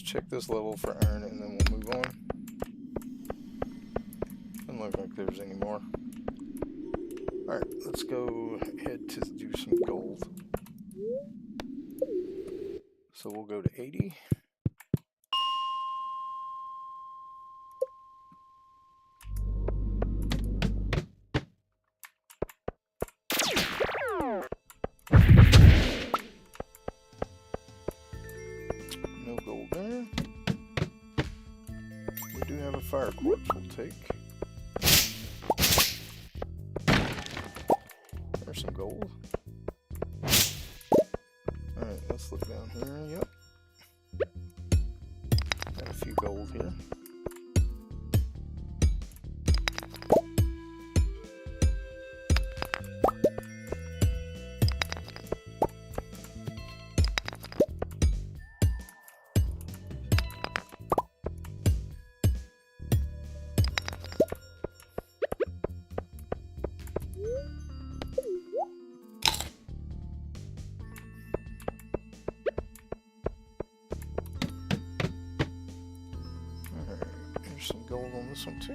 check this level for iron and then we'll move on. Doesn't look like there's any more. Alright, let's go ahead to do some gold. So we'll go to 80. No gold there. We do have a fire quartz we'll take. There's some gold. Alright, let's look down here. Yep. Got a few gold here. Some gold on this one too.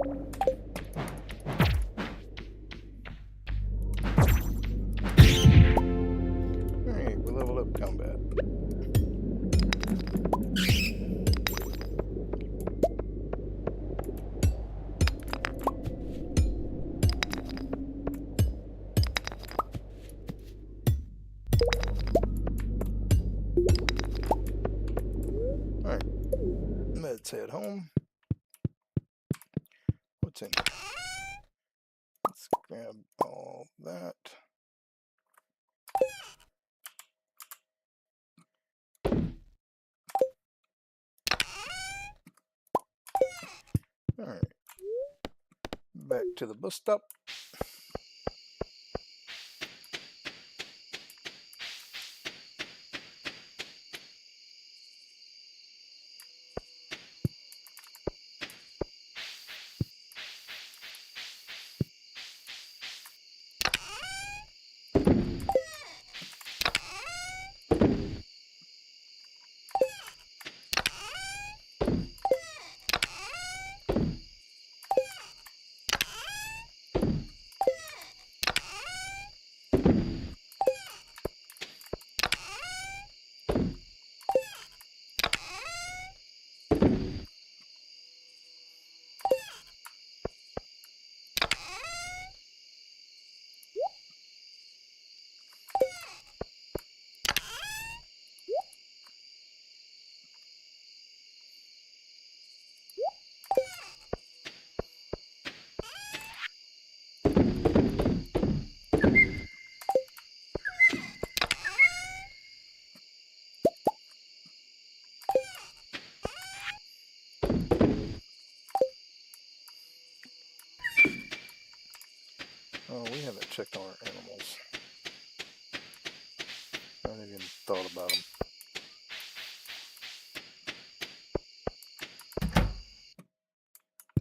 Alright, we leveled up combat. Alright, let's head home. What's in here? Let's grab all that. Alright, back to the bus stop. Oh, we haven't checked on our animals. I haven't even thought about them.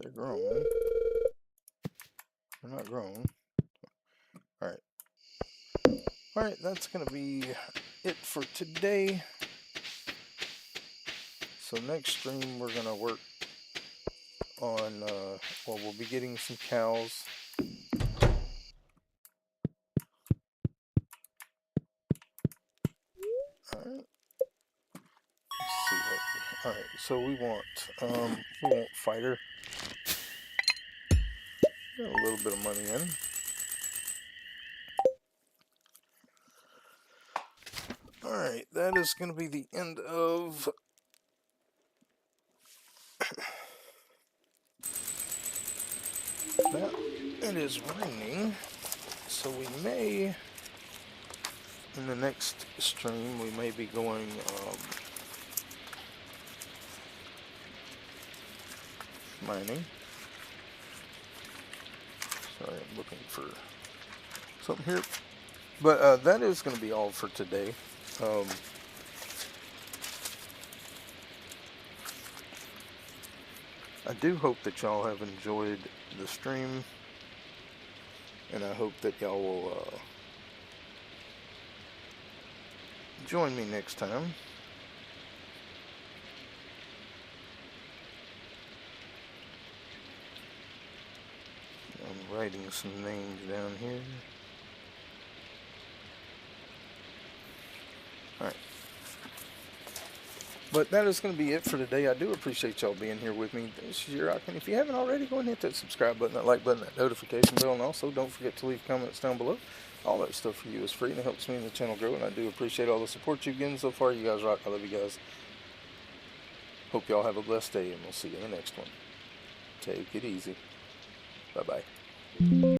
They're grown. They're not grown. Alright. Alright, that's going to be it for today. So next stream we're going to work on, well, we'll be getting some cows. Alright. Let's see what, alright, so we want fighter. Got a little bit of money in. Alright, that is going to be the end of that. It is raining, so we may, in the next stream, we may be going mining. Sorry, I'm looking for something here. But that is going to be all for today. I do hope that y'all have enjoyed the stream, and I hope that y'all will join me next time. I'm writing some names down here. Alright. But that is going to be it for today. I do appreciate y'all being here with me. This is your Rockin'. If you haven't already, go ahead and hit that subscribe button, that like button, that notification bell, and also don't forget to leave comments down below. All that stuff for you is free and it helps me and the channel grow, and I do appreciate all the support you've given so far. You guys rock. I love you guys. Hope y'all have a blessed day, and we'll see you in the next one. Take it easy. Bye-bye.